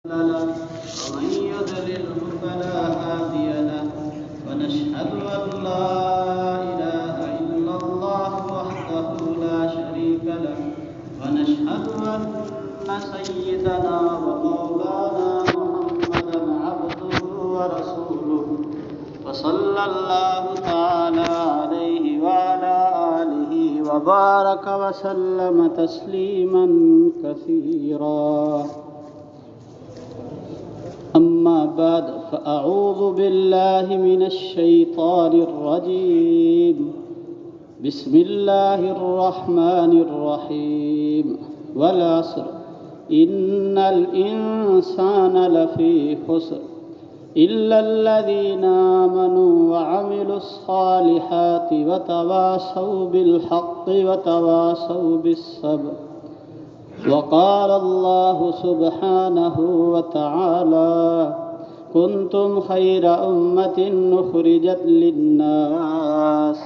له ومن يضلله فلا هادي له ونشهد أن لا إله إلا الله وحده لا شريك له ونشهد أن سيدنا ومولانا محمدا عبده ورسوله وصلى الله تعالى عليه وعلى آله وبارك وسلم تسليما كثيرا. أما بعد فأعوذ بالله من الشيطان الرجيم. بسم الله الرحمن الرحيم. والعصر إن الإنسان لفي خسر إلا الذين آمنوا وعملوا الصالحات وتواصوا بالحق وتواصوا بالصبر. وقال الله سبحانه وتعالى: كنتم خير أمة أخرجت للناس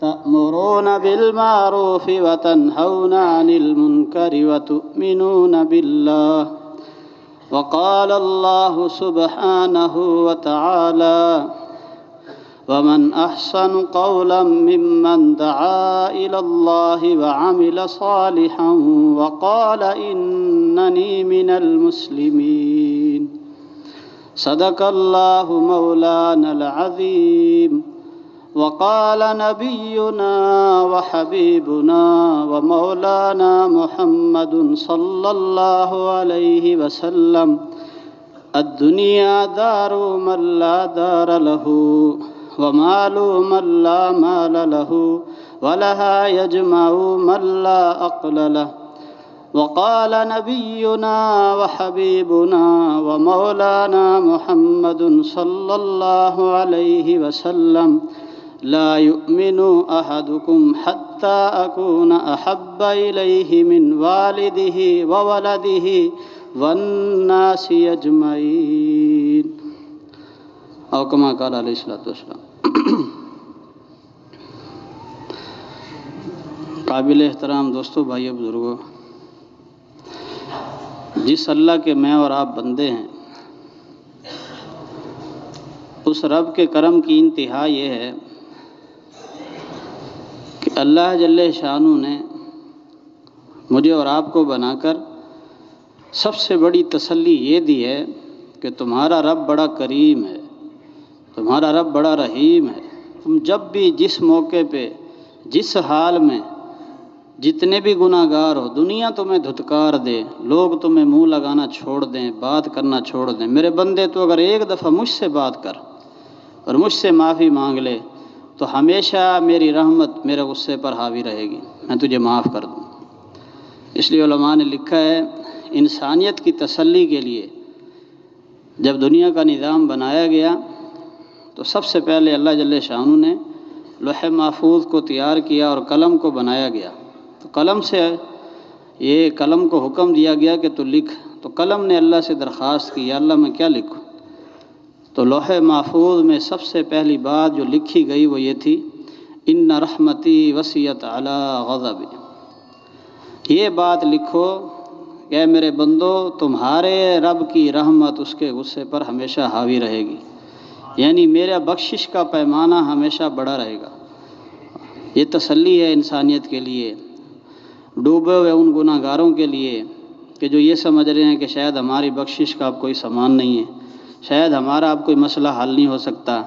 تأمرون بالمعروف وتنهون عن المنكر وتؤمنون بالله. وقال الله سبحانه وتعالى: ومن أحسن قولا ممن دعا إلى الله وعمل صالحا وقال إنني من المسلمين. صدق الله مولانا العظيم. وقال نبينا وحبيبنا ومولانا محمد صلى الله عليه وسلم: الدنيا دار من لا دار له ومال من لا مال له ولها يجمع من لا عقل له. وقال نبينا وحبيبنا ومولانا محمد صلى الله عليه وسلم: لا يؤمن أحدكم حتى أكون أحب إليه من والده وولده والناس أجمعين. او کما قال علیہ الصلوۃ والسلام. قابل احترام دوستو، بھائیو، بزرگوں، جس اللہ کے میں اور آپ بندے ہیں، اس رب کے کرم کی انتہا یہ ہے کہ اللہ جل شانہ نے مجھے اور آپ کو بنا کر سب سے بڑی تسلی یہ دی ہے کہ تمہارا رب بڑا کریم ہے، تمہارا رب بڑا رحیم ہے. تم جب بھی جس موقع پہ، جس حال میں، جتنے بھی گناہ گار ہو، دنیا تمہیں دھتکار دے، لوگ تمہیں منہ لگانا چھوڑ دیں، بات کرنا چھوڑ دیں، میرے بندے تو اگر ایک دفعہ مجھ سے بات کر اور مجھ سے معافی مانگ لے تو ہمیشہ میری رحمت میرے غصے پر حاوی رہے گی، میں تجھے معاف کر دوں. اس لیے علماء نے لکھا ہے، انسانیت کی تسلی کے لیے جب دنیا کا نظام بنایا گیا تو سب سے پہلے اللہ جل شانہ نے لوح محفوظ کو تیار کیا اور قلم کو بنایا گیا. تو قلم سے یہ قلم کو حکم دیا گیا کہ تو لکھ. تو قلم نے اللہ سے درخواست کی، یا اللہ میں کیا لکھوں؟ تو لوح محفوظ میں سب سے پہلی بات جو لکھی گئی وہ یہ تھی: ان رحمتی وسعت علی غضبی. یہ بات لکھو کہ اے میرے بندو، تمہارے رب کی رحمت اس کے غصے پر ہمیشہ حاوی رہے گی، یعنی میرا بخشش کا پیمانہ ہمیشہ بڑا رہے گا. یہ تسلی ہے انسانیت کے لیے، ڈوبے ہوئے ان گناہ گاروں کے لیے کہ جو یہ سمجھ رہے ہیں کہ شاید ہماری بخشش کا اب کوئی سامان نہیں ہے، شاید ہمارا اب کوئی مسئلہ حل نہیں ہو سکتا،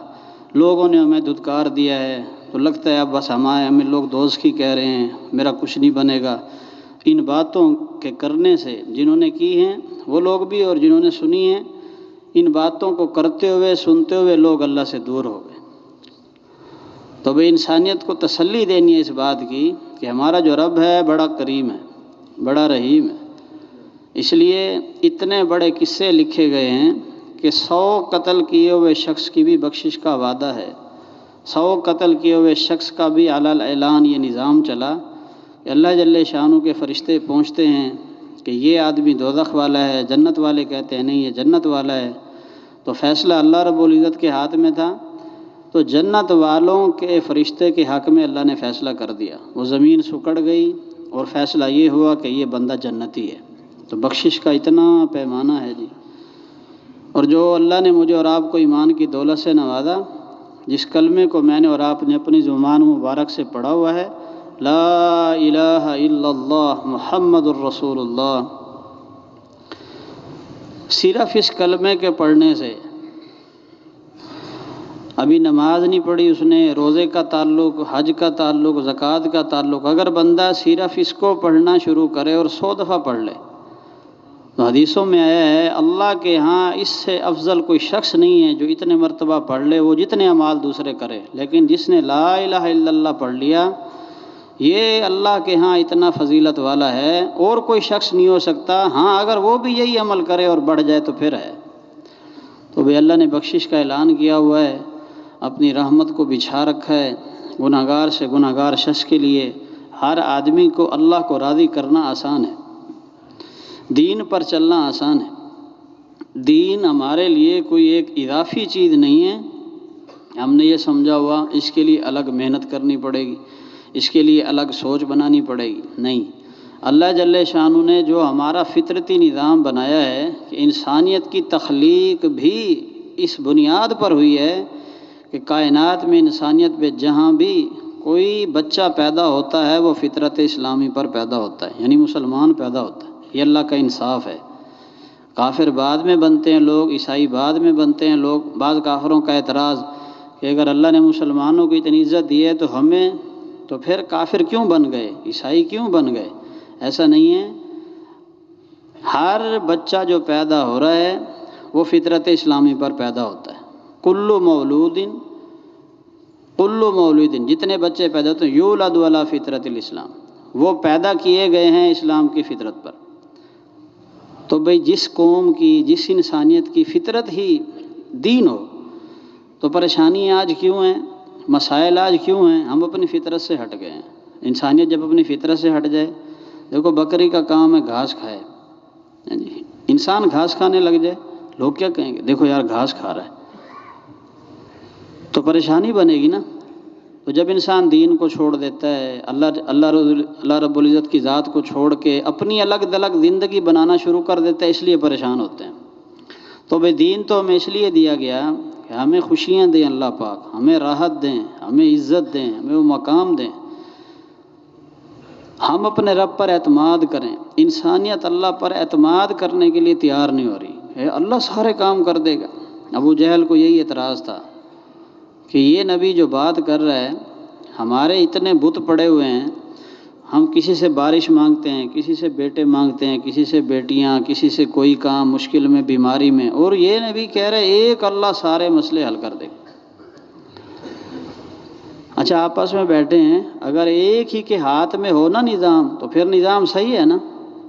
لوگوں نے ہمیں دھتکار دیا ہے تو لگتا ہے اب بس ہمیں لوگ دوزخی کہہ رہے ہیں، میرا کچھ نہیں بنے گا. ان باتوں کے کرنے سے جنہوں نے کی ہیں وہ لوگ بھی اور جنہوں نے سنی ہیں، ان باتوں کو کرتے ہوئے سنتے ہوئے لوگ اللہ سے دور ہو گئے. تو بھئی انسانیت کو تسلی دینی ہے اس بات کی کہ ہمارا جو رب ہے بڑا کریم ہے، بڑا رحیم ہے. اس لیے اتنے بڑے قصے لکھے گئے ہیں کہ 100 قتل کیے ہوئے شخص کی بھی بخشش کا وعدہ ہے. 100 قتل کیے ہوئے شخص کا بھی علی الاعلان یہ نظام چلا کہ اللہ جل شانہ کے فرشتے پہنچتے ہیں کہ یہ آدمی دوزخ والا ہے، جنت والے کہتے ہیں نہیں یہ جنت والا ہے. تو فیصلہ اللہ رب العزت کے ہاتھ میں تھا، تو جنت والوں کے فرشتے کے حق میں اللہ نے فیصلہ کر دیا. وہ زمین سکڑ گئی اور فیصلہ یہ ہوا کہ یہ بندہ جنتی ہے. تو بخشش کا اتنا پیمانہ ہے جی، اور جو اللہ نے مجھے اور آپ کو ایمان کی دولت سے نوازا، جس کلمے کو میں نے اور آپ نے اپنی زبان مبارک سے پڑھا ہوا ہے، لا الہ الا اللہ محمد الرسول اللہ، صرف اس کلمے کے پڑھنے سے، ابھی نماز نہیں پڑھی اس نے، روزے کا تعلق، حج کا تعلق، زکوٰۃ کا تعلق، اگر بندہ صرف اس کو پڑھنا شروع کرے اور 100 دفعہ پڑھ لے، تو حدیثوں میں آیا ہے اللہ کے ہاں اس سے افضل کوئی شخص نہیں ہے جو اتنے مرتبہ پڑھ لے، وہ جتنے اعمال دوسرے کرے، لیکن جس نے لا الہ الا اللہ پڑھ لیا، یہ اللہ کے ہاں اتنا فضیلت والا ہے، اور کوئی شخص نہیں ہو سکتا۔ ہاں اگر وہ بھی یہی عمل کرے اور بڑھ جائے تو پھر ہے۔ تو بھی اللہ نے بخشش کا اعلان کیا ہوا ہے، اپنی رحمت کو بچھا رکھا ہے گناہگار سے گناہگار شخص کے لیے۔ ہر آدمی کو اللہ کو راضی کرنا آسان ہے، دین پر چلنا آسان ہے۔ دین ہمارے لیے کوئی ایک اضافی چیز نہیں ہے، ہم نے یہ سمجھا ہوا اس کے لیے الگ محنت کرنی پڑے گی، اس کے لیے الگ سوچ بنانی پڑے گی، نہیں۔ اللہ جل شانہ نے جو ہمارا فطرتی نظام بنایا ہے کہ انسانیت کی تخلیق بھی اس بنیاد پر ہوئی ہے کہ کائنات میں انسانیت میں جہاں بھی کوئی بچہ پیدا ہوتا ہے وہ فطرت اسلامی پر پیدا ہوتا ہے، یعنی مسلمان پیدا ہوتا ہے۔ یہ اللہ کا انصاف ہے۔ کافر بعد میں بنتے ہیں لوگ، عیسائی بعد میں بنتے ہیں لوگ۔ بعض کافروں کا اعتراض کہ اگر اللہ نے مسلمانوں کو اتنی عزت دی ہے تو ہمیں، تو پھر کافر کیوں بن گئے، عیسائی کیوں بن گئے؟ ایسا نہیں ہے، ہر بچہ جو پیدا ہو رہا ہے وہ فطرت اسلامی پر پیدا ہوتا ہے۔ کل مولود، جتنے بچے پیدا ہوتے ہیں، یولد علی فطرت الاسلام، وہ پیدا کیے گئے ہیں اسلام کی فطرت پر۔ تو بھئی جس قوم کی، جس انسانیت کی فطرت ہی دین ہو، تو پریشانی آج کیوں ہیں، مسائل آج کیوں ہیں؟ ہم اپنی فطرت سے ہٹ گئے ہیں۔ انسانیت جب اپنی فطرت سے ہٹ جائے، دیکھو بکری کا کام ہے گھاس کھائے، انسان گھاس کھانے لگ جائے، لوگ کیا کہیں گے؟ دیکھو یار گھاس کھا رہا ہے، تو پریشانی بنے گی نا۔ تو جب انسان دین کو چھوڑ دیتا ہے، اللہ رب العزت کی ذات کو چھوڑ کے اپنی الگ الگ زندگی بنانا شروع کر دیتا ہے، اس لیے پریشان ہوتے ہیں۔ تو بھئی دین تو ہمیں اس لیے دیا گیا کہ ہمیں خوشیاں دیں اللہ پاک، ہمیں راحت دیں، ہمیں عزت دیں، ہمیں وہ مقام دیں، ہم اپنے رب پر اعتماد کریں۔ انسانیت اللہ پر اعتماد کرنے کے لیے تیار نہیں ہو رہی، اللہ سارے کام کر دے گا۔ ابو جہل کو یہی اعتراض تھا کہ یہ نبی جو بات کر رہا ہے، ہمارے اتنے بت پڑے ہوئے ہیں، ہم کسی سے بارش مانگتے ہیں، کسی سے بیٹے مانگتے ہیں، کسی سے بیٹیاں، کسی سے کوئی کام مشکل میں، بیماری میں، اور یہ نبی کہہ رہے ایک اللہ سارے مسئلے حل کر دے گا۔ اچھا آپس میں بیٹھے ہیں، اگر ایک ہی کے ہاتھ میں ہو نا نظام، تو پھر نظام صحیح ہے نا۔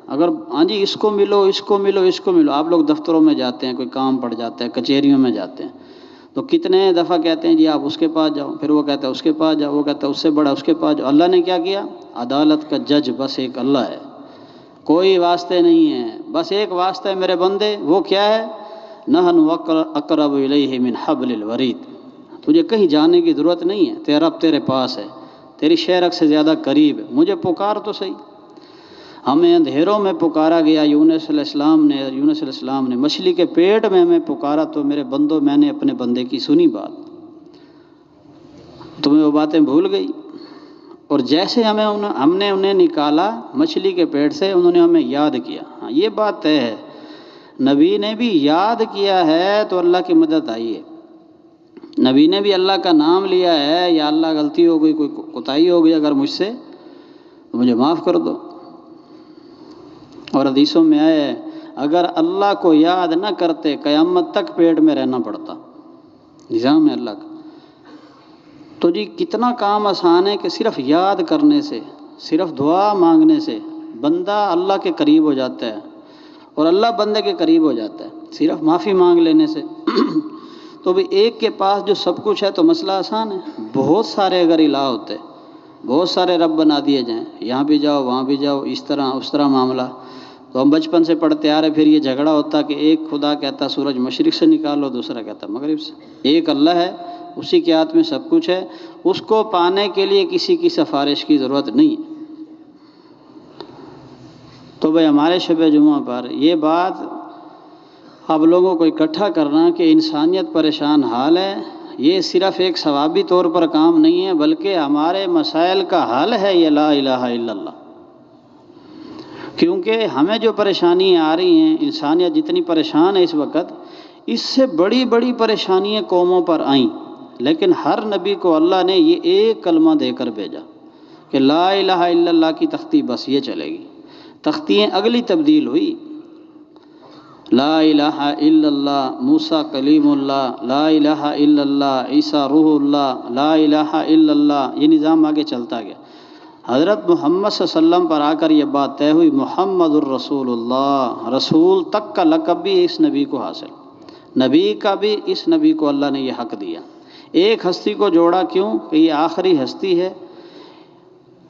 اگر ہاں جی اس کو ملو، اس کو ملو، اس کو ملو، آپ لوگ دفتروں میں جاتے ہیں، کوئی کام پڑ جاتا ہے، کچہریوں میں جاتے ہیں، تو کتنے دفعہ کہتے ہیں جی آپ اس کے پاس جاؤ، پھر وہ کہتا ہے اس کے پاس جاؤ، وہ کہتا ہے اس سے بڑا اس کے پاس جاؤ۔ اللہ نے کیا کیا؟ عدالت کا جج بس ایک اللہ ہے، کوئی واسطے نہیں ہے، بس ایک واسطہ ہے میرے بندے، وہ کیا ہے؟ نحن اقرب الیہ من حبل الورید، تجھے کہیں جانے کی ضرورت نہیں ہے، تیرا رب تیرے پاس ہے، تیری شہرک سے زیادہ قریب ہے، مجھے پکار تو صحیح۔ ہمیں اندھیروں میں پکارا گیا، یونس علیہ السلام نے مچھلی کے پیٹ میں ہمیں پکارا، تو میرے بندوں میں نے اپنے بندے کی سنی بات، تمہیں وہ باتیں بھول گئی۔ اور جیسے ہم نے انہیں نکالا مچھلی کے پیٹ سے، انہوں نے ہمیں یاد کیا۔ ہاں یہ بات طے ہے، نبی نے بھی یاد کیا ہے تو اللہ کی مدد آئی ہے۔ نبی نے بھی اللہ کا نام لیا ہے، یا اللہ غلطی ہو گئی، کوئی کوتاہی ہو گئی اگر مجھ سے، تو مجھے معاف کر دو۔ اور حدیثوں میں آیا ہے اگر اللہ کو یاد نہ کرتے قیامت تک پیٹ میں رہنا پڑتا، نظام ہے اللہ کا۔ تو جی کتنا کام آسان ہے کہ صرف یاد کرنے سے، صرف دعا مانگنے سے بندہ اللہ کے قریب ہو جاتا ہے، اور اللہ بندے کے قریب ہو جاتا ہے، صرف معافی مانگ لینے سے۔ تو بھی ایک کے پاس جو سب کچھ ہے تو مسئلہ آسان ہے۔ بہت سارے اگر الہ ہوتے، بہت سارے رب بنا دیے جائیں، یہاں بھی جاؤ وہاں بھی جاؤ، اس طرح اس طرح معاملہ، تو ہم بچپن سے پڑھتے آ رہے، پھر یہ جھگڑا ہوتا کہ ایک خدا کہتا سورج مشرق سے نکالو، دوسرا کہتا مغرب سے۔ ایک اللہ ہے، اسی کے ہاتھ میں سب کچھ ہے، اس کو پانے کے لیے کسی کی سفارش کی ضرورت نہیں ہے۔ تو بھئی ہمارے شب جمعہ پر یہ بات آپ لوگوں کو اکٹھا کرنا کہ انسانیت پریشان حال ہے، یہ صرف ایک ثوابی طور پر کام نہیں ہے، بلکہ ہمارے مسائل کا حل ہے یہ لا الہ الا اللہ۔ کیونکہ ہمیں جو پریشانیاں آ رہی ہیں، انسانیت جتنی پریشان ہے اس وقت، اس سے بڑی بڑی پریشانیاں قوموں پر آئیں، لیکن ہر نبی کو اللہ نے یہ ایک کلمہ دے کر بھیجا کہ لا الہ الا اللہ کی تختی بس یہ چلے گی۔ تختیاں اگلی تبدیل ہوئی، لا الہ الا اللہ موسیٰ کلیم اللہ، لا الہ الا اللہ عیسیٰ روح اللہ، لا الہ الا اللہ، یہ نظام آگے چلتا گیا۔ حضرت محمد صلی اللہ علیہ وسلم پر آ کر یہ بات طے ہوئی، محمد الرسول اللہ، رسول تک کا لقب بھی اس نبی کو حاصل، نبی کا بھی اس نبی کو اللہ نے یہ حق دیا۔ ایک ہستی کو جوڑا کیوں کہ یہ آخری ہستی ہے،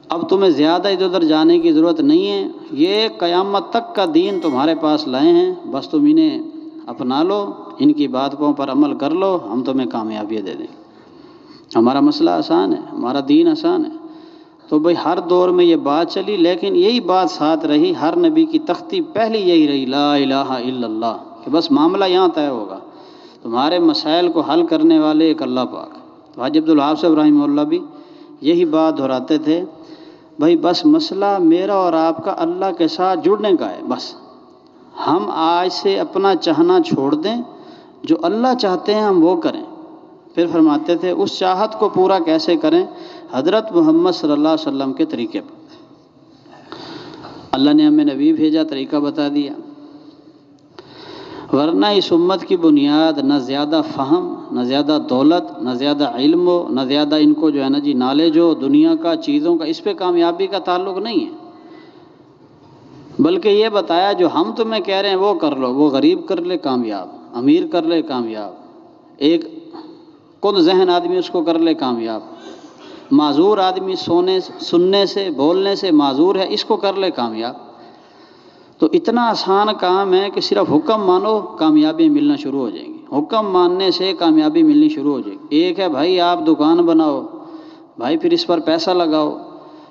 اب تمہیں زیادہ ادھر ادھر جانے کی ضرورت نہیں ہے، یہ قیامت تک کا دین تمہارے پاس لائے ہیں، بس تم انہیں اپنا لو، ان کی باتوں پر عمل کر لو، ہم تمہیں کامیابی دے دیں۔ ہمارا مسئلہ آسان ہے، ہمارا دین آسان ہے۔ تو بھئی ہر دور میں یہ بات چلی، لیکن یہی بات ساتھ رہی، ہر نبی کی تختی پہلی یہی رہی، لا الہ الا اللہ، کہ بس معاملہ یہاں طے ہوگا، تمہارے مسائل کو حل کرنے والے ایک اللہ پاک۔ تو حاجی عبدالوہاب صاحب رحمہ اللہ بھی یہی بات دہراتے تھے، بھئی بس مسئلہ میرا اور آپ کا اللہ کے ساتھ جڑنے کا ہے، بس ہم آج سے اپنا چاہنا چھوڑ دیں، جو اللہ چاہتے ہیں ہم وہ کریں۔ پھر فرماتے تھے اس چاہت کو پورا کیسے کریں؟ حضرت محمد صلی اللہ علیہ وسلم کے طریقے پر۔ اللہ نے ہمیں نبی بھیجا، طریقہ بتا دیا، ورنہ اس امت کی بنیاد نہ زیادہ فہم، نہ زیادہ دولت، نہ زیادہ علم ہو، نہ زیادہ ان کو جو ہے نا جی نالج ہو دنیا کا چیزوں کا، اس پہ کامیابی کا تعلق نہیں ہے، بلکہ یہ بتایا جو ہم تمہیں کہہ رہے ہیں وہ کر لو، وہ غریب کر لے کامیاب، امیر کر لے کامیاب، ایک خود ذہن آدمی اس کو کر لے کامیاب، معذور آدمی سننے سے بولنے سے معذور ہے، اس کو کر لے کامیاب۔ تو اتنا آسان کام ہے کہ صرف حکم مانو کامیابی ملنا شروع ہو جائیں گی، حکم ماننے سے کامیابی ملنی شروع ہو جائے گی۔ ایک ہے بھائی آپ دکان بناؤ، بھائی پھر اس پر پیسہ لگاؤ،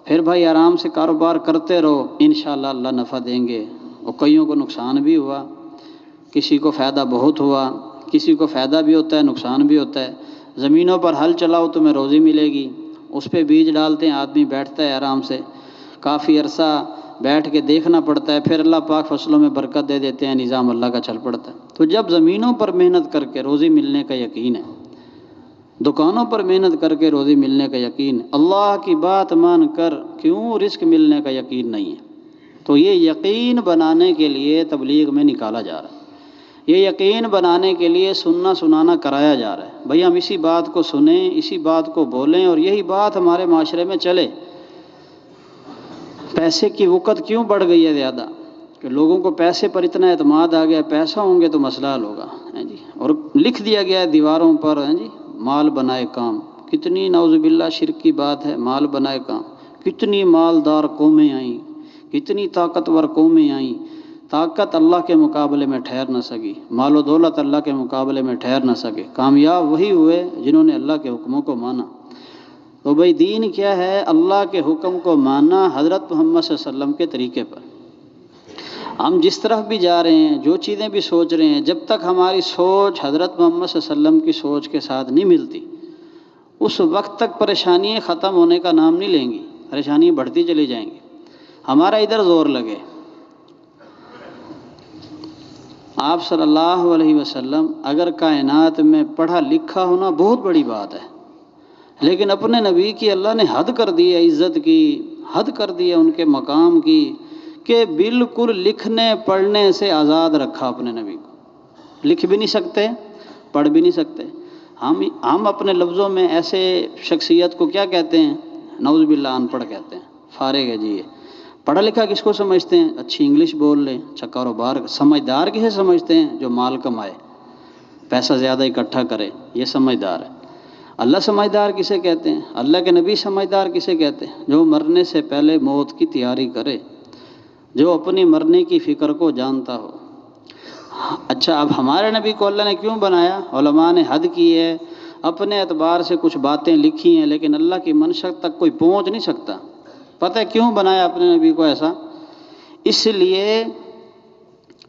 پھر بھائی آرام سے کاروبار کرتے رہو، انشاءاللہ اللہ نفع دیں گے۔ اور کئیوں کو نقصان بھی ہوا، کسی کو فائدہ بہت ہوا، کسی کو فائدہ بھی ہوتا ہے نقصان بھی ہوتا ہے۔ زمینوں پر ہل چلاؤ تمہیں روزی ملے گی، اس پہ بیج ڈالتے ہیں، آدمی بیٹھتا ہے آرام سے، کافی عرصہ بیٹھ کے دیکھنا پڑتا ہے، پھر اللہ پاک فصلوں میں برکت دے دیتے ہیں، نظام اللہ کا چل پڑتا ہے۔ تو جب زمینوں پر محنت کر کے روزی ملنے کا یقین ہے، دکانوں پر محنت کر کے روزی ملنے کا یقین ہے، اللہ کی بات مان کر کیوں رزق ملنے کا یقین نہیں ہے؟ تو یہ یقین بنانے کے لیے تبلیغ میں نکالا جا رہا ہے، یہ یقین بنانے کے لیے سننا سنانا کرایا جا رہا ہے۔ بھئی ہم اسی بات کو سنیں، اسی بات کو بولیں، اور یہی بات ہمارے معاشرے میں چلے۔ پیسے کی وقت کیوں بڑھ گئی ہے زیادہ؟ کہ لوگوں کو پیسے پر اتنا اعتماد آ گیا، پیسہ ہوں گے تو مسئلہ حل ہوگا، جی، اور لکھ دیا گیا ہے دیواروں پر، جی، مال بنائے کام۔ کتنی نعوذ باللہ شرک کی بات ہے، مال بنائے کام۔ کتنی مالدار قومیں آئیں، کتنی طاقتور قومیں آئیں، طاقت اللہ کے مقابلے میں ٹھہر نہ سکی، مال و دولت اللہ کے مقابلے میں ٹھہر نہ سکے، کامیاب وہی ہوئے جنہوں نے اللہ کے حکموں کو مانا۔ تو بھئی دین کیا ہے؟ اللہ کے حکم کو ماننا حضرت محمد صلی اللہ علیہ وسلم کے طریقے پر۔ ہم جس طرف بھی جا رہے ہیں، جو چیزیں بھی سوچ رہے ہیں، جب تک ہماری سوچ حضرت محمد صلی اللہ علیہ وسلم کی سوچ کے ساتھ نہیں ملتی، اس وقت تک پریشانیاں ختم ہونے کا نام نہیں لیں گی، پریشانیاں بڑھتی چلی جائیں گی۔ ہمارا ادھر زور لگے۔ آپ صلی اللہ علیہ وسلم اگر کائنات میں پڑھا لکھا ہونا بہت بڑی بات ہے، لیکن اپنے نبی کی اللہ نے حد کر دی ہے، عزت کی حد کر دی ہے ان کے مقام کی، کہ بالکل لکھنے پڑھنے سے آزاد رکھا اپنے نبی کو۔ لکھ بھی نہیں سکتے، پڑھ بھی نہیں سکتے۔ ہم اپنے لفظوں میں ایسے شخصیت کو کیا کہتے ہیں؟ نعوذ باللہ ان پڑھ کہتے ہیں، فارغ ہے جی یہ۔ پڑھا لکھا کس کو سمجھتے ہیں؟ اچھی انگلش بول لے، اچھا کاروبار۔ سمجھدار کسے سمجھتے ہیں؟ جو مال کمائے، پیسہ زیادہ اکٹھا کرے، یہ سمجھدار ہے۔ اللہ سمجھدار کسے کہتے ہیں؟ اللہ کے نبی سمجھدار کسے کہتے ہیں؟ جو مرنے سے پہلے موت کی تیاری کرے، جو اپنی مرنے کی فکر کو جانتا ہو۔ اچھا اب ہمارے نبی کو اللہ نے کیوں بنایا؟ علماء نے حد کی ہے، اپنے اعتبار سے کچھ باتیں لکھی ہیں، لیکن اللہ کی منشا تک کوئی پہنچ نہیں سکتا۔ پتہ ہے کیوں بنایا اپنے نبی کو ایسا؟ اس لیے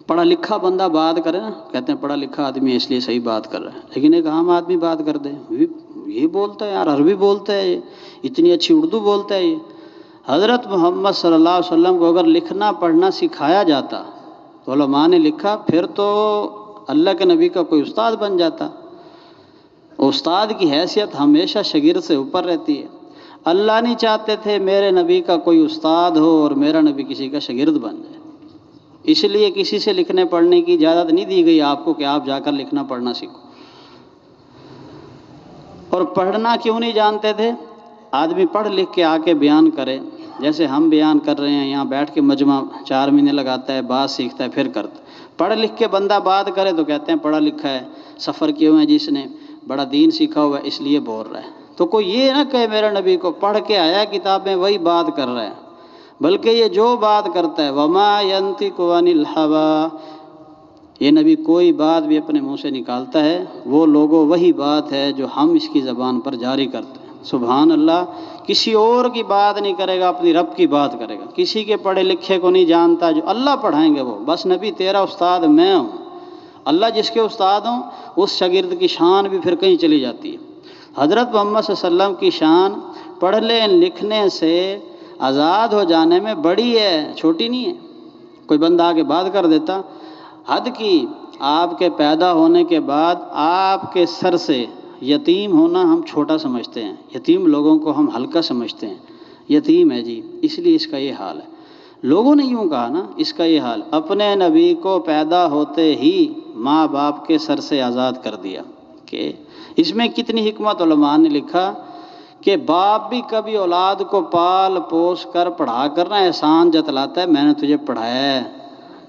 پڑھا لکھا بندہ بات کرے نا، کہتے ہیں پڑھا لکھا آدمی اس لیے صحیح بات کر رہا ہے، لیکن ایک عام آدمی بات کر دے، یہ بولتا ہے یار، عربی بولتا ہے یہ، اتنی اچھی اردو بولتا ہے یہ۔ حضرت محمد صلی اللہ علیہ وسلم کو اگر لکھنا پڑھنا سکھایا جاتا تو علماء نے لکھا، پھر تو اللہ کے نبی کا کوئی استاد بن جاتا۔ استاد کی حیثیت ہمیشہ شاگرد سے اوپر رہتی ہے۔ اللہ نہیں چاہتے تھے میرے نبی کا کوئی استاد ہو اور میرا نبی کسی کا شاگرد بن جائے، اس لیے کسی سے لکھنے پڑھنے کی اجازت نہیں دی گئی آپ کو کہ آپ جا کر لکھنا پڑھنا سیکھو۔ اور پڑھنا کیوں نہیں جانتے تھے؟ آدمی پڑھ لکھ کے آ کے بیان کرے، جیسے ہم بیان کر رہے ہیں یہاں بیٹھ کے مجمع 4 مہینے لگاتا ہے، بات سیکھتا ہے پھر کرتا ہے۔ پڑھ لکھ کے بندہ بات کرے تو کہتے ہیں پڑھا لکھا ہے، سفر کیے ہوئے ہیں جس نے، بڑا دین سیکھا ہوا ہے اس لیے بول رہا ہے۔ تو کوئی یہ نہ کہے میرا نبی کو پڑھ کے آیا کتاب میں وہی بات کر رہا ہے، بلکہ یہ جو بات کرتا ہے وما ينطق عن الهوى، یہ نبی کوئی بات بھی اپنے منہ سے نکالتا ہے وہ لوگوں وہی بات ہے جو ہم اس کی زبان پر جاری کرتے ہیں۔ سبحان اللہ، کسی اور کی بات نہیں کرے گا، اپنی رب کی بات کرے گا۔ کسی کے پڑھے لکھے کو نہیں جانتا، جو اللہ پڑھائیں گے وہ، بس نبی تیرا استاد میں ہوں۔ اللہ جس کے استاد ہوں اس شاگرد کی شان بھی پھر کہیں چلی جاتی ہے۔ حضرت محمد صلی اللہ علیہ وسلم کی شان پڑھنے لکھنے سے آزاد ہو جانے میں بڑی ہے، چھوٹی نہیں ہے۔ کوئی بندہ آگے بات کر دیتا، حد کی آپ کے پیدا ہونے کے بعد آپ کے سر سے یتیم ہونا ہم چھوٹا سمجھتے ہیں، یتیم لوگوں کو ہم ہلکا سمجھتے ہیں، یتیم ہے جی اس لیے اس کا یہ حال ہے۔ لوگوں نے یوں کہا نا، اس کا یہ حال، اپنے نبی کو پیدا ہوتے ہی ماں باپ کے سر سے آزاد کر دیا۔ کہ اس میں کتنی حکمت، علماء نے لکھا کہ باپ بھی کبھی اولاد کو پال پوس کر پڑھا کر نہ احسان جتلاتا ہے، میں نے تجھے پڑھایا ہے،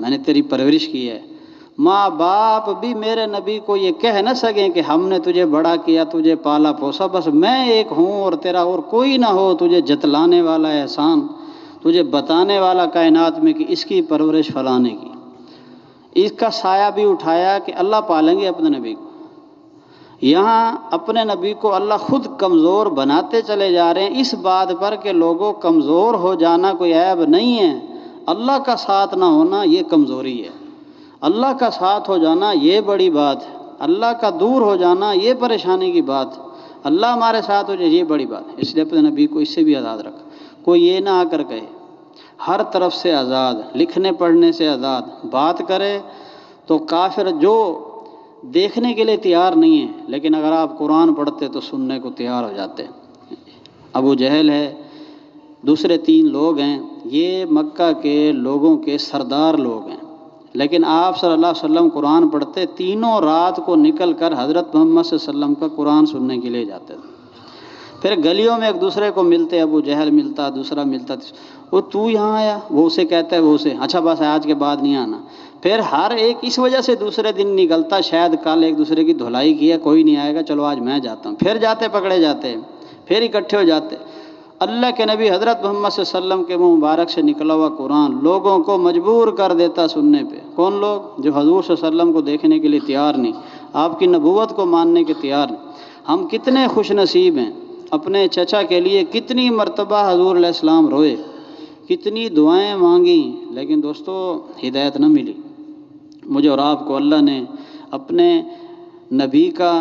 میں نے تیری پرورش کی ہے۔ ماں باپ بھی میرے نبی کو یہ کہہ نہ سکیں کہ ہم نے تجھے بڑا کیا، تجھے پالا پوسا، بس میں ایک ہوں اور تیرا اور کوئی نہ ہو، تجھے جتلانے والا احسان، تجھے بتانے والا کائنات میں کہ اس کی پرورش فلانے کی۔ اس کا سایہ بھی اٹھایا کہ اللہ پالیں گے اپنے نبی کو۔ یہاں اپنے نبی کو اللہ خود کمزور بناتے چلے جا رہے ہیں، اس بات پر کہ لوگوں کمزور ہو جانا کوئی عیب نہیں ہے، اللہ کا ساتھ نہ ہونا یہ کمزوری ہے، اللہ کا ساتھ ہو جانا یہ بڑی بات ہے، اللہ کا دور ہو جانا یہ پریشانی کی بات ہے، اللہ ہمارے ساتھ ہو جائے یہ بڑی بات ہے۔ اس لیے اپنے نبی کو اس سے بھی آزاد رکھا۔ کوئی یہ نہ آ کر کہے، ہر طرف سے آزاد، لکھنے پڑھنے سے آزاد، بات کرے تو کافر جو دیکھنے کے لیے تیار نہیں ہے، لیکن اگر آپ قرآن پڑھتے تو سننے کو تیار ہو جاتے۔ ابو جہل ہے، دوسرے 3 لوگ ہیں، یہ مکہ کے لوگوں کے سردار لوگ ہیں، لیکن آپ صلی اللہ علیہ وسلم قرآن پڑھتے، تینوں رات کو نکل کر حضرت محمد صلی اللہ علیہ وسلم کا قرآن سننے کے لیے جاتے تھے۔ پھر گلیوں میں ایک دوسرے کو ملتے، ابو جہل ملتا، دوسرا ملتا، وہ تو یہاں آیا، وہ اسے کہتا ہے، وہ اسے، اچھا بس آج کے بعد نہیں آنا۔ پھر ہر ایک اس وجہ سے دوسرے دن نکلتا، شاید کل ایک دوسرے کی دھلائی کی ہے، کوئی نہیں آئے گا، چلو آج میں جاتا ہوں۔ پھر جاتے، پکڑے جاتے، پھر اکٹھے ہو جاتے۔ اللہ کے نبی حضرت محمد صلی اللہ علیہ وسلم کے منہ مبارک سے نکلا ہوا قرآن لوگوں کو مجبور کر دیتا سننے پہ۔ کون لوگ؟ جو حضور صلی اللہ علیہ وسلم کو دیکھنے کے لیے تیار نہیں، آپ کی نبوت کو ماننے کے تیار نہیں۔ ہم کتنے خوش نصیب ہیں، اپنے چچا کے لیے کتنی مرتبہ حضور علیہ السلام روئے، کتنی دعائیں مانگیں، لیکن دوستو ہدایت نہ ملی۔ مجھے اور آپ کو اللہ نے اپنے نبی کا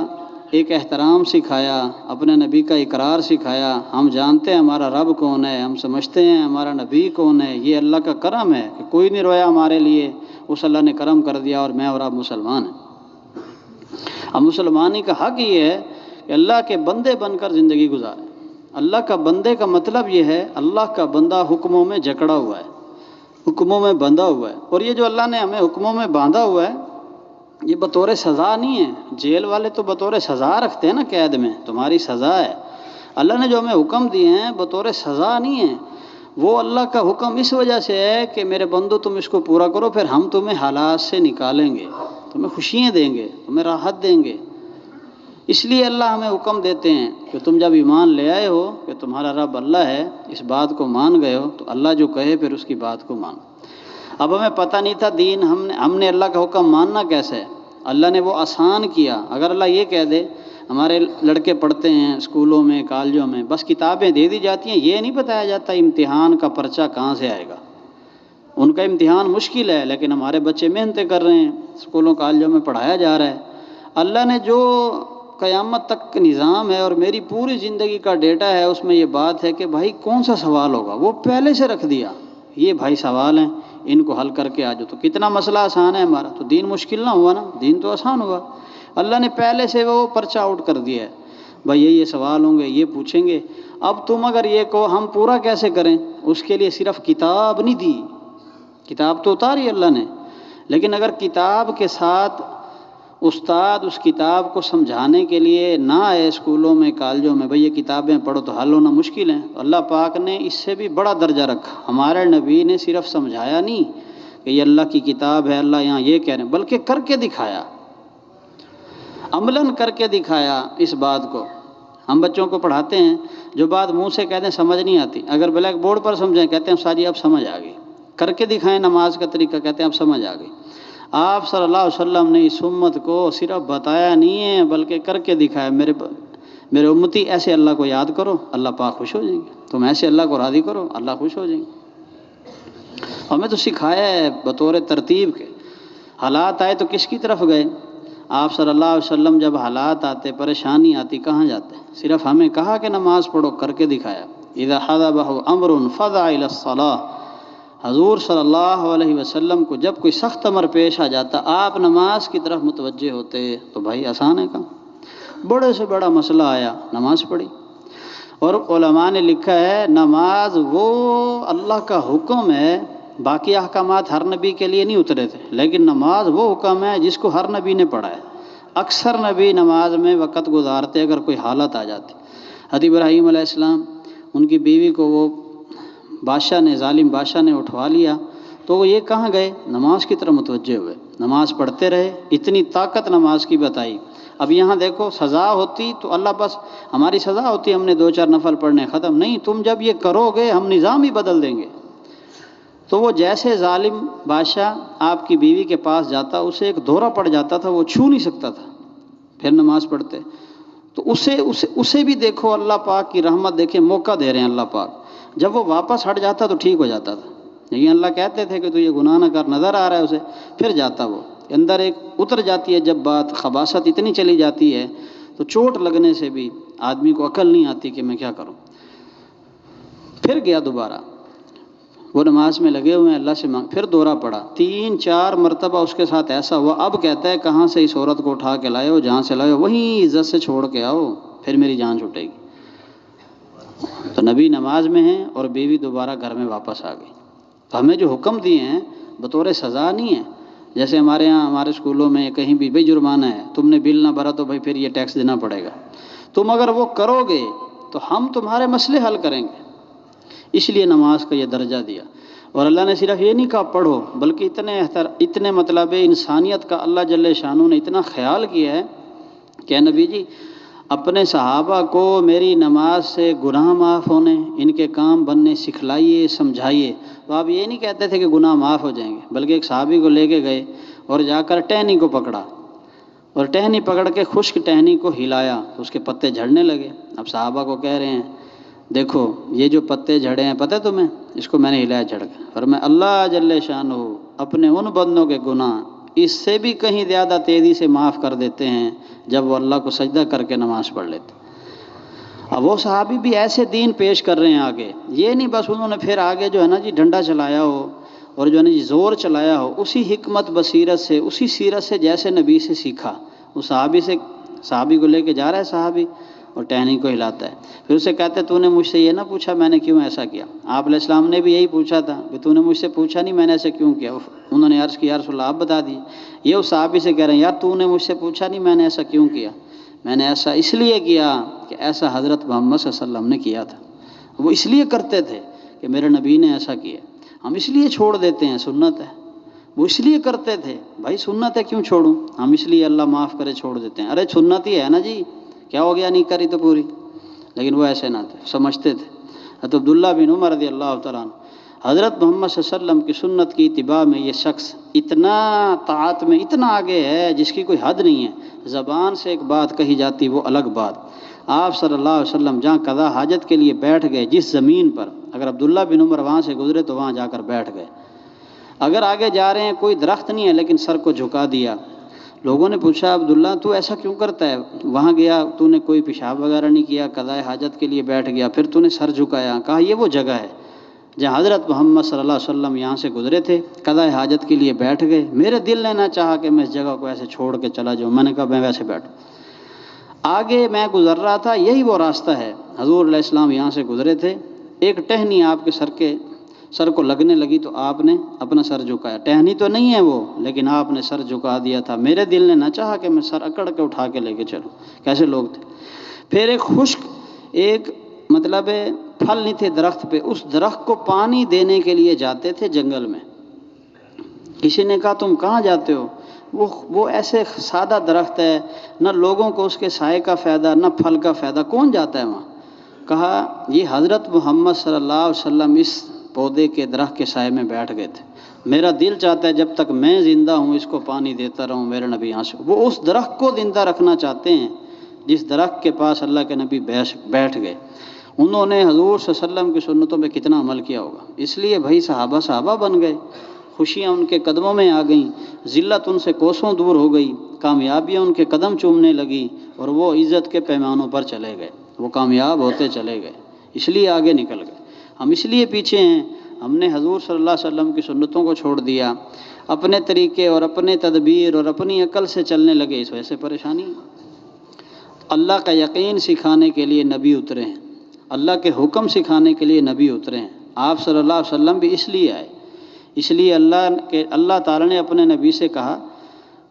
ایک احترام سکھایا، اپنے نبی کا اقرار سکھایا۔ ہم جانتے ہیں ہمارا رب کون ہے، ہم سمجھتے ہیں ہمارا نبی کون ہے، یہ اللہ کا کرم ہے کہ کوئی نہیں رویا ہمارے لیے، اس اللہ نے کرم کر دیا اور میں اور آپ مسلمان ہیں۔ اب مسلمانی کا حق یہ ہے کہ اللہ کے بندے بن کر زندگی گزاریں۔ اللہ کا بندے کا مطلب یہ ہے اللہ کا بندہ حکموں میں جکڑا ہوا ہے، حکموں میں بندھا ہوا ہے، اور یہ جو اللہ نے ہمیں حکموں میں باندھا ہوا ہے یہ بطور سزا نہیں ہے۔ جیل والے تو بطور سزا رکھتے ہیں نا، قید میں تمہاری سزا ہے۔ اللہ نے جو ہمیں حکم دیے ہیں بطور سزا نہیں ہے، وہ اللہ کا حکم اس وجہ سے ہے کہ میرے بندو تم اس کو پورا کرو، پھر ہم تمہیں حالات سے نکالیں گے، تمہیں خوشیاں دیں گے، تمہیں راحت دیں گے۔ اس لیے اللہ ہمیں حکم دیتے ہیں کہ تم جب ایمان لے آئے ہو کہ تمہارا رب اللہ ہے، اس بات کو مان گئے ہو، تو اللہ جو کہے پھر اس کی بات کو مانو۔ اب ہمیں پتہ نہیں تھا دین، ہم نے اللہ کا حکم ماننا کیسے ہے، اللہ نے وہ آسان کیا۔ اگر اللہ یہ کہہ دے، ہمارے لڑکے پڑھتے ہیں اسکولوں میں کالجوں میں، بس کتابیں دے دی جاتی ہیں، یہ نہیں بتایا جاتا امتحان کا پرچہ کہاں سے آئے گا، ان کا امتحان مشکل ہے، لیکن ہمارے بچے محنتیں کر رہے ہیں، اسکولوں کالجوں میں پڑھایا جا رہا ہے۔ اللہ نے جو قیامت تک کا نظام ہے اور میری پوری زندگی کا ڈیٹا ہے، اس میں یہ بات ہے کہ بھائی کون سا سوال ہوگا، وہ پہلے سے رکھ دیا، یہ بھائی سوال ہیں، ان کو حل کر کے آ جاؤ۔ تو کتنا مسئلہ آسان ہے ہمارا، تو دین مشکل نہ ہوا نا، دین تو آسان ہوا۔ اللہ نے پہلے سے وہ پرچہ آؤٹ کر دیا ہے، بھائی یہ سوال ہوں گے، یہ پوچھیں گے۔ اب تم اگر یہ کہو ہم پورا کیسے کریں، اس کے لیے صرف کتاب نہیں دی، کتاب تو اتاری اللہ نے، لیکن اگر کتاب کے ساتھ استاد اس کتاب کو سمجھانے کے لیے نہ آئے اسکولوں میں کالجوں میں، بھئی یہ کتابیں پڑھو تو حل ہونا مشکل ہے، تو اللہ پاک نے اس سے بھی بڑا درجہ رکھا۔ ہمارے نبی نے صرف سمجھایا نہیں کہ یہ اللہ کی کتاب ہے، اللہ یہاں یہ کہہ رہے ہیں، بلکہ کر کے دکھایا، عملاً کر کے دکھایا اس بات کو۔ ہم بچوں کو پڑھاتے ہیں، جو بات منہ سے کہتے ہیں سمجھ نہیں آتی، اگر بلیک بورڈ پر سمجھیں کہتے ہیں ساری اب سمجھ آ گئی، کر کے دکھائیں نماز کا طریقہ کہتے ہیں اب سمجھ آ گئی۔ آپ صلی اللہ علیہ وسلم نے اس امت کو صرف بتایا نہیں ہے بلکہ کر کے دکھایا۔ میرے امتی ایسے اللہ کو یاد کرو، اللہ پاک خوش ہو جائیں گے، تم ایسے اللہ کو راضی کرو، اللہ خوش ہو جائیں گے۔ ہمیں تو سکھایا ہے بطور ترتیب کے، حالات آئے تو کس کی طرف گئے؟ آپ صلی اللہ علیہ وسلم جب حالات آتے، پریشانی آتی، کہاں جاتے؟ صرف ہمیں کہا کہ نماز پڑھو، کر کے دکھایا۔ اذا حضبہ امر فزع الی الصلاۃ، حضور صلی اللہ علیہ وسلم کو جب کوئی سخت امر پیش آ جاتا، آپ نماز کی طرف متوجہ ہوتے، تو بھائی آسان ہے کام۔ بڑے سے بڑا مسئلہ آیا، نماز پڑھی۔ اور علماء نے لکھا ہے نماز وہ اللہ کا حکم ہے، باقی احکامات ہر نبی کے لیے نہیں اترے تھے، لیکن نماز وہ حکم ہے جس کو ہر نبی نے پڑھا ہے۔ اکثر نبی نماز میں وقت گزارتے اگر کوئی حالت آ جاتی۔ حضرت ابراہیم علیہ السلام، ان کی بیوی کو وہ ظالم بادشاہ نے اٹھوا لیا، تو وہ یہ کہاں گئے؟ نماز کی طرف متوجہ ہوئے، نماز پڑھتے رہے، اتنی طاقت نماز کی بتائی۔ اب یہاں دیکھو سزا ہوتی تو اللہ بس ہماری سزا ہوتی ہم نے 2-4 نفل پڑھنے، ختم نہیں، تم جب یہ کرو گے ہم نظام ہی بدل دیں گے۔ تو وہ جیسے ظالم بادشاہ آپ کی بیوی کے پاس جاتا، اسے ایک دورہ پڑ جاتا تھا، وہ چھو نہیں سکتا تھا، پھر نماز پڑھتے تو اسے بھی دیکھو اللہ پاک کی رحمت، دیکھیں موقع دے رہے ہیں اللہ پاک، جب وہ واپس ہٹ جاتا تو ٹھیک ہو جاتا تھا۔ لیکن اللہ کہتے تھے کہ تو یہ گناہ نہ کر، نظر آ رہا ہے اسے، پھر جاتا وہ اندر ایک اتر جاتی ہے، جب بات خباثت اتنی چلی جاتی ہے تو چوٹ لگنے سے بھی آدمی کو عقل نہیں آتی کہ میں کیا کروں۔ پھر گیا دوبارہ، وہ نماز میں لگے ہوئے ہیں، اللہ سے مانگ، پھر دورہ پڑا 3-4 مرتبہ اس کے ساتھ ایسا ہوا۔ اب کہتا ہے کہاں سے اس عورت کو اٹھا کے لائے ہو، جہاں سے لائے ہو وہیں عزت سے چھوڑ کے آؤ، پھر میری جان چھوٹے گی۔ تو نبی نماز میں ہیں اور بیوی دوبارہ گھر میں واپس آ گئی۔ تو ہمیں جو حکم دیے ہیں بطور سزا نہیں ہے، جیسے ہمارے یہاں ہمارے اسکولوں میں کہیں بھی بھئی جرمانہ ہے، تم نے بل نہ بھرا تو بھئی پھر یہ ٹیکس دینا پڑے گا، تم اگر وہ کرو گے تو ہم تمہارے مسئلے حل کریں گے۔ اس لیے نماز کا یہ درجہ دیا۔ اور اللہ نے صرف یہ نہیں کہا پڑھو، بلکہ اتنے مطلب انسانیت کا اللہ جل شانہ نے اتنا خیال کیا ہے کہ نبی جی اپنے صحابہ کو میری نماز سے گناہ معاف ہونے، ان کے کام بننے سکھلائیے، سمجھائیے۔ تو آپ یہ نہیں کہتے تھے کہ گناہ معاف ہو جائیں گے، بلکہ ایک صحابی کو لے کے گئے اور جا کر ٹہنی کو پکڑا، اور ٹہنی پکڑ کے خشک ٹہنی کو ہلایا تو اس کے پتے جھڑنے لگے۔ اب صحابہ کو کہہ رہے ہیں دیکھو یہ جو پتے جھڑے ہیں پتہ ہے تمہیں، اس کو میں نے ہلایا جھڑ کے، اور میں اللہ جل شانہ اپنے ان بندوں کے گناہ اس سے بھی کہیں زیادہ تیزی سے معاف کر دیتے ہیں جب وہ اللہ کو سجدہ کر کے نماز پڑھ لیتے۔ اب وہ صحابی بھی ایسے دین پیش کر رہے ہیں آگے، یہ نہیں بس انہوں نے پھر آگے جو ہے نا جی ڈنڈا چلایا ہو اور جو ہے نا جی زور چلایا ہو، اسی حکمت بصیرت سے، اسی سیرت سے جیسے نبی سے سیکھا۔ وہ صحابی کو لے کے جا رہا ہے صحابی اور ٹہنی کو ہلاتا ہے، پھر اسے کہتے تو نے مجھ سے یہ نہ پوچھا میں نے کیوں ایسا کیا؟ آپ علیہ السلام نے بھی یہی پوچھا تھا کہ تو نے مجھ سے پوچھا نہیں میں نے ایسا کیوں کیا؟ انہوں نے عرض کیا یا رسول اللہ آپ بتا دیے۔ یہ اس صحابی سے کہہ رہے ہیں یار تو نے مجھ سے پوچھا نہیں میں نے ایسا کیوں کیا؟ میں نے ایسا اس لیے کیا کہ ایسا حضرت محمد صلی اللہ علیہ وسلم نے کیا تھا، وہ اس لیے کرتے تھے کہ میرے نبی نے ایسا کیا، ہم اس لیے چھوڑ دیتے ہیں، سنت ہے۔ وہ اس لیے کرتے تھے، بھائی سنت ہے کیوں چھوڑوں، ہم اس لیے اللہ معاف کرے چھوڑ دیتے ہیں، ارے سنت ہی ہے نا جی، کیا ہو گیا نہیں کری تو پوری۔ لیکن وہ ایسے نہ تھے، سمجھتے تھے۔ حضرت عبداللہ بن عمر رضی اللہ تعالیٰ عنہ، حضرت محمد صلی اللہ علیہ وسلم کی سنت کی اتباع میں یہ شخص اتنا طاعت میں اتنا آگے ہے جس کی کوئی حد نہیں ہے، زبان سے ایک بات کہی جاتی وہ الگ بات۔ آپ صلی اللہ علیہ وسلم جہاں قضا حاجت کے لیے بیٹھ گئے جس زمین پر، اگر عبداللہ بن عمر وہاں سے گزرے تو وہاں جا کر بیٹھ گئے، اگر آگے جا رہے ہیں کوئی درخت نہیں ہے لیکن سر کو جھکا دیا. لوگوں نے پوچھا عبداللہ تو ایسا کیوں کرتا ہے؟ وہاں گیا تو نے کوئی پیشاب وغیرہ نہیں کیا، قضائے حاجت کے لیے بیٹھ گیا، پھر تو نے سر جھکایا. کہا یہ وہ جگہ ہے جہاں حضرت محمد صلی اللہ علیہ وسلم یہاں سے گزرے تھے، قضائے حاجت کے لیے بیٹھ گئے. میرے دل نے نہ چاہا کہ میں اس جگہ کو ایسے چھوڑ کے چلا جاؤں. میں نے کہا میں ویسے بیٹھوں. آگے میں گزر رہا تھا، یہی وہ راستہ ہے. حضور علیہ السلام یہاں سے گزرے تھے، ایک ٹہنی آپ کے سر کو لگنے لگی تو آپ نے اپنا سر جھکایا. ٹہنی تو نہیں ہے وہ، لیکن آپ نے سر جھکا دیا تھا. میرے دل نے نہ چاہا کہ میں سر اکڑ کے اٹھا کے لے کے چلوں. کیسے لوگ تھے. پھر ایک خشک مطلب پھل نہیں تھے درخت پہ، اس درخت کو پانی دینے کے لیے جاتے تھے جنگل میں. کسی نے کہا تم کہاں جاتے ہو؟ وہ ایسے سادہ درخت ہے، نہ لوگوں کو اس کے سائے کا فائدہ نہ پھل کا فائدہ، کون جاتا ہے وہاں؟ کہا یہ حضرت محمد صلی اللہ علیہ وسلم اس پودے کے درخت کے سائے میں بیٹھ گئے تھے. میرا دل چاہتا ہے جب تک میں زندہ ہوں اس کو پانی دیتا رہوں. میرے نبی یہاں سے وہ اس درخت کو زندہ رکھنا چاہتے ہیں جس درخت کے پاس اللہ کے نبی بیٹھ گئے. انہوں نے حضور صلی اللہ علیہ وسلم کی سنتوں پہ کتنا عمل کیا ہوگا. اس لیے بھائی صحابہ بن گئے، خوشیاں ان کے قدموں میں آ گئیں، ذلت ان سے کوسوں دور ہو گئی، کامیابیاں ان کے قدم چومنے لگی اور وہ عزت کے پیمانوں پر چلے گئے، وہ کامیاب ہوتے چلے گئے. اس لیے آگے نکل گئے. ہم اس لیے پیچھے ہیں، ہم نے حضور صلی اللہ علیہ وسلم کی سنتوں کو چھوڑ دیا، اپنے طریقے اور اپنے تدبیر اور اپنی عقل سے چلنے لگے. اس وجہ سے پریشانی. اللہ کا یقین سکھانے کے لیے نبی اترے ہیں، اللہ کے حکم سکھانے کے لیے نبی اترے ہیں. آپ صلی اللہ علیہ وسلم بھی اس لیے آئے. اس لیے اللہ تعالیٰ نے اپنے نبی سے کہا،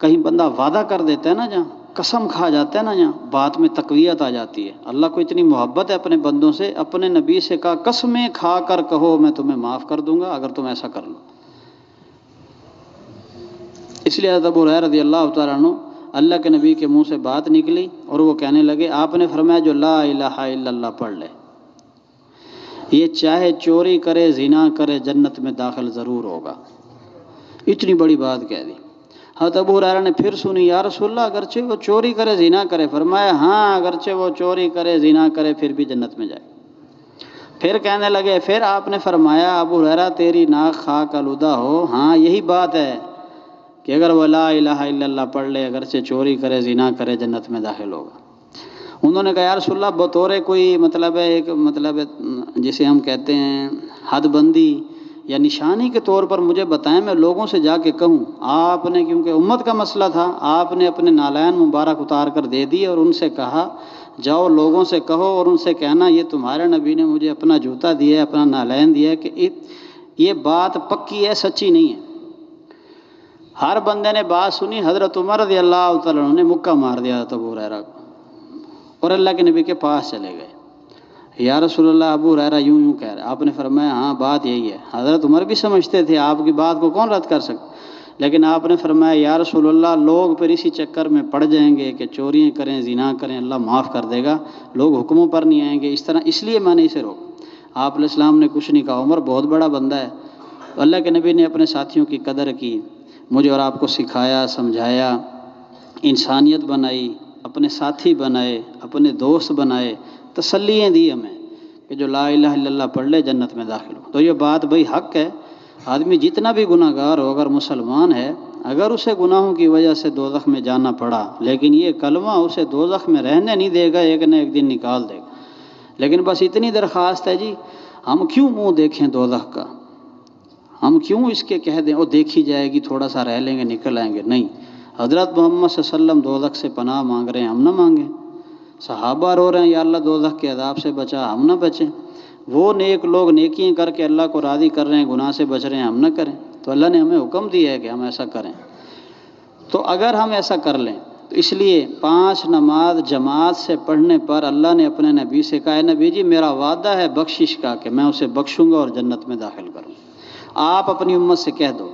کہیں بندہ وعدہ کر دیتا ہے نا، جہاں قسم کھا جاتا ہے نا، جہاں بات میں تقویت آ جاتی ہے. اللہ کو اتنی محبت ہے اپنے بندوں سے، اپنے نبی سے کہا قسمیں کھا کر کہو میں تمہیں معاف کر دوں گا اگر تم ایسا کر لو. اس لیے حضرت ابو ہریرہ رضی اللہ تعالیٰ عنہ، اللہ کے نبی کے منہ سے بات نکلی اور وہ کہنے لگے، آپ نے فرمایا جو لا الہ الا اللہ پڑھ لے یہ چاہے چوری کرے زنا کرے جنت میں داخل ضرور ہوگا. اتنی بڑی بات کہہ دی. حضرت ابو ہریرہ نے پھر سنی، یا رسول اللہ اگرچہ وہ چوری کرے زنا کرے؟ فرمایا ہاں اگرچہ وہ چوری کرے زنا کرے پھر بھی جنت میں جائے. پھر کہنے لگے، پھر آپ نے فرمایا ابو ہریرہ تیری ناک خاک آلودہ ہو، ہاں یہی بات ہے کہ اگر وہ لا الہ الا اللہ پڑھ لے اگرچہ چوری کرے زنا کرے جنت میں داخل ہوگا. انہوں نے کہا یا رسول اللہ بطور کوئی ایک جسے ہم کہتے ہیں حد بندی یا نشانی کے طور پر مجھے بتائیں، میں لوگوں سے جا کے کہوں. آپ نے کیونکہ امت کا مسئلہ تھا، آپ نے اپنے نالین مبارک اتار کر دے دی اور ان سے کہا جاؤ لوگوں سے کہو اور ان سے کہنا یہ تمہارے نبی نے مجھے اپنا جوتا دیا ہے، اپنا نالین دیا ہے کہ یہ بات پکی ہے، سچی نہیں ہے. ہر بندے نے بات سنی. حضرت عمر رضی اللہ تعالیٰ عنہ نے مکہ مار دیا تھا ابو ہریرہ کو اور اللہ کے نبی کے پاس چلے گئے. یا رسول اللہ ابو ہریرہ یوں کہہ رہے. آپ نے فرمایا ہاں بات یہی ہے. حضرت عمر بھی سمجھتے تھے آپ کی بات کو کون رد کر سکتا، لیکن آپ نے فرمایا یا رسول اللہ لوگ پھر اسی چکر میں پڑ جائیں گے کہ چوریاں کریں زنا کریں، اللہ معاف کر دے گا، لوگ حکموں پر نہیں آئیں گے اس طرح. اس لیے میں نے اسے روکا. آپ علیہ السلام نے کچھ نہیں کہا. عمر بہت بڑا بندہ ہے. اللہ کے نبی نے اپنے ساتھیوں کی قدر کی، مجھے اور آپ کو سکھایا، سمجھایا، انسانیت بنائی، اپنے ساتھی بنائے، اپنے دوست بنائے، تسلیاں دی ہمیں کہ جو لا الہ الا اللہ پڑھ لے جنت میں داخل ہو. تو یہ بات بھائی حق ہے. آدمی جتنا بھی گناہ گار ہو اگر مسلمان ہے، اگر اسے گناہوں کی وجہ سے دوزخ میں جانا پڑا لیکن یہ کلمہ اسے دوزخ میں رہنے نہیں دے گا، ایک نہ ایک دن نکال دے گا. لیکن بس اتنی درخواست ہے جی، ہم کیوں منہ دیکھیں دوزخ کا؟ ہم کیوں اس کے کہہ دیں وہ دیکھی جائے گی تھوڑا سا رہ لیں گے نکل آئیں گے؟ نہیں. حضرت محمد صلی اللہ علیہ وسلم دوزخ سے پناہ مانگ رہے ہیں، ہم نہ مانگیں. صحابہ رو رہے ہیں یا اللہ دوزخ کے عذاب سے بچا، ہم نہ بچیں. وہ نیک لوگ نیکیاں کر کے اللہ کو راضی کر رہے ہیں، گناہ سے بچ رہے ہیں، ہم نہ کریں. تو اللہ نے ہمیں حکم دیا ہے کہ ہم ایسا کریں. تو اگر ہم ایسا کر لیں تو اس لیے 5 نماز جماعت سے پڑھنے پر اللہ نے اپنے نبی سے کہا، اے نبی جی میرا وعدہ ہے بخشش کا کہ میں اسے بخشوں گا اور جنت میں داخل کروں. آپ اپنی امت سے کہہ دو.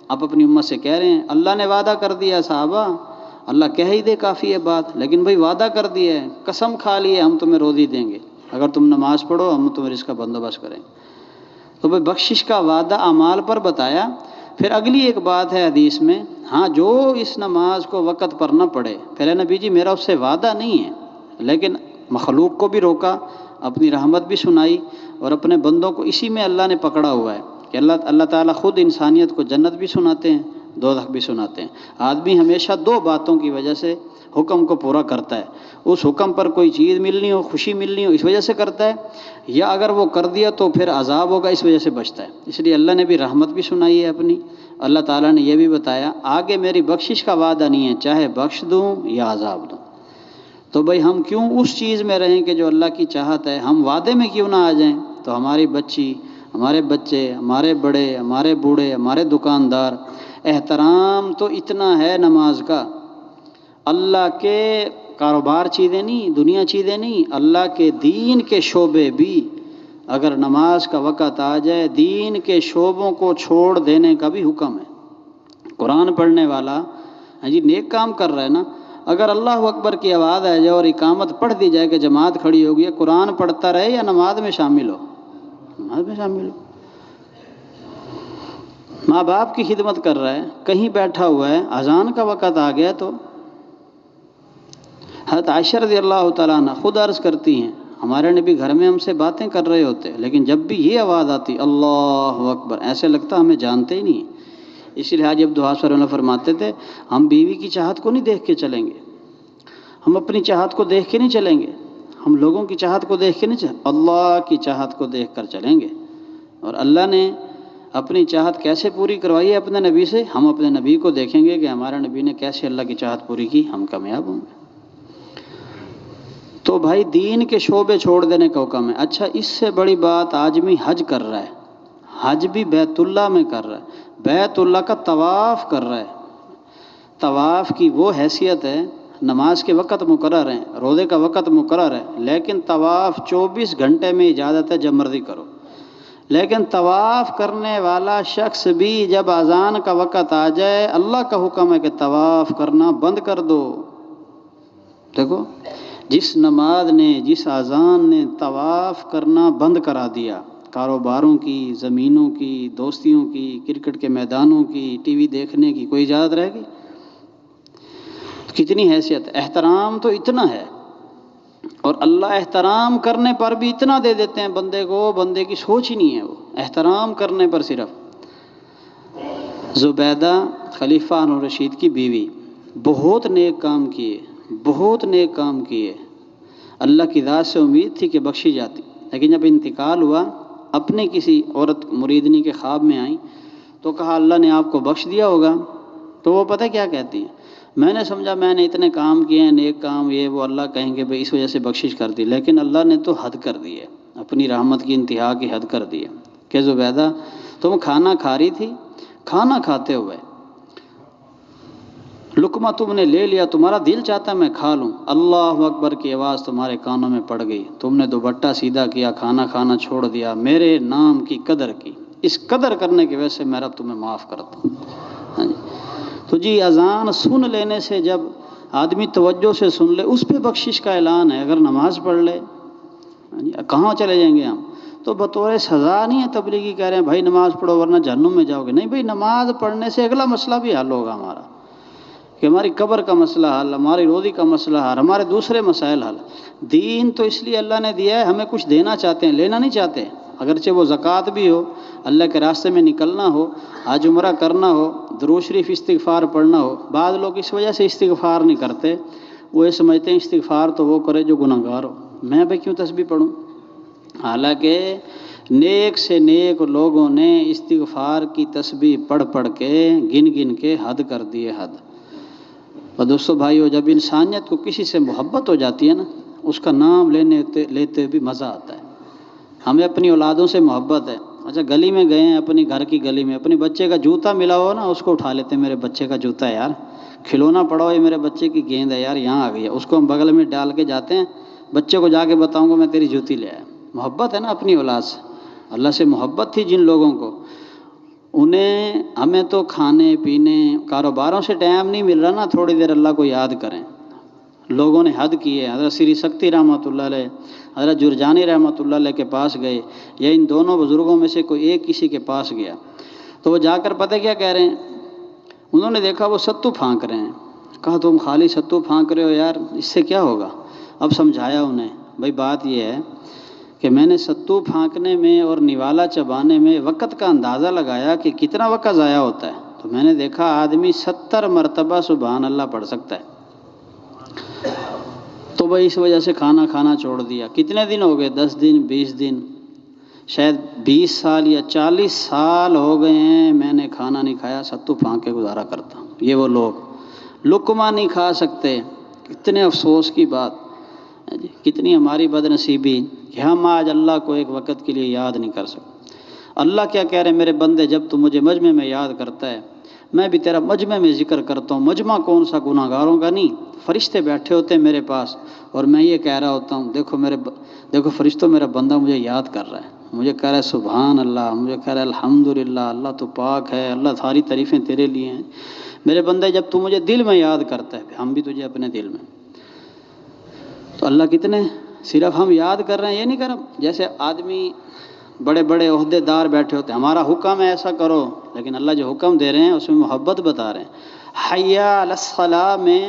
آپ اپنی امت سے کہہ رہے ہیں اللہ نے وعدہ کر دیا. صحابہ اللہ کہہ ہی دے کافی ہے بات، لیکن بھائی وعدہ کر دیا ہے، قسم کھا لی ہے ہم تمہیں روزی دیں گے اگر تم نماز پڑھو، ہم تمہیں اس کا بندوبست کریں. تو بھائی بخشش کا وعدہ اعمال پر بتایا. پھر اگلی ایک بات ہے حدیث میں، ہاں جو اس نماز کو وقت پر نہ پڑھے، پہلے نبی جی میرا اس سے وعدہ نہیں ہے، لیکن مخلوق کو بھی روکا، اپنی رحمت بھی سنائی اور اپنے بندوں کو اسی میں اللہ نے پکڑا ہوا ہے کہ اللہ تعالیٰ خود انسانیت کو جنت بھی سناتے ہیں، دوزخ بھی سناتے ہیں۔ آدمی ہمیشہ دو باتوں کی وجہ سے حکم کو پورا کرتا ہے، اس حکم پر کوئی چیز ملنی ہو، خوشی ملنی ہو، اس وجہ سے کرتا ہے، یا اگر وہ کر دیا تو پھر عذاب ہوگا، اس وجہ سے بچتا ہے۔ اس لیے اللہ نے بھی رحمت بھی سنائی ہے اپنی، اللہ تعالیٰ نے یہ بھی بتایا آگے میری بخشش کا وعدہ نہیں ہے، چاہے بخش دوں یا عذاب دوں۔ تو بھائی ہم کیوں اس چیز میں رہیں کہ جو اللہ کی چاہت ہے، ہم وعدے میں کیوں نہ آ جائیں؟ تو ہماری بچی، ہمارے بچے، ہمارے بڑے، ہمارے بوڑھے، ہمارے دکاندار، احترام تو اتنا ہے نماز کا، اللہ کے کاروبار چیزیں نہیں، دنیا چیزیں نہیں، اللہ کے دین کے شعبے بھی اگر نماز کا وقت آ جائے، دین کے شعبوں کو چھوڑ دینے کا بھی حکم ہے۔ قرآن پڑھنے والا جی نیک کام کر رہا ہے نا، اگر اللہ اکبر کی آواز آ جائے اور اقامت پڑھ دی جائے کہ جماعت کھڑی ہوگی، قرآن پڑھتا رہے یا نماز میں شامل ہو، نماز میں شامل ہو۔ ماں باپ کی خدمت کر رہا ہے، کہیں بیٹھا ہوا ہے، اذان کا وقت آ گیا تو حضرت عائشہ رضی اللہ تعالیٰ عنہ خود عرض کرتی ہیں ہمارے نبی گھر میں ہم سے باتیں کر رہے ہوتے، لیکن جب بھی یہ آواز آتی اللہ اکبر، ایسے لگتا ہمیں جانتے ہی نہیں۔ اسی لیے جب دعا سرنا فرماتے تھے ہم بیوی کی چاہت کو نہیں دیکھ کے چلیں گے، ہم اپنی چاہت کو دیکھ کے نہیں چلیں گے، ہم لوگوں کی چاہت کو دیکھ کے نہیں چلیں، اللہ کی چاہت کو دیکھ کر چلیں گے۔ اور اللہ نے اپنی چاہت کیسے پوری کروائی ہے اپنے نبی سے، ہم اپنے نبی کو دیکھیں گے کہ ہمارا نبی نے کیسے اللہ کی چاہت پوری کی، ہم کامیاب ہوں گے۔ تو بھائی دین کے شعبے چھوڑ دینے کا حکم ہے۔ اچھا اس سے بڑی بات، آدمی حج کر رہا ہے، حج بھی بیت اللہ میں کر رہا ہے، بیت اللہ کا طواف کر رہا ہے، طواف کی وہ حیثیت ہے، نماز کے وقت مقرر ہیں، روزے کا وقت مقرر ہے، لیکن طواف 24 گھنٹے میں اجازت ہے، جب مرضی کرو۔ لیکن طواف کرنے والا شخص بھی جب اذان کا وقت آ جائے، اللہ کا حکم ہے کہ طواف کرنا بند کر دو۔ دیکھو جس نماز نے، جس اذان نے طواف کرنا بند کرا دیا، کاروباروں کی، زمینوں کی، دوستیوں کی، کرکٹ کے میدانوں کی، ٹی وی دیکھنے کی کوئی اجازت رہے گی؟ کتنی حیثیت، احترام تو اتنا ہے، اور اللہ احترام کرنے پر بھی اتنا دے دیتے ہیں بندے کو، بندے کی سوچ ہی نہیں ہے، وہ احترام کرنے پر صرف۔ زبیدہ خلیفہ ہارون رشید کی بیوی، بہت نیک کام کیے، بہت نیک کام کیے، اللہ کی ذات سے امید تھی کہ بخشی جاتی، لیکن جب انتقال ہوا، اپنے کسی عورت مریدنی کے خواب میں آئیں تو کہا اللہ نے آپ کو بخش دیا ہوگا، تو وہ پتہ کیا کہتی ہیں، میں نے سمجھا میں نے اتنے کام کیے ہیں، نیک کام، یہ وہ، اللہ کہیں گے بھئی اس وجہ سے بخشش کر دی، لیکن اللہ نے تو حد کر دی ہے، اپنی رحمت کی انتہا کی حد کر دی ہے کہ زبیدہ تم کھانا کھا رہی تھی، کھانا کھاتے ہوئے لقمہ تم نے لے لیا، تمہارا دل چاہتا میں کھا لوں، اللہ اکبر کی آواز تمہارے کانوں میں پڑ گئی، تم نے دوپٹہ سیدھا کیا، کھانا کھانا چھوڑ دیا، میرے نام کی قدر کی، اس قدر کرنے کی وجہ سے میں رب تمہیں معاف کرتا ہوں۔ ہاں جی، تو جی اذان سن لینے سے، جب آدمی توجہ سے سن لے، اس پہ بخشش کا اعلان ہے۔ اگر نماز پڑھ لے، کہاں چلے جائیں گے ہم؟ تو بطور سزا نہیں ہے تبلیغی کہہ رہے ہیں بھائی نماز پڑھو ورنہ جہنم میں جاؤ گے، نہیں بھائی، نماز پڑھنے سے اگلا مسئلہ بھی حل ہوگا ہمارا، کہ ہماری قبر کا مسئلہ حل، ہماری روزی کا مسئلہ حل، ہمارے دوسرے مسائل حل۔ دین تو اس لیے اللہ نے دیا ہے، ہمیں کچھ دینا چاہتے ہیں، لینا نہیں چاہتے، اگرچہ وہ زکوٰۃ بھی ہو، اللہ کے راستے میں نکلنا ہو، حج عمرہ کرنا ہو، درود شریف استغفار پڑھنا ہو۔ بعض لوگ اس وجہ سے استغفار نہیں کرتے، وہ یہ سمجھتے ہیں استغفار تو وہ کرے جو گناہ گار ہو، میں بھائی کیوں تسبیح پڑھوں؟ حالانکہ نیک سے نیک لوگوں نے استغفار کی تسبیح پڑھ پڑھ کے، گن گن کے حد کر دیے، حد۔ اور دوستو بھائیو، جب انسانیت کو کسی سے محبت ہو جاتی ہے نا، اس کا نام لیتے بھی مزہ آتا ہے۔ ہمیں اپنی اولادوں سے محبت ہے، اچھا گلی میں گئے ہیں، اپنی گھر کی گلی میں، اپنے بچے کا جوتا ملا ہو نا، اس کو اٹھا لیتے ہیں، میرے بچے کا جوتا ہے یار، کھلونا پڑا ہو، یہ میرے بچے کی گیند ہے یار، یہاں آ گئی ہے، اس کو ہم بغل میں ڈال کے جاتے ہیں، بچے کو جا کے بتاؤں گا میں تیری جوتی لے آیا۔ محبت ہے نا اپنی اولاد سے، اللہ سے محبت تھی جن لوگوں کو، انہیں، ہمیں تو کھانے پینے، کاروباروں سے ٹائم نہیں مل رہا نا، تھوڑی دیر اللہ کو یاد کریں۔ لوگوں نے حد کی ہے، حضرت سری سکتی رحمۃ اللہ علیہ، حضرت جرجانی رحمۃ اللہ علیہ کے پاس گئے، یا ان دونوں بزرگوں میں سے کوئی ایک کسی کے پاس گیا، تو وہ جا کر پتہ کیا کہہ رہے ہیں، انہوں نے دیکھا وہ ستو پھانک رہے ہیں، کہا تم خالی ستو پھانک رہے ہو یار، اس سے کیا ہوگا؟ اب سمجھایا انہیں، بھائی بات یہ ہے کہ میں نے ستو پھانکنے میں اور نوالا چبانے میں وقت کا اندازہ لگایا کہ کتنا وقت ضائع ہوتا ہے، تو میں نے دیکھا آدمی 70 مرتبہ سبحان اللہ پڑھ سکتا ہے۔ تو بھائی اس وجہ سے کھانا کھانا چھوڑ دیا۔ کتنے دن ہو گئے؟ 10 دن، 20 دن، شاید 20 سال یا 40 سال ہو گئے ہیں میں نے کھانا نہیں کھایا، ستو پھانک کے گزارا کرتا ہوں۔ یہ وہ لوگ لقمہ نہیں کھا سکتے، کتنے افسوس کی بات جی، کتنی ہماری بد نصیبی کہ ہم آج اللہ کو ایک وقت کے لیے یاد نہیں کر سکتے۔ اللہ کیا کہہ رہے ہیں، میرے بندے جب تو مجھے مجمع میں یاد کرتا ہے، میں بھی تیرا مجمع میں ذکر کرتا ہوں۔ مجمع کون سا؟ گناہ گاروں کا نہیں، فرشتے بیٹھے ہوتے ہیں میرے پاس اور میں یہ کہہ رہا ہوتا ہوں، دیکھو فرشتوں، میرا بندہ مجھے یاد کر رہا ہے، مجھے کہہ رہا ہے سبحان اللہ، مجھے کہہ رہا ہے الحمدللہ، اللہ تو پاک ہے، اللہ ساری تعریفیں تیرے لیے ہیں۔ میرے بندے جب تو مجھے دل میں یاد کرتا ہے، ہم بھی تجھے اپنے دل میں، تو اللہ کتنے صرف ہم یاد کر رہے ہیں یہ نہیں کر رہے۔ جیسے آدمی بڑے بڑے عہدے دار بیٹھے ہوتے ہیں، ہمارا حکم ہے ایسا کرو، لیکن اللہ جو حکم دے رہے ہیں اس میں محبت بتا رہے ہیں۔ حی علی الصلاۃ میں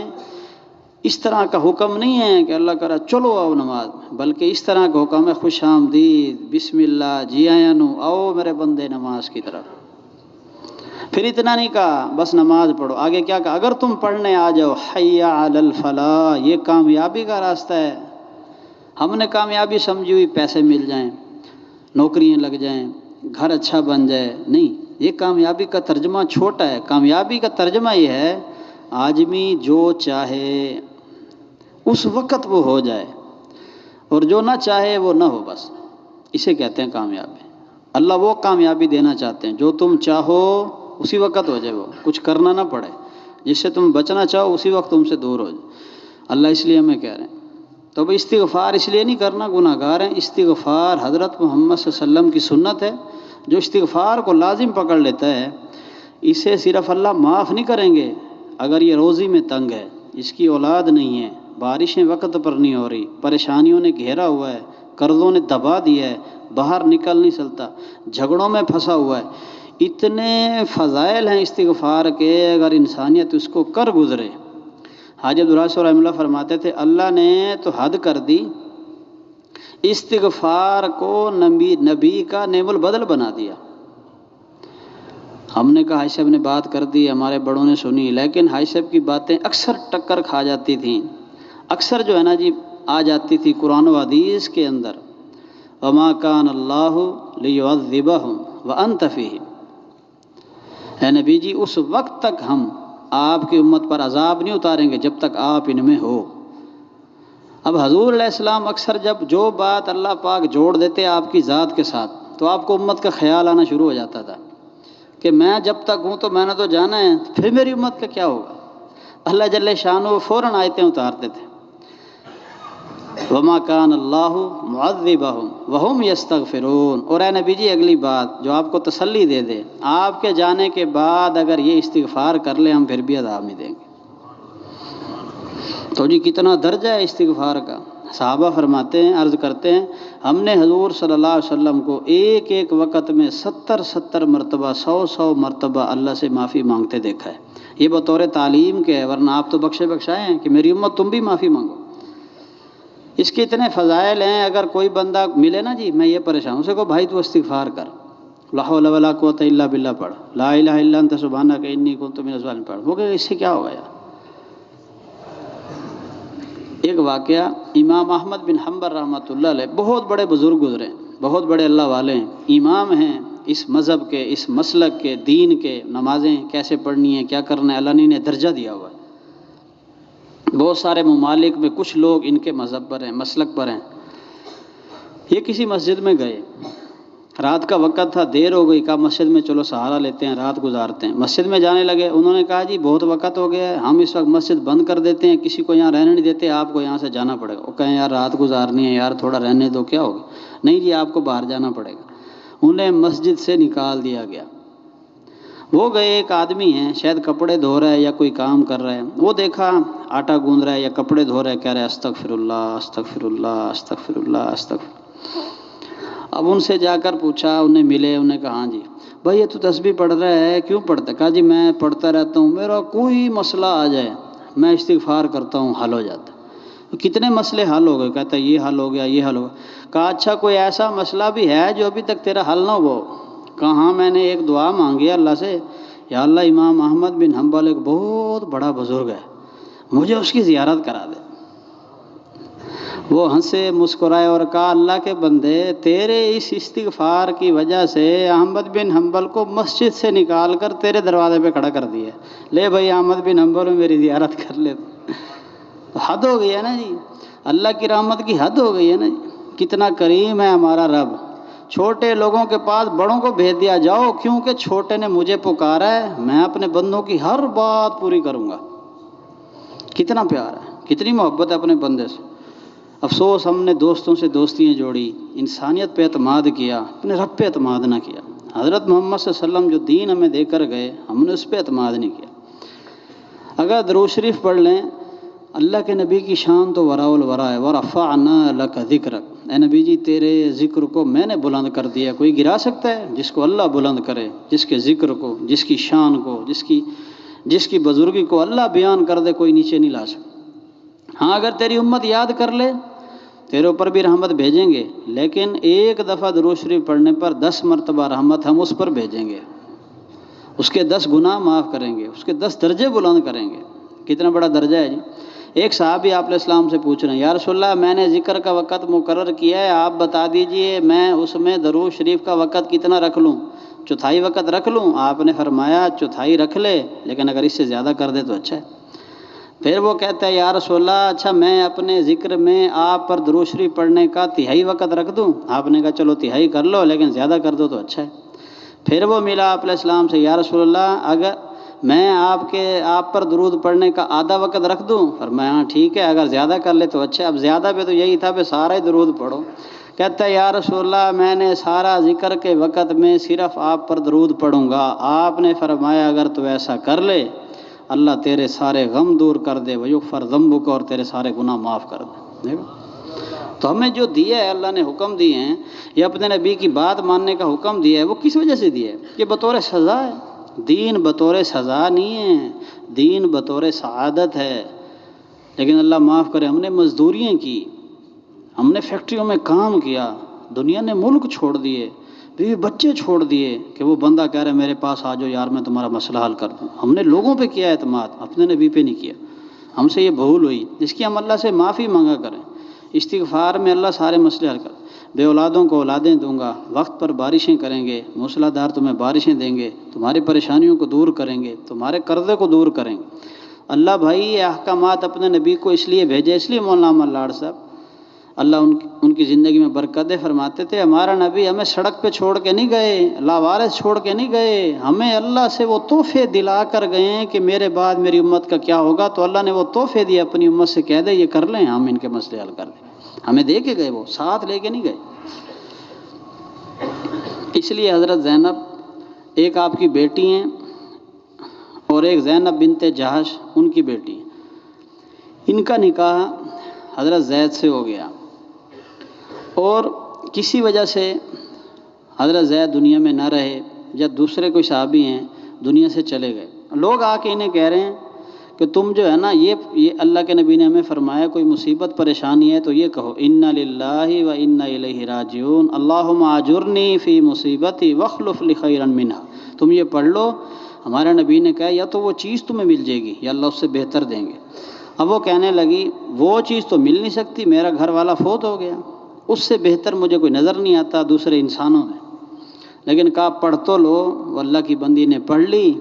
اس طرح کا حکم نہیں ہے کہ اللہ کرا چلو آؤ نماز میں، بلکہ اس طرح کا حکم ہے خوش آمدید، بسم اللہ، جی آیا نو، آؤ میرے بندے نماز کی طرف۔ پھر اتنا نہیں کہا بس نماز پڑھو، آگے کیا کہا؟ اگر تم پڑھنے آ جاؤ حی علی الفلاح، یہ کامیابی کا راستہ ہے۔ ہم نے کامیابی سمجھی ہوئی پیسے مل جائیں، نوکریاں لگ جائیں، گھر اچھا بن جائے، نہیں، یہ کامیابی کا ترجمہ چھوٹا ہے۔ کامیابی کا ترجمہ یہ ہے آدمی جو چاہے اس وقت وہ ہو جائے اور جو نہ چاہے وہ نہ ہو، بس اسے کہتے ہیں کامیابی۔ اللہ وہ کامیابی دینا چاہتے ہیں جو تم چاہو اسی وقت ہو جائے، وہ کچھ کرنا نہ پڑے، جس سے تم بچنا چاہو اسی وقت تم سے دور ہو جائے۔ اللہ اس لیے ہمیں کہہ رہے ہیں، تو بھئی استغفار اس لیے نہیں کرنا، گناہ گار ہیں۔ استغفار حضرت محمد صلی اللہ علیہ وسلم کی سنت ہے، جو استغفار کو لازم پکڑ لیتا ہے اسے صرف اللہ معاف نہیں کریں گے اگر یہ روزی میں تنگ ہے، اس کی اولاد نہیں ہے، بارشیں وقت پر نہیں ہو رہی، پریشانیوں نے گھیرا ہوا ہے، قرضوں نے دبا دیا ہے، باہر نکل نہیں سکتا، جھگڑوں میں پھنسا ہوا ہے۔ اتنے فضائل ہیں استغفار کے، اگر انسانیت اس کو کر گزرے۔ حاجی عبدالرحمن رحمہ اللہ فرماتے تھے اللہ نے تو حد کر دی، استغفار کو نبی کا نعم البدل بنا دیا۔ ہم نے کہا حاجی صاحب نے بات کر دی، ہمارے بڑوں نے سنی، لیکن حاجی صاحب کی باتیں اکثر ٹکر کھا جاتی تھیں، اکثر جو ہے نا جی آ جاتی تھی قرآن و حدیث کے اندر، وما کان اللہ لیعذبہم وانت فیہم، اے نبی جی اس وقت تک ہم آپ کی امت پر عذاب نہیں اتاریں گے جب تک آپ ان میں ہو۔ اب حضور علیہ السلام اکثر جب جو بات اللہ پاک جوڑ دیتے آپ کی ذات کے ساتھ، تو آپ کو امت کا خیال آنا شروع ہو جاتا تھا کہ میں جب تک ہوں تو میں نے تو جانا ہے، پھر میری امت کا کیا ہوگا۔ اللہ جل شانہ فوراً آیتیں اتارتے تھے، وما کان اللہ معذبہم وہم یستغفرون۔ اور اے نبی جی اگلی بات جو آپ کو تسلی دے دے، آپ کے جانے کے بعد اگر یہ استغفار کر لیں ہم پھر بھی عذاب نہیں دیں گے۔ تو جی کتنا درجہ ہے استغفار کا۔ صحابہ فرماتے ہیں، عرض کرتے ہیں، ہم نے حضور صلی اللہ علیہ وسلم کو ایک ایک وقت میں 70 مرتبہ 100 مرتبہ اللہ سے معافی مانگتے دیکھا ہے۔ یہ بطور تعلیم کے ہے، ورنہ آپ تو بخشے بخشائے ہیں کہ میری امت تم بھی معافی مانگو۔ اس کے اتنے فضائل ہیں، اگر کوئی بندہ ملے نا جی میں یہ پریشان ہوں، اسے کہو بھائی تو استغفار کر، لا حول ولا قوت الا باللہ پڑھ، لا الہ الا انت سبحانک انی کنت من الظالمین پڑھ، وہ کہ اس سے کیا ہوگا یار۔ ایک واقعہ، امام احمد بن حنبل رحمۃ اللہ علیہ بہت بڑے بزرگ گزرے، بہت بڑے اللہ والے ہیں، امام ہیں اس مذہب کے، اس مسلک کے، دین کے، نمازیں کیسے پڑھنی ہیں، کیا کرنا ہے، اللہ نے انہیں درجہ دیا ہوا ہے۔ بہت سارے ممالک میں کچھ لوگ ان کے مذہب پر ہیں، مسلک پر ہیں۔ یہ کسی مسجد میں گئے، رات کا وقت تھا، دیر ہو گئی، کہا مسجد میں چلو سہارا لیتے ہیں، رات گزارتے ہیں۔ مسجد میں جانے لگے، انہوں نے کہا جی بہت وقت ہو گیا ہے، ہم اس وقت مسجد بند کر دیتے ہیں، کسی کو یہاں رہنے نہیں دیتے، آپ کو یہاں سے جانا پڑے گا۔ وہ کہیں یار رات گزارنی ہے یار، تھوڑا رہنے دو، کیا ہوگا؟ نہیں جی آپ کو باہر جانا پڑے گا۔ انہیں مسجد سے نکال دیا گیا۔ وہ گئے، ایک آدمی ہیں شاید کپڑے دھو رہا ہے یا کوئی کام کر رہا ہے، وہ دیکھا آٹا گوندھ رہا ہے یا کپڑے دھو رہا ہے، کہہ رہا ہے استغفر اللہ استغفر اللہ استغفر اللہ استغفر۔ اب ان سے جا کر پوچھا، انہیں ملے، انہیں کہا ہاں جی بھائی یہ تو تسبیح پڑھ رہا ہے، کیوں پڑھتا ہے؟ کہا جی میں پڑھتا رہتا ہوں، میرا کوئی مسئلہ آ جائے میں استغفار کرتا ہوں، حل ہو جاتا ہے۔ کتنے مسئلے حل ہو گئے، کہتا ہے یہ حل ہو گیا، یہ حل ہو گیا۔ کہا اچھا کوئی ایسا مسئلہ بھی ہے جو ابھی تک تیرا حل نہ ہوا؟ کہا ہاں، میں نے ایک دعا مانگی اللہ سے، یا اللہ امام احمد بن حنبل ایک بہت بڑا بزرگ ہے، مجھے اس کی زیارت کرا دے۔ وہ ہنسے مسکرائے اور کہا اللہ کے بندے، تیرے اس استغفار کی وجہ سے احمد بن حنبل کو مسجد سے نکال کر تیرے دروازے پہ کھڑا کر دیا، لے بھائی احمد بن حنبل میری زیارت کر لے۔ تو حد ہو گئی ہے نا جی، اللہ کی رحمت کی حد ہو گئی ہے نا جی۔ کتنا کریم ہے ہمارا رب، چھوٹے لوگوں کے پاس بڑوں کو بھیج دیا، جاؤ کیونکہ چھوٹے نے مجھے پکارا ہے، میں اپنے بندوں کی ہر بات پوری کروں گا۔ کتنا پیار ہے، کتنی محبت ہے اپنے بندے سے۔ افسوس ہم نے دوستوں سے دوستیاں جوڑی، انسانیت پہ اعتماد کیا، اپنے رب پہ اعتماد نہ کیا۔ حضرت محمد صلی اللہ علیہ وسلم جو دین ہمیں دے کر گئے، ہم نے اس پہ اعتماد نہیں کیا۔ اگر درود شریف پڑھ لیں، اللہ کے نبی کی شان تو وراء الورا ہے، وَرَفَعْنَا لَكَ ذِكْرَكَ، اے نبی جی تیرے ذکر کو میں نے بلند کر دیا۔ کوئی گرا سکتا ہے؟ جس کو اللہ بلند کرے، جس کے ذکر کو، جس کی شان کو، جس کی بزرگی کو اللہ بیان کر دے، کوئی نیچے نہیں لا سکتا۔ ہاں اگر تیری امت یاد کر لے، تیرے اوپر بھی رحمت بھیجیں گے، لیکن ایک دفعہ درود شریف پڑھنے پر 10 مرتبہ رحمت ہم اس پر بھیجیں گے، اس کے 10 گناہ معاف کریں گے، اس کے 10 درجے بلند کریں گے۔ کتنا بڑا درجہ ہے جی۔ ایک صحابی آپ علیہ السلام سے پوچھ رہے ہیں، یا رسول اللہ میں نے ذکر کا وقت مقرر کیا ہے، آپ بتا دیجئے میں اس میں درود شریف کا وقت کتنا رکھ لوں؟ چوتھائی وقت رکھ لوں؟ آپ نے فرمایا چوتھائی رکھ لے، لیکن اگر اس سے زیادہ کر دے تو اچھا ہے۔ پھر وہ کہتا ہے یا رسول اللہ اچھا میں اپنے ذکر میں آپ پر درود شریف پڑھنے کا تہائی وقت رکھ دوں؟ آپ نے کہا چلو تہائی کر لو، لیکن زیادہ کر دو تو اچھا ہے۔ پھر وہ ملا آپ علیہ السلام سے، یا رسول اللہ اگر میں آپ پر درود پڑھنے کا آدھا وقت رکھ دوں؟ فرمایا ہاں ٹھیک ہے، اگر زیادہ کر لے تو اچھا ہے۔ اب زیادہ پہ تو یہی تھا کہ سارا ہی درود پڑھو۔ کہتا ہے یا رسول اللہ میں نے سارا ذکر کے وقت میں صرف آپ پر درود پڑھوں گا۔ آپ نے فرمایا اگر تو ایسا کر لے، اللہ تیرے سارے غم دور کر دے، وَيُغْفَرْ ذَنْبُكَ، اور تیرے سارے گناہ معاف کر دے۔ دیکھو تو ہمیں جو دیا ہے، اللہ نے حکم دیے ہیں، یہ اپنے نبی کی بات ماننے کا حکم دیا ہے، وہ کس وجہ سے دیا ہے؟ یہ بطور سزا ہے۔ دین بطور سزا نہیں ہے، دین بطور سعادت ہے۔ لیکن اللہ معاف کرے، ہم نے مزدوریاں کی، ہم نے فیکٹریوں میں کام کیا، دنیا نے ملک چھوڑ دیے، بیوی بچے چھوڑ دیے کہ وہ بندہ کہہ رہے میرے پاس آ جاؤ یار میں تمہارا مسئلہ حل کر دوں۔ ہم نے لوگوں پہ کیا اعتماد، اپنے نبی پہ نہیں کیا۔ ہم سے یہ بھول ہوئی، اس کی ہم اللہ سے معافی مانگا کریں۔ استغفار میں اللہ سارے مسئلے حل کر، بے اولادوں کو اولادیں دوں گا، وقت پر بارشیں کریں گے، موسلا دھار تمہیں بارشیں دیں گے، تمہاری پریشانیوں کو دور کریں گے، تمہارے قرضے کو دور کریں گے۔ اللہ بھائی یہ احکامات اپنے نبی کو اس لیے بھیجے، اس لیے مولانا احمد لاڈ صاحب اللہ ان کی زندگی میں برکت دے، فرماتے تھے ہمارا نبی ہمیں سڑک پہ چھوڑ کے نہیں گئے، لاوارث چھوڑ کے نہیں گئے، ہمیں اللہ سے وہ تحفے دلا کر گئے ہیں کہ میرے بعد میری امت کا کیا ہوگا، تو اللہ نے وہ تحفے دیے، اپنی امت سے کہہ دے یہ کر لیں، ہم ان کے مسئلے حل کر دیں۔ ہمیں دے کے گئے، وہ ساتھ لے کے نہیں گئے۔ اس لیے حضرت زینب ایک آپ کی بیٹی ہیں اور ایک زینب بنت جہش ان کی بیٹی، ان کا نکاح حضرت زید سے ہو گیا، اور کسی وجہ سے حضرت زید دنیا میں نہ رہے، جب دوسرے کوئی صحابی ہیں دنیا سے چلے گئے، لوگ آ کے انہیں کہہ رہے ہیں کہ تم جو ہے نا یہ اللہ کے نبی نے ہمیں فرمایا کوئی مصیبت پریشانی ہے تو یہ کہو انا للہ و انا الیہ راجعون اللہم اجرنی فی مصیبتی واخلف لی خیرا منہا۔ تم یہ پڑھ لو، ہمارے نبی نے کہا یا تو وہ چیز تمہیں مل جائے گی یا اللہ اس سے بہتر دیں گے۔ اب وہ کہنے لگی وہ چیز تو مل نہیں سکتی، میرا گھر والا فوت ہو گیا، اس سے بہتر مجھے کوئی نظر نہیں آتا دوسرے انسانوں میں۔ لیکن کہا پڑھ تو لو، وہ اللہ کی بندی نے پڑھ لی،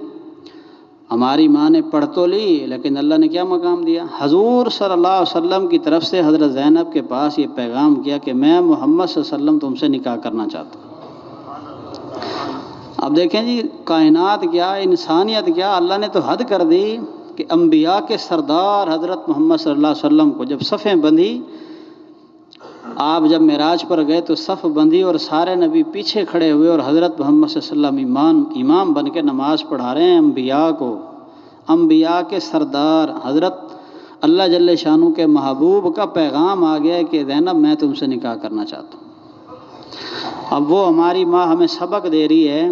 ہماری ماں نے پڑھ تو لی، لیکن اللہ نے کیا مقام دیا؟ حضور صلی اللہ علیہ وسلم کی طرف سے حضرت زینب کے پاس یہ پیغام کیا کہ میں محمد صلی اللہ علیہ وسلم تم سے نکاح کرنا چاہتا ہوں۔ اب دیکھیں جی کائنات کیا، انسانیت کیا، اللہ نے تو حد کر دی کہ انبیاء کے سردار حضرت محمد صلی اللہ علیہ وسلم کو جب صفیں بندھی، آپ جب معراج پر گئے تو صف بندھی اور سارے نبی پیچھے کھڑے ہوئے اور حضرت محمد صلی اللہ علیہ وسلم امام بن کے نماز پڑھا رہے ہیں انبیاء کو، انبیاء کے سردار حضرت اللہ جل شانہ کے محبوب کا پیغام آ گیا ہے کہ زینب میں تم سے نکاح کرنا چاہتا ہوں۔ اب وہ ہماری ماں ہمیں سبق دے رہی ہے،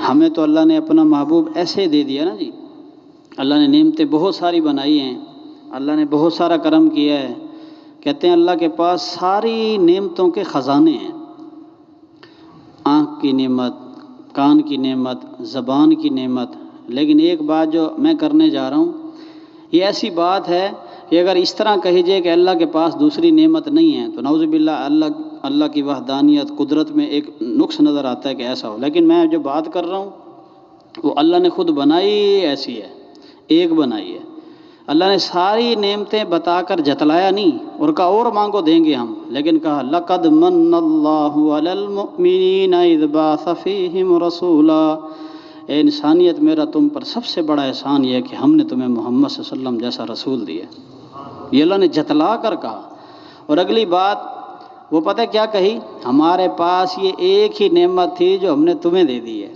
ہمیں تو اللہ نے اپنا محبوب ایسے دے دیا نا جی، اللہ نے نعمتیں بہت ساری بنائی ہیں، اللہ نے بہت سارا کرم کیا ہے. کہتے ہیں اللہ کے پاس ساری نعمتوں کے خزانے ہیں. آنکھ کی نعمت، کان کی نعمت، زبان کی نعمت. لیکن ایک بات جو میں کرنے جا رہا ہوں یہ ایسی بات ہے کہ اگر اس طرح کہی جائے کہ اللہ کے پاس دوسری نعمت نہیں ہے تو نعوذ باللہ اللہ کی وحدانیت قدرت میں ایک نقص نظر آتا ہے کہ ایسا ہو. لیکن میں جو بات کر رہا ہوں وہ اللہ نے خود بنائی ایسی ہے، ایک بنائی ہے. اللہ نے ساری نعمتیں بتا کر جتلایا نہیں اور کہا اور مانگو دیں گے ہم، لیکن کہا لَقَدْ مَنَّ اللَّهُ عَلَى الْمُؤْمِنِينَ إِذْ بَعَثَ فِيهِمْ رَسُولًا. اے انسانیت میرا تم پر سب سے بڑا احسان یہ ہے کہ ہم نے تمہیں محمد صلی اللہ علیہ وسلم جیسا رسول دیا. یہ اللہ نے جتلا کر کہا. اور اگلی بات وہ پتہ کیا کہی؟ ہمارے پاس یہ ایک ہی نعمت تھی جو ہم نے تمہیں دے دی ہے،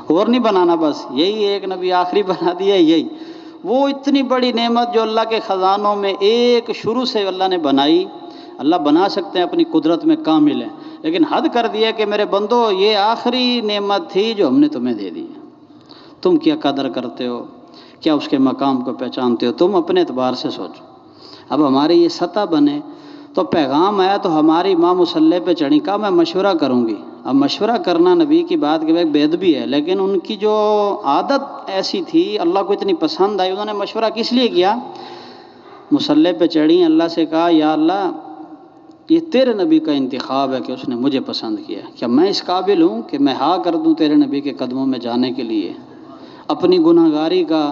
اور نہیں بنانا، بس یہی ایک نبی آخری بنا دیا. یہی وہ اتنی بڑی نعمت جو اللہ کے خزانوں میں ایک شروع سے اللہ نے بنائی. اللہ بنا سکتے ہیں، اپنی قدرت میں کامل ہیں، لیکن حد کر دیا کہ میرے بندو یہ آخری نعمت تھی جو ہم نے تمہیں دے دی. تم کیا قدر کرتے ہو، کیا اس کے مقام کو پہچانتے ہو؟ تم اپنے اعتبار سے سوچو. اب ہماری یہ سطح بنے تو پیغام آیا تو ہماری ماں مصلی پہ چڑھی، کہا میں مشورہ کروں گی. اب مشورہ کرنا نبی کی بات کے بعد بے ادبی ہے، لیکن ان کی جو عادت ایسی تھی اللہ کو اتنی پسند آئی. انہوں نے مشورہ کس لیے کیا؟ مصلی پہ چڑھی، اللہ سے کہا یا اللہ یہ تیرے نبی کا انتخاب ہے کہ اس نے مجھے پسند کیا، کیا میں اس قابل ہوں کہ میں ہاں کر دوں تیرے نبی کے قدموں میں جانے کے لیے؟ اپنی گناہ گاری کا،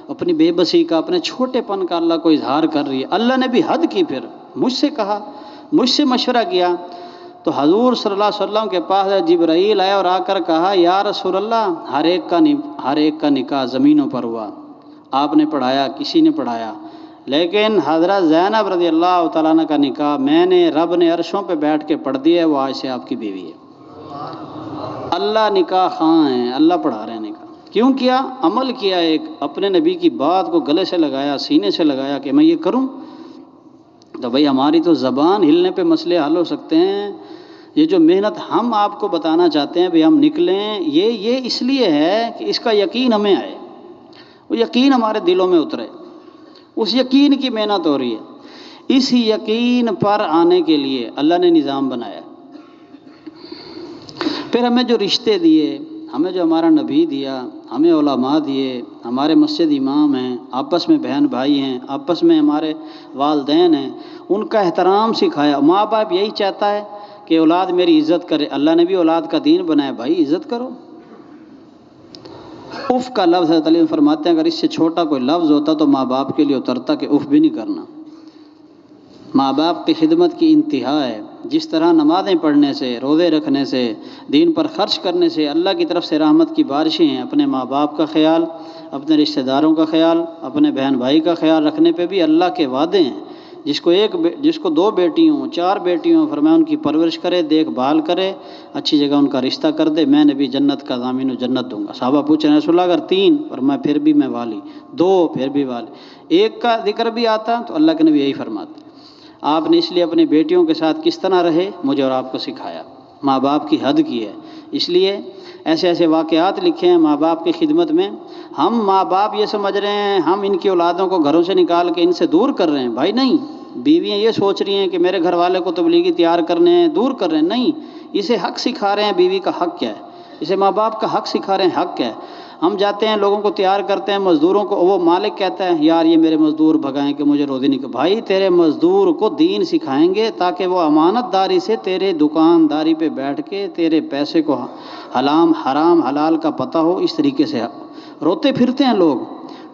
اپنی بے بسی کا، اپنے چھوٹے پن کا اللہ کو اظہار کر رہی ہے. اللہ نے بھی حد کی، پھر مجھ سے کہا، مجھ سے مشورہ کیا. تو حضور صلی اللہ علیہ وسلم کے پاس جبرائیل آیا اور آ کر کہا یا رسول اللہ ہر ایک کا نکاح زمینوں پر ہوا، آپ نے پڑھایا، کسی نے پڑھایا، لیکن حضرت زینب رضی اللہ تعالیٰ عنہ کا نکاح میں نے، رب نے عرشوں پہ بیٹھ کے پڑھ دیا ہے، وہ آج سے آپ کی بیوی ہے. اللہ نکاح خواں ہیں، اللہ پڑھا رہے ہیں نکاح. کیوں کیا؟ عمل کیا، ایک اپنے نبی کی بات کو گلے سے لگایا، سینے سے لگایا کہ میں یہ کروں. تو بھئی ہماری تو زبان ہلنے پہ مسئلے حل ہو سکتے ہیں. یہ جو محنت ہم آپ کو بتانا چاہتے ہیں بھی ہم نکلیں، یہ اس لیے ہے کہ اس کا یقین ہمیں آئے، وہ یقین ہمارے دلوں میں اترے. اس یقین کی محنت ہو رہی ہے. اس یقین پر آنے کے لیے اللہ نے نظام بنایا. پھر ہمیں جو رشتے دیے، ہمیں جو ہمارا نبی دیا، ہمیں علماء دیے، ہمارے مسجد امام ہیں، آپس میں بہن بھائی ہیں، آپس میں ہمارے والدین ہیں، ان کا احترام سکھایا. ماں باپ یہی چاہتا ہے کہ اولاد میری عزت کرے. اللہ نے بھی اولاد کا دین بنایا، بھائی عزت کرو. اف کا لفظ حضرت علی فرماتے ہیں اگر اس سے چھوٹا کوئی لفظ ہوتا تو ماں باپ کے لیے اترتا کہ اف بھی نہیں کرنا. ماں باپ کی خدمت کی انتہا ہے. جس طرح نمازیں پڑھنے سے، روزے رکھنے سے، دین پر خرچ کرنے سے اللہ کی طرف سے رحمت کی بارشیں ہیں، اپنے ماں باپ کا خیال، اپنے رشتہ داروں کا خیال، اپنے بہن بھائی کا خیال رکھنے پہ بھی اللہ کے وعدے ہیں. جس کو 2 بیٹی ہوں، 4 بیٹی ہوں، فرمایا ان کی پرورش کرے، دیکھ بھال کرے، اچھی جگہ ان کا رشتہ کر دے، میں نے بھی جنت کا ضامن و جنت دوں گا. صحابہ پوچھے رسول اللہ اگر 3، فرمایا پھر بھی میں والی، 2 پھر بھی والی، 1 کا ذکر بھی آتا تو اللہ کے نبی یہی فرماتے. آپ نے اس لیے اپنی بیٹیوں کے ساتھ کس طرح رہے مجھے اور آپ کو سکھایا. ماں باپ کی حد کی ہے. اس لیے ایسے ایسے واقعات لکھے ہیں ماں باپ کی خدمت میں. ہم ماں باپ یہ سمجھ رہے ہیں ہم ان کی اولادوں کو گھروں سے نکال کے ان سے دور کر رہے ہیں. بھائی نہیں، بیویاں یہ سوچ رہی ہیں کہ میرے گھر والے کو تبلیغی تیار کرنے ہیں، دور کر رہے ہیں. نہیں، اسے حق سکھا رہے ہیں، بیوی کا حق کیا ہے، اسے ماں باپ کا حق سکھا رہے ہیں، حق کیا ہے. ہم جاتے ہیں لوگوں کو تیار کرتے ہیں، مزدوروں کو، وہ مالک کہتا ہے یار یہ میرے مزدور بھگائیں کہ مجھے روزی نہیں. بھائی تیرے مزدور کو دین سکھائیں گے تاکہ وہ امانت داری سے تیرے دکانداری پہ بیٹھ کے تیرے پیسے کو حرام حلال کا پتہ ہو. اس طریقے سے روتے پھرتے ہیں لوگ،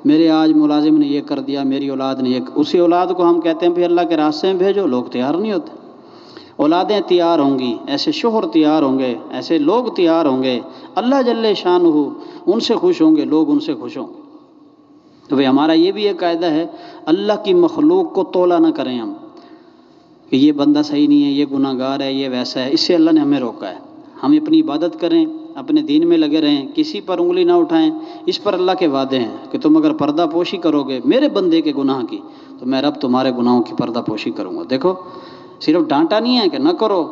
میرے آج ملازم نے یہ کر دیا، میری اولاد نے یہ. اسی اولاد کو ہم کہتے ہیں بھی اللہ کے راستے میں بھیجو، لوگ تیار نہیں ہوتے. اولادیں تیار ہوں گی، ایسے شوہر تیار ہوں گے، ایسے لوگ تیار ہوں گے، اللہ جل شانہ ان سے خوش ہوں گے، لوگ ان سے خوش ہوں گے. تو بھئی ہمارا یہ بھی ایک قاعدہ ہے اللہ کی مخلوق کو تولا نہ کریں ہم کہ یہ بندہ صحیح نہیں ہے، یہ گناہ گار ہے، یہ ویسا ہے. اس سے اللہ نے ہمیں روکا ہے. ہم اپنی عبادت کریں، اپنے دین میں لگے رہیں، کسی پر انگلی نہ اٹھائیں. اس پر اللہ کے وعدے ہیں کہ تم اگر پردہ پوشی کرو گے میرے بندے کے گناہ کی تو میں رب تمہارے گناہوں کی پردہ پوشی کروں گا. دیکھو صرف ڈانٹا نہیں ہے کہ نہ کرو،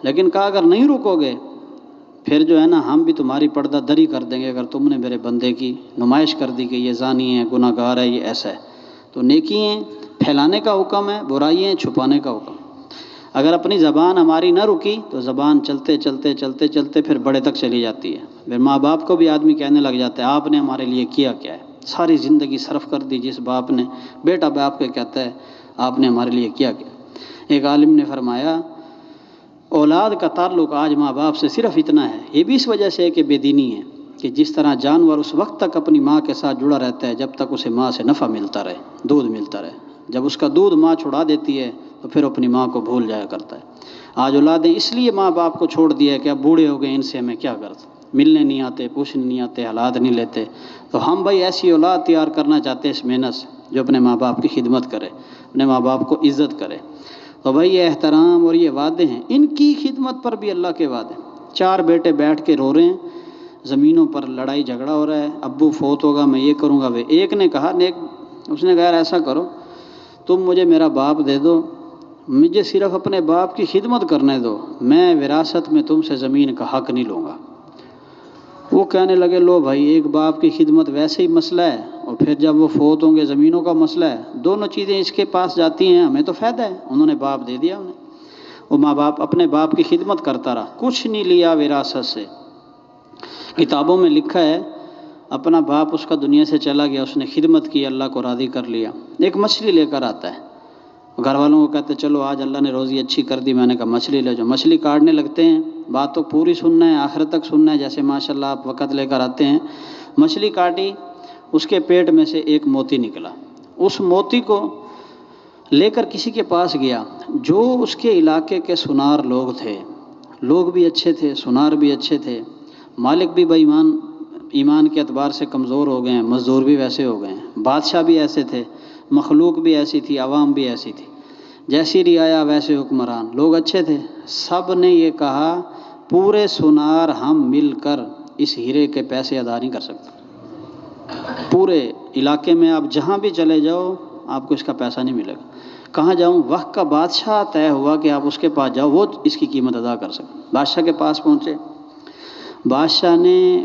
لیکن کہا اگر نہیں رکو گے پھر جو ہے نا ہم بھی تمہاری پردہ دری کر دیں گے اگر تم نے میرے بندے کی نمائش کر دی کہ یہ زانی ہے، گناہ گار ہے، یہ ایسا ہے. تو نیکییں پھیلانے کا حکم ہے، برائیاں چھپانے کا حکم ہے۔ اگر اپنی زبان ہماری نہ رکی تو زبان چلتے چلتے چلتے چلتے پھر بڑے تک چلی جاتی ہے۔ پھر ماں باپ کو بھی آدمی کہنے لگ جاتا ہے آپ نے ہمارے لیے کیا کیا ہے، ساری زندگی صرف کر دی جس باپ نے، بیٹا باپ کے کہتا ہے آپ نے ہمارے لیے کیا کیا۔ ایک عالم نے فرمایا اولاد کا تعلق آج ماں باپ سے صرف اتنا ہے، یہ بھی اس وجہ سے ہے کہ بے دینی ہے، کہ جس طرح جانور اس وقت تک اپنی ماں کے ساتھ جڑا رہتا ہے جب تک اسے ماں سے نفع ملتا رہے، دودھ ملتا رہے، جب اس کا دودھ ماں چھڑا دیتی ہے تو پھر اپنی ماں کو بھول جایا کرتا ہے۔ آج اولادیں اس لیے ماں باپ کو چھوڑ دیا ہے کہ اب بوڑھے ہو گئے، ان سے ہمیں کیا کرتے، ملنے نہیں آتے، پوچھنے نہیں آتے، حالات نہیں لیتے۔ تو ہم بھائی ایسی اولاد تیار کرنا چاہتے ہیں اس محنت سے جو اپنے ماں باپ کی خدمت کرے، اپنے ماں باپ کو عزت کرے۔ تو بھائی یہ احترام اور یہ وعدے ہیں، ان کی خدمت پر بھی اللہ کے وعدے۔ 4 بیٹے بیٹھ کے رو رہے ہیں، زمینوں پر لڑائی جھگڑا ہو رہا ہے، ابو فوت ہوگا میں یہ کروں گا، وہ ایک نے کہا، اس نے کہا یار ایسا کرو تم مجھے میرا باپ دے دو، مجھے صرف اپنے باپ کی خدمت کرنے دو، میں وراثت میں تم سے زمین کا حق نہیں لوں گا۔ وہ کہنے لگے لو بھائی، ایک باپ کی خدمت ویسے ہی مسئلہ ہے، اور پھر جب وہ فوت ہوں گے زمینوں کا مسئلہ ہے، دونوں چیزیں اس کے پاس جاتی ہیں، ہمیں تو فائدہ ہے۔ انہوں نے باپ دے دیا انہیں، وہ ماں باپ اپنے باپ کی خدمت کرتا رہا، کچھ نہیں لیا وراثت سے۔ کتابوں میں لکھا ہے اپنا باپ اس کا دنیا سے چلا گیا، اس نے خدمت کی، اللہ کو راضی کر لیا، ایک مچھلی لے کر آتا ہے، گھر والوں کو کہتے چلو آج اللہ نے روزی اچھی کر دی، میں نے کہا مچھلی لے جاؤ، مچھلی کاٹنے لگتے ہیں، بات تو پوری سننا ہے، آخر تک سننا ہے، جیسے ماشاءاللہ آپ وقت لے کر آتے ہیں۔ مچھلی کاٹی، اس کے پیٹ میں سے ایک موتی نکلا، اس موتی کو لے کر کسی کے پاس گیا، جو اس کے علاقے کے سنار لوگ تھے، لوگ بھی اچھے تھے، سنار بھی اچھے تھے، مالک بھی بے ایمان کے اعتبار سے کمزور ہو گئے ہیں، مزدور بھی ویسے ہو گئے ہیں، بادشاہ بھی ایسے تھے، مخلوق بھی ایسی تھی، عوام بھی ایسی تھی، جیسی رعایا ویسے حکمران، لوگ اچھے تھے۔ سب نے یہ کہا پورے سنار ہم مل کر اس ہیرے کے پیسے ادا نہیں کر سکتے، پورے علاقے میں آپ جہاں بھی چلے جاؤ آپ کو اس کا پیسہ نہیں ملے گا۔ کہاں جاؤں؟ وقت کا بادشاہ طے ہوا کہ آپ اس کے پاس جاؤ، وہ اس کی قیمت ادا کر سکتے۔ بادشاہ کے پاس پہنچے، بادشاہ نے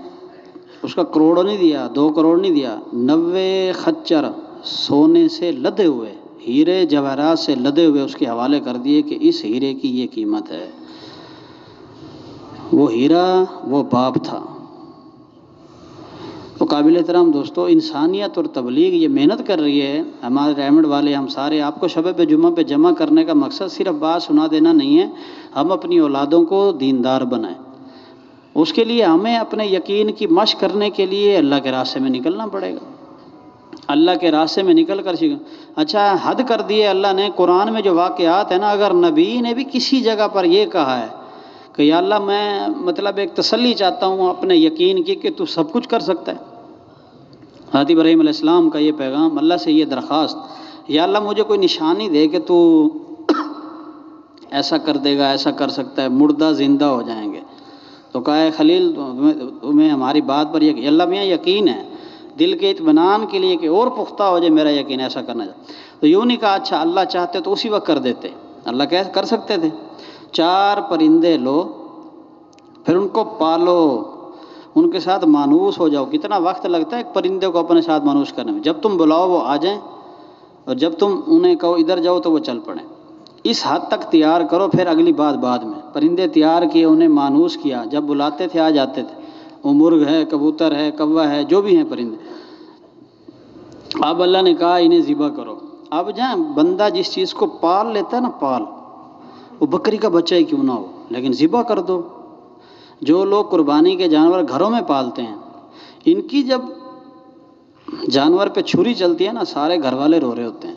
اس کا کروڑ نہیں دیا، 2 کروڑ نہیں دیا، 90 خچر سونے سے لدے ہوئے، ہیرے جواہرات سے لدے ہوئے اس کے حوالے کر دیے کہ اس ہیرے کی یہ قیمت ہے۔ وہ ہیرا وہ باپ تھا۔ تو قابل احترام دوستو، انسانیت اور تبلیغ یہ محنت کر رہی ہے، ہمارے ریمنڈ والے ہم سارے آپ کو شب جمعہ پہ جمع کرنے کا مقصد صرف بات سنا دینا نہیں ہے، ہم اپنی اولادوں کو دیندار بنائیں۔ اس کے لیے ہمیں اپنے یقین کی مشق کرنے کے لیے اللہ کے راستے میں نکلنا پڑے گا، اللہ کے راستے میں نکل کر سیکھیں۔ اچھا حد کر دیے اللہ نے، قرآن میں جو واقعات ہیں نا، اگر نبی نے بھی کسی جگہ پر یہ کہا ہے کہ یا اللہ میں مطلب ایک تسلی چاہتا ہوں اپنے یقین کی کہ تو سب کچھ کر سکتا ہے، حضرت ابراہیم علیہ السلام کا یہ پیغام، اللہ سے یہ درخواست، یا اللہ مجھے کوئی نشانی دے کہ تو ایسا کر دے گا، ایسا کر سکتا ہے، مردہ زندہ ہو جائیں گے۔ تو کہا ہے خلیل تمہیں ہماری بات پر اللہ میں یقین ہے، دل کے اطمینان کے لیے کہ اور پختہ ہو جائے میرا یقین، ایسا کرنا چاہتا۔ تو یوں نہیں کہا اچھا اللہ چاہتے تو اسی وقت کر دیتے، اللہ کیسے کر سکتے تھے؟ 4 پرندے لو، پھر ان کو پالو، ان کے ساتھ مانوس ہو جاؤ۔ کتنا وقت لگتا ہے ایک پرندے کو اپنے ساتھ مانوس کرنے میں؟ جب تم بلاؤ وہ آ جائیں، اور جب تم انہیں کہو ادھر جاؤ تو وہ چل پڑیں۔ اس حد تک تیار کرو، پھر اگلی بات بعد میں۔ پرندے تیار کیے، انہیں مانوس کیا، جب بلاتے تھے آ جاتے تھے۔ وہ مرغ ہے، کبوتر ہے، کوا ہے، جو بھی ہیں پرندے۔ اب اللہ نے کہا انہیں ذبح کرو۔ اب جائیں، بندہ جس چیز کو پال لیتا ہے نا، پال، وہ بکری کا بچہ ہی کیوں نہ ہو، لیکن ذبح کر دو۔ جو لوگ قربانی کے جانور گھروں میں پالتے ہیں، ان کی جب جانور پہ چھری چلتی ہے نا، سارے گھر والے رو رہے ہوتے ہیں،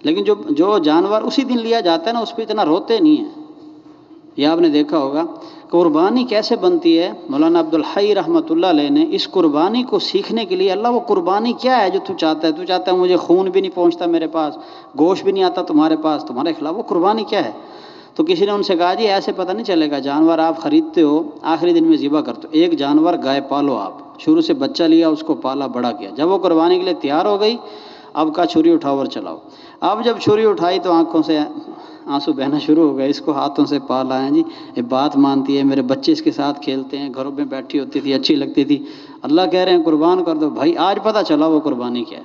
لیکن جو جانور اسی دن لیا جاتا ہے نا، اس پہ اتنا روتے نہیں ہیں۔ یہ آپ نے دیکھا ہوگا قربانی کیسے بنتی ہے۔ مولانا عبدالحی رحمۃ اللہ علیہ نے اس قربانی کو سیکھنے کے لیے، اللہ وہ قربانی کیا ہے جو تو چاہتا ہے؟ تو چاہتا ہے مجھے خون بھی نہیں پہنچتا میرے پاس، گوشت بھی نہیں آتا تمہارے پاس، تمہارے خلاف، وہ قربانی کیا ہے؟ تو کسی نے ان سے کہا جی ایسے پتہ نہیں چلے گا، جانور آپ خریدتے ہو، آخری دن میں ذبح کرتے ہو، ایک جانور گائے پالو، آپ شروع سے بچہ لیا، اس کو پالا بڑا کیا، جب وہ قربانی کے لیے تیار ہو گئی، اب کا چھری اٹھاؤ اور چلاؤ۔ اب جب چھری اٹھائی تو آنکھوں سے آنسو بہنا شروع ہو گئے، اس کو ہاتھوں سے پالا ہے جی، یہ بات مانتی ہے، میرے بچے اس کے ساتھ کھیلتے ہیں، گھروں میں بیٹھی ہوتی تھی، اچھی لگتی تھی، اللہ کہہ رہے ہیں قربان کر دو۔ بھائی آج پتہ چلا وہ قربانی کیا ہے۔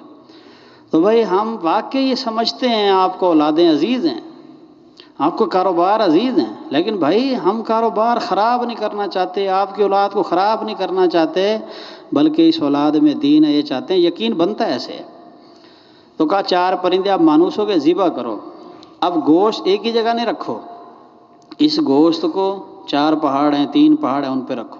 تو بھائی ہم واقعی یہ سمجھتے ہیں آپ کو اولادیں عزیز ہیں، آپ کو کاروبار عزیز ہیں، لیکن بھائی ہم کاروبار خراب نہیں کرنا چاہتے، آپ کی اولاد کو خراب نہیں کرنا چاہتے، بلکہ اس اولاد میں دین ہے یہ چاہتے ہیں۔ یقین بنتا ہے ایسے۔ تو کہا 4 پرندے آپ مانوسوں کے ذبح کرو، اب گوشت ایک ہی جگہ نہیں رکھو، اس گوشت کو 4 پہاڑ ہیں 3 پہاڑ ہیں ان پہ رکھو،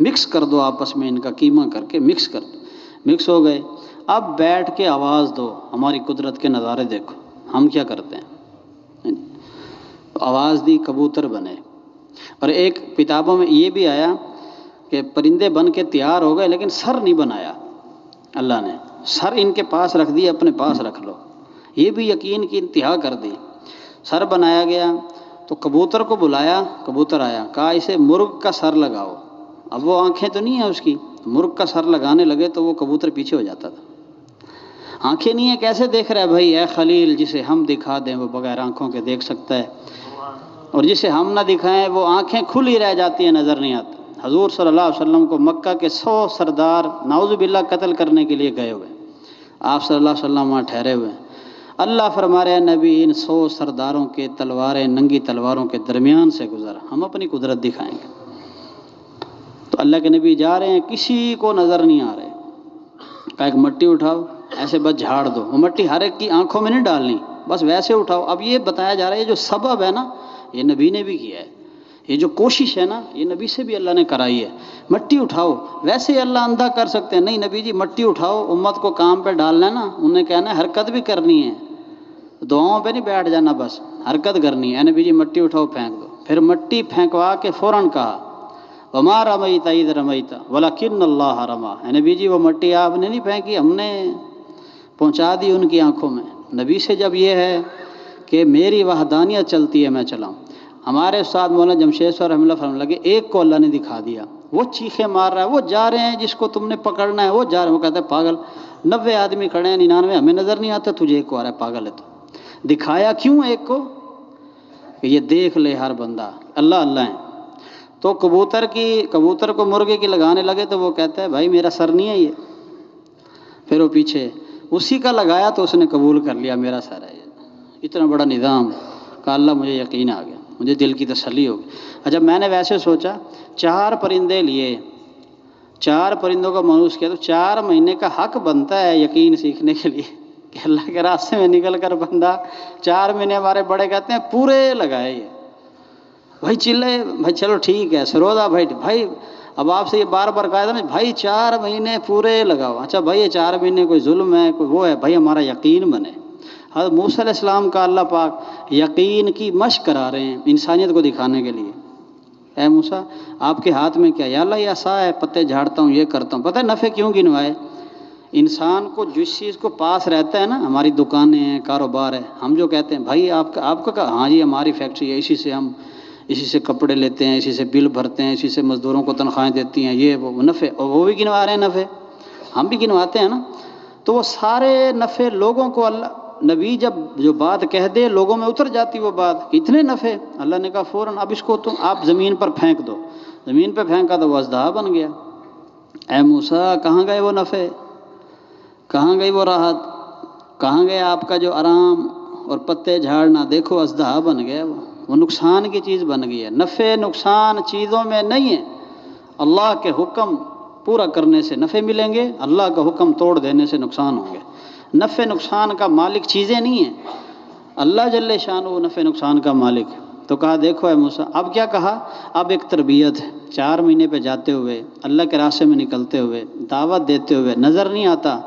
مکس کر دو آپس میں، ان کا قیمہ کر کے مکس کر دو، مکس ہو گئے۔ اب بیٹھ کے آواز دو، ہماری قدرت کے نظارے دیکھو ہم کیا کرتے ہیں۔ آواز دی، کبوتر بنے۔ اور ایک کتابوں میں یہ بھی آیا کہ پرندے بن کے تیار ہو گئے لیکن سر نہیں بنایا اللہ نے، سر ان کے پاس رکھ دیے، اپنے پاس رکھ لو، یہ بھی یقین کی انتہا کر دی۔ سر بنایا گیا تو کبوتر کو بلایا، کبوتر آیا، کہا اسے مرغ کا سر لگاؤ، اب وہ آنکھیں تو نہیں ہیں اس کی، مرغ کا سر لگانے لگے تو وہ کبوتر پیچھے ہو جاتا تھا، آنکھیں نہیں ہیں کیسے دیکھ رہا ہے بھائی، اے خلیل جسے ہم دکھا دیں وہ بغیر آنکھوں کے دیکھ سکتا ہے، اور جسے ہم نہ دکھائیں وہ آنکھیں کھلی رہ جاتی ہیں، نظر نہیں آتا۔ حضور صلی اللہ علیہ وسلم کو مکہ کے 100 سردار نعوذ باللہ قتل کرنے کے لیے گئے ہوئے، آپ صلی اللہ علیہ وسلم وہاں ٹھہرے ہوئے ہیں، اللہ فرما رہے ہیں نبی ان 100 سرداروں کے تلواریں ننگی تلواروں کے درمیان سے گزر، ہم اپنی قدرت دکھائیں گے۔ تو اللہ کے نبی جا رہے ہیں، کسی کو نظر نہیں آ رہے، کہا ایک مٹی اٹھاؤ، ایسے بس جھاڑ دو، وہ مٹی ہر ایک کی آنکھوں میں نہیں ڈالنی، بس ویسے اٹھاؤ۔ اب یہ بتایا جا رہا ہے یہ جو سبب ہے نا یہ نبی نے بھی کیا ہے، یہ جو کوشش ہے نا یہ نبی سے بھی اللہ نے کرائی ہے، مٹی اٹھاؤ، ویسے ہی اللہ اندھا کر سکتے ہیں، نہیں نبی جی مٹی اٹھاؤ، امت کو کام پہ ڈالنا ہے نا، انہیں کہنا ہے حرکت بھی کرنی ہے، دعاؤں پہ نہیں بیٹھ جانا، بس حرکت کرنی ہے، نبی جی مٹی اٹھاؤ پھینک دو۔ پھر مٹی پھینکوا کے فوراً کہا وما رمیت اذ رمیت ولکن اللہ رما، نبی جی وہ مٹی آپ نے نہیں پھینکی، ہم نے پہنچا دی ان کی آنکھوں میں۔ نبی سے جب یہ ہے کہ میری وحدانیت چلتی ہے میں چلاؤں۔ ہمارے استاد مولانا جمشید رحمہ اللہ فرمانے لگے ایک کو اللہ نے دکھا دیا، وہ چیخیں مار رہا ہے، وہ جا رہے ہیں جس کو تم نے پکڑنا ہے وہ جا رہے ہیں، وہ کہتا ہے پاگل 90 آدمی کھڑے ہیں 99 ہمیں نظر نہیں آتا، تجھے ایک کو آ رہا ہے، پاگل ہے تو۔ دکھایا کیوں ایک کو کہ یہ دیکھ لے ہر بندہ اللہ اللہ ہے۔ تو کبوتر کو مرغے کی لگانے لگے تو وہ کہتا ہے بھائی میرا سر نہیں ہے یہ، پھر وہ پیچھے اسی کا لگایا تو اس نے قبول کر لیا میرا سر ہے یہ، اتنا بڑا نظام۔ کہا اللہ مجھے یقین آ گیا، مجھے دل کی تسلی ہو گئی۔ جب میں نے ویسے سوچا 4 پرندے لیے، 4 پرندوں کا مانوس کیا، تو 4 مہینے کا حق بنتا ہے یقین سیکھنے کے لیے کہ اللہ کے راستے میں نکل کر بندہ 4 مہینے ہمارے بڑے کہتے ہیں پورے لگائے یہ، بھائی چلے بھائی چلو ٹھیک ہے سرودا بھائی اب آپ سے یہ بار بار کہا تھا نا بھائی 4 مہینے پورے لگاؤ، اچھا بھائی یہ 4 مہینے کوئی ظلم ہے کوئی وہ ہے، بھائی ہمارا یقین بنے۔ حضرت موسیٰ علیہ السلام کا اللہ پاک یقین کی مشق کرا رہے ہیں انسانیت کو دکھانے کے لیے، اے موسیٰ آپ کے ہاتھ میں کیا؟ یا اللہ یہ عصا ہے، پتے جھاڑتا ہوں، یہ کرتا ہوں۔ پتہ ہے نفع کیوں گنوائے؟ انسان کو جس چیز کو پاس رہتا ہے نا، ہماری دکانیں ہیں کاروبار ہے، ہم جو کہتے ہیں بھائی آپ کا کہا ہاں جی ہماری فیکٹری ہے، اسی سے کپڑے لیتے ہیں، اسی سے بل بھرتے ہیں، اسی سے مزدوروں کو تنخواہیں دیتی ہیں، یہ وہ نفع، اور وہ بھی گنوا رہے ہیں نفع، ہم بھی گنواتے ہیں نا۔ تو وہ سارے نفع لوگوں کو اللہ نبی جب جو بات کہہ دے لوگوں میں اتر جاتی وہ بات، اتنے نفع، اللہ نے کہا فوراً اب اس کو تم آپ زمین پر پھینک دو، زمین پہ پھینکا تو وہ اژدہا بن گیا۔ اے موسیٰ کہاں گئے وہ نفع، کہاں گئی وہ راحت، کہاں گئے آپ کا جو آرام اور پتے جھاڑنا؟ دیکھو اژدہا بن گیا، وہ نقصان کی چیز بن گئی ہے۔ نفع نقصان چیزوں میں نہیں ہے، اللہ کے حکم پورا کرنے سے نفع ملیں گے، اللہ کا حکم توڑ دینے سے نقصان ہوں گے۔ نفع نقصان کا مالک چیزیں نہیں ہیں، اللہ جل شانہ نفع نقصان کا مالک ہے۔ تو کہا دیکھو اے موسیٰ، اب کیا کہا؟ اب ایک تربیت ہے، 4 مہینے پہ جاتے ہوئے اللہ کے راستے میں نکلتے ہوئے دعوت دیتے ہوئے نظر نہیں آتا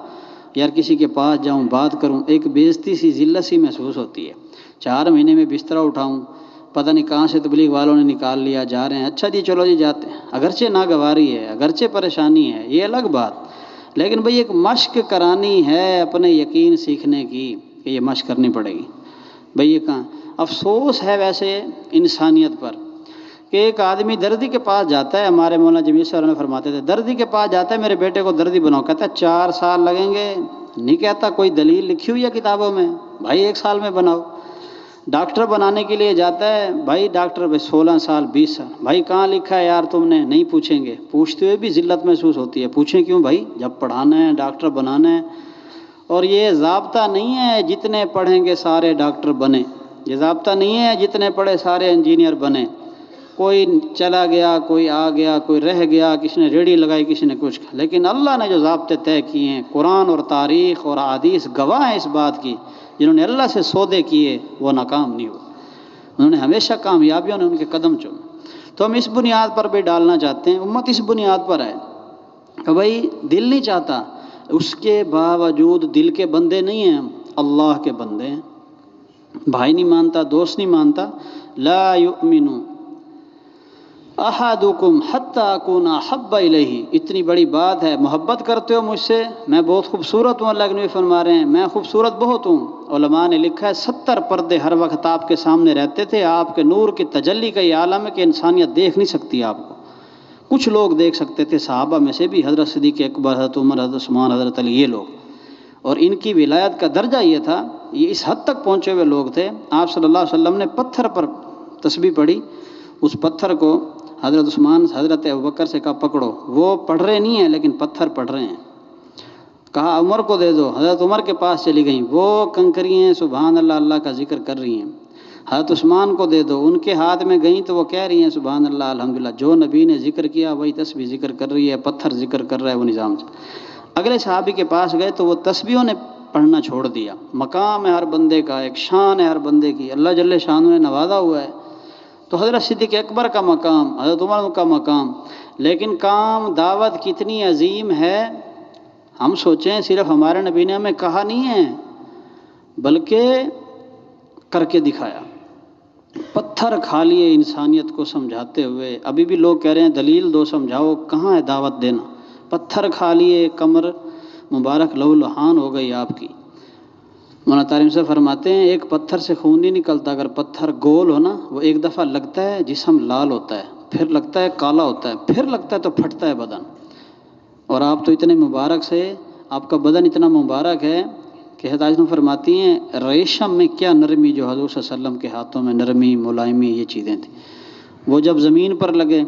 یار کسی کے پاس جاؤں بات کروں، ایک بے عزتی سی ذلت سی محسوس ہوتی ہے۔ 4 مہینے میں بستر اٹھاؤں، پتہ نہیں کہاں سے تبلیغ والوں نے نکال لیا، جا رہے ہیں، اچھا جی چلو جی جاتے ہیں، اگرچہ ناگواری ہے، اگرچہ پریشانی ہے، یہ الگ بات، لیکن بھئی ایک مشق کرانی ہے اپنے یقین سیکھنے کی کہ یہ مشق کرنی پڑے گی۔ بھئی یہ کہاں افسوس ہے ویسے انسانیت پر کہ ایک آدمی دردی کے پاس جاتا ہے، ہمارے مولانا جمیل صاحب نے فرماتے تھے دردی کے پاس جاتا ہے میرے بیٹے کو دردی بناؤ، کہتا ہے 4 سال لگیں گے، نہیں کہتا کوئی دلیل لکھی ہوئی ہے کتابوں میں بھائی 1 سال میں بناؤ۔ ڈاکٹر بنانے کے لیے جاتا ہے، بھائی ڈاکٹر 16 سال 20 سال، بھائی کہاں لکھا ہے یار تم نے؟ نہیں پوچھیں گے، پوچھتے ہوئے بھی ذلت محسوس ہوتی ہے، پوچھیں کیوں بھائی، جب پڑھانا ہے ڈاکٹر بنانا ہے اور یہ ضابطہ نہیں ہے جتنے پڑھیں گے سارے ڈاکٹر بنے، یہ ضابطہ نہیں ہے جتنے پڑھے سارے انجینئر بنے، کوئی چلا گیا، کوئی آ گیا، کوئی رہ گیا، کسی نے ریڑھی لگائی، کسی نے کچھ، لیکن اللہ نے جو ضابطے طے کیے ہیں، قرآن اور تاریخ اور حدیث گواہ ہیں اس بات کی، جنہوں نے اللہ سے سودے کیے وہ ناکام نہیں ہوئے، انہوں نے ہمیشہ کامیابیوں نے ان کے قدم چومے۔ تو ہم اس بنیاد پر بھی ڈالنا چاہتے ہیں، امت اس بنیاد پر ہے کہ بھائی دل نہیں چاہتا، اس کے باوجود دل کے بندے نہیں ہیں ہم، اللہ کے بندے ہیں۔ بھائی نہیں مانتا، دوست نہیں مانتا، لا یؤمن احدکم حتی اکون احب الیہ، اتنی بڑی بات ہے، محبت کرتے ہو مجھ سے، میں بہت خوبصورت ہوں، اللہ کے نبی فرما رہے ہیں میں خوبصورت بہت ہوں۔ علماء نے لکھا ہے 70 پردے ہر وقت آپ کے سامنے رہتے تھے، آپ کے نور کی تجلی کا یہ عالم ہے کہ انسانیت دیکھ نہیں سکتی آپ کو، کچھ لوگ دیکھ سکتے تھے صحابہ میں سے بھی، حضرت صدیق اکبر، حضرت عمر، حضرت عثمان، حضرت علی، یہ لوگ، اور ان کی ولایت کا درجہ یہ تھا، یہ اس حد تک پہنچے ہوئے لوگ تھے، آپ صلی اللہ علیہ وسلم نے پتھر پر تسبیح پڑھی، اس پتھر کو حضرت عثمان حضرت ابوبکر سے کہا پکڑو، وہ پڑھ رہے نہیں ہیں لیکن پتھر پڑھ رہے ہیں، کہا عمر کو دے دو، حضرت عمر کے پاس چلی گئیں، وہ کنکریاں سبحان اللہ اللہ کا ذکر کر رہی ہیں، حضرت عثمان کو دے دو، ان کے ہاتھ میں گئیں تو وہ کہہ رہی ہیں سبحان اللہ الحمدللہ، جو نبی نے ذکر کیا وہی تسبیح ذکر کر رہی ہے، پتھر ذکر کر رہا ہے، وہ نظام سے۔ اگلے صحابی کے پاس گئے تو وہ تسبیحوں نے پڑھنا چھوڑ دیا، مقام ہے ہر بندے کا، ایک شان ہے ہر بندے کی، اللہ جل شانہ نے نوازا ہوا ہے، تو حضرت صدیق اکبر کا مقام، حضرت عمر کا مقام، لیکن کام دعوت کتنی عظیم ہے، ہم سوچیں صرف ہمارے نبی نے ہمیں کہا نہیں ہے بلکہ کر کے دکھایا، پتھر کھا لیے انسانیت کو سمجھاتے ہوئے، ابھی بھی لوگ کہہ رہے ہیں دلیل دو سمجھاؤ، کہاں ہے دعوت دینا، پتھر کھا لیے، کمر مبارک لہو لہان ہو گئی آپ کی۔ مولانا طارم سے فرماتے ہیں ایک پتھر سے خون نہیں نکلتا، اگر پتھر گول ہو نا، وہ ایک دفعہ لگتا ہے جسم لال ہوتا ہے، پھر لگتا ہے کالا ہوتا ہے، پھر لگتا ہے تو پھٹتا ہے بدن، اور آپ تو اتنے مبارک سے، آپ کا بدن اتنا مبارک ہے کہ حضرت فرماتی ہیں ریشم میں کیا نرمی جو حضور صلی اللہ علیہ وسلم کے ہاتھوں میں نرمی ملائمی یہ چیزیں تھیں، وہ جب زمین پر لگے،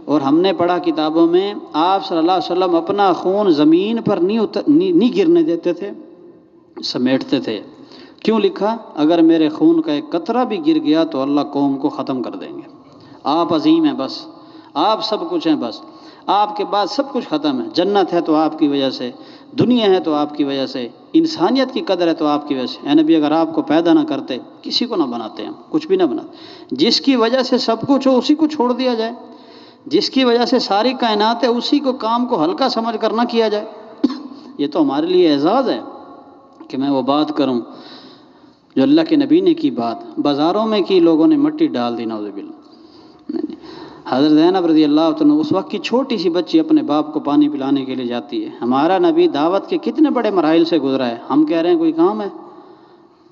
اور ہم نے پڑھا کتابوں میں آپ صلی اللہ علیہ وسلم اپنا خون زمین پر نہیں گرنے دیتے تھے، سمیٹتے تھے، کیوں لکھا اگر میرے خون کا ایک قطرہ بھی گر گیا تو اللہ قوم کو ختم کر دیں گے، آپ عظیم ہیں بس، آپ سب کچھ ہیں بس، آپ کے بعد سب کچھ ختم ہے، جنت ہے تو آپ کی وجہ سے، دنیا ہے تو آپ کی وجہ سے، انسانیت کی قدر ہے تو آپ کی وجہ سے، اے نبی اگر آپ کو پیدا نہ کرتے کسی کو نہ بناتے، ہم کچھ بھی نہ بناتے، جس کی وجہ سے سب کچھ ہو اسی کو چھوڑ دیا جائے، جس کی وجہ سے ساری کائنات ہے اسی کو کام کو ہلکا سمجھ کر نہ کیا جائے، یہ تو ہمارے لیے اعزاز ہے کہ میں وہ بات کروں جو اللہ کے نبی نے کی بات، بازاروں میں کی لوگوں نے مٹی ڈال دی، نعوذ باللہ۔ حضرت زینب رضی اللہ عنہ اس وقت کی چھوٹی سی بچی اپنے باپ کو پانی پلانے کے لیے جاتی ہے، ہمارا نبی دعوت کے کتنے بڑے مراحل سے گزرا ہے، ہم کہہ رہے ہیں کوئی کام ہے؟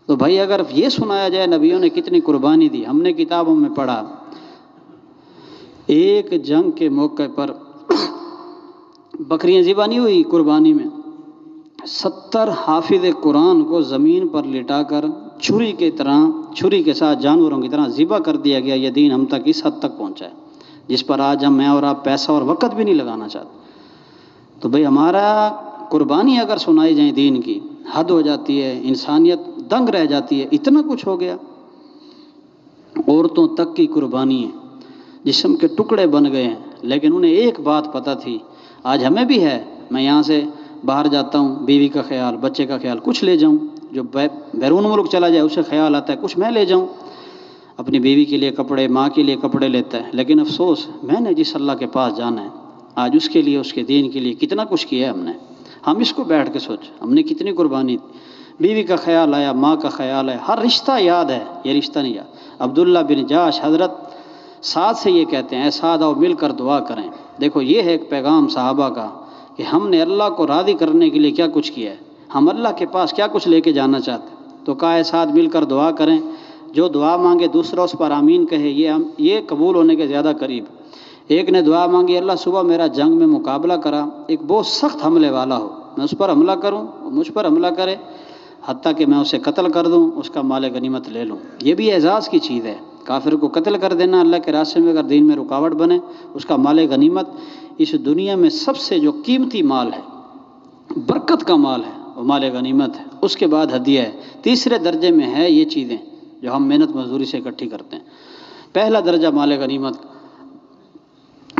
تو بھائی اگر یہ سنایا جائے نبیوں نے کتنی قربانی دی، ہم نے کتابوں میں پڑھا ایک جنگ کے موقع پر بکریاں ذبح نہیں ہوئی قربانی میں، 70 حافظ قرآن کو زمین پر لٹا کر چھری کے ساتھ جانوروں کی طرح ذبح کر دیا گیا، یہ دین ہم تک اس حد تک پہنچا ہے جس پر آج میں اور آپ پیسہ اور وقت بھی نہیں لگانا چاہتے۔ تو بھئی ہمارا قربانی اگر سنائی جائیں دین کی، حد ہو جاتی ہے، انسانیت دنگ رہ جاتی ہے، اتنا کچھ ہو گیا، عورتوں تک کی قربانی ہے، جسم کے ٹکڑے بن گئے ہیں، لیکن انہیں ایک بات پتہ تھی، آج ہمیں بھی ہے، میں یہاں سے باہر جاتا ہوں، بیوی کا خیال، بچے کا خیال، کچھ لے جاؤں، جو بیرون ملک چلا جائے اسے خیال آتا ہے کچھ میں لے جاؤں، اپنی بیوی کے لیے کپڑے، ماں کے لیے کپڑے لیتا ہے، لیکن افسوس میں نے جس اللہ کے پاس جانا ہے آج اس کے لیے، اس کے دین کے لیے کتنا کچھ کیا ہے ہم اس کو بیٹھ کے سوچ، ہم نے کتنی قربانی دی، بیوی کا خیال آیا، ماں کا خیال ہے، ہر رشتہ یاد ہے، یہ رشتہ نہیں یاد۔ عبداللہ بن جاش حضرت سعد سے یہ کہتے ہیں اے سعد آؤ مل کر دعا کریں، دیکھو یہ ہے ایک پیغام صحابہ کا کہ ہم نے اللہ کو راضی کرنے کے لیے کیا کچھ کیا ہے، ہم اللہ کے پاس کیا کچھ لے کے جانا چاہتے ہیں، تو کہا اے سعد مل کر دعا کریں، جو دعا مانگے دوسرا اس پر آمین کہے، یہ قبول ہونے کے زیادہ قریب۔ ایک نے دعا مانگی اللہ صبح میرا جنگ میں مقابلہ کرا، ایک بہت سخت حملے والا ہو، میں اس پر حملہ کروں، وہ مجھ پر حملہ کرے، حتیٰ کہ میں اسے قتل کر دوں، اس کا مال غنیمت لے لوں، یہ بھی اعزاز کی چیز ہے، کافر کو قتل کر دینا اللہ کے راستے میں، اگر دین میں رکاوٹ بنے، اس کا مال غنیمت، اس دنیا میں سب سے جو قیمتی مال ہے، برکت کا مال ہے، وہ مال غنیمت ہے، اس کے بعد ہدیہ ہے، تیسرے درجے میں ہے یہ چیزیں جو ہم محنت مزدوری سے اکٹھی کرتے ہیں۔ پہلا درجہ مال غنیمت،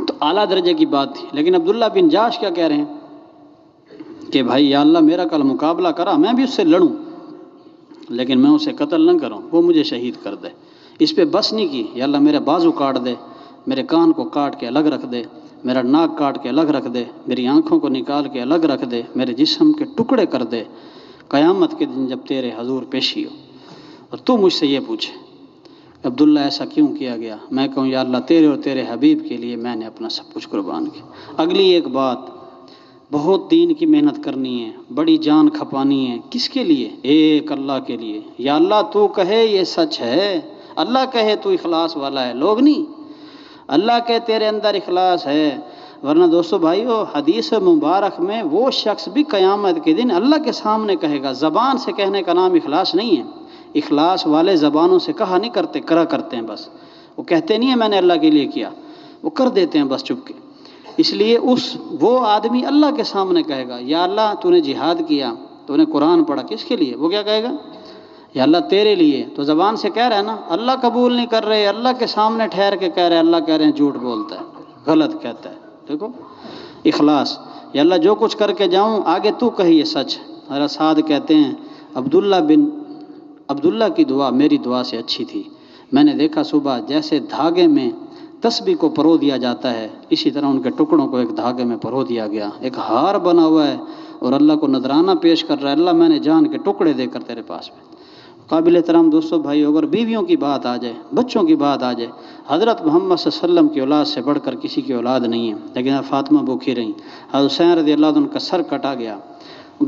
تو اعلیٰ درجے کی بات تھی۔ لیکن عبداللہ بن جاش کیا کہہ رہے ہیں کہ بھائی یا اللہ میرا کل مقابلہ کرا، میں بھی اس سے لڑوں لیکن میں اسے قتل نہ کروں، وہ مجھے شہید کر دے۔ اس پہ بس نہیں کی، یا اللہ میرے بازو کاٹ دے، میرے کان کو کاٹ کے الگ رکھ دے، میرا ناک کاٹ کے الگ رکھ دے، میری آنکھوں کو نکال کے الگ رکھ دے، میرے جسم کے ٹکڑے کر دے، قیامت کے دن جب تیرے حضور پیشی ہو اور تو مجھ سے یہ پوچھے عبداللہ ایسا کیوں کیا گیا، میں کہوں یا اللہ تیرے اور تیرے حبیب کے لیے میں نے اپنا سب کچھ قربان کیا۔ اگلی ایک بات، بہت دین کی محنت کرنی ہے، بڑی جان کھپانی ہے، کس کے لیے؟ ایک اللہ کے لیے۔ یا اللہ تو کہے یہ سچ ہے، اللہ کہے تو اخلاص والا ہے، لوگ نہیں، اللہ کہے تیرے اندر اخلاص ہے۔ ورنہ دوستو بھائیو، حدیث مبارک میں وہ شخص بھی قیامت کے دن اللہ کے سامنے کہے گا، زبان سے کہنے کا نام اخلاص نہیں ہے، اخلاص والے زبانوں سے کہا نہیں کرتے، کرا کرتے ہیں بس، وہ کہتے نہیں ہیں میں نے اللہ کے لیے کیا، وہ کر دیتے ہیں بس چپ کے۔ اس لیے وہ آدمی اللہ کے سامنے کہے گا یا اللہ تو نے جہاد کیا، تو نے قرآن پڑھا، کس کے لیے؟ وہ کیا کہے گا؟ یا اللہ تیرے لیے۔ تو زبان سے کہہ رہا ہے نا، اللہ قبول نہیں کر رہے، اللہ کے سامنے ٹھہر کے کہہ رہے، اللہ کہہ رہے ہیں جھوٹ بولتا ہے، غلط کہتا ہے۔ دیکھو اخلاص، یا اللہ جو کچھ کر کے جاؤں آگے تو کہی یہ سچ۔ حضرت سعد کہتے ہیں عبداللہ کی دعا میری دعا سے اچھی تھی، میں نے دیکھا صبح جیسے دھاگے میں تسبیح کو پرو دیا جاتا ہے، اسی طرح ان کے ٹکڑوں کو ایک دھاگے میں پرو دیا گیا، ایک ہار بنا ہوا ہے اور اللہ کو نذرانہ پیش کر رہا ہے، اللہ میں نے جان کے ٹکڑے دے کر تیرے پاس میں۔ قابل احترام دوستو بھائی، اگر بیویوں کی بات آ جائے، بچوں کی بات آ جائے، حضرت محمد صلی اللہ علیہ وسلم کی اولاد سے بڑھ کر کسی کی اولاد نہیں ہے، لیکن فاطمہ بھوکھی رہیں، حضرت حسین رضی اللہ عنہ کا سر کٹا گیا،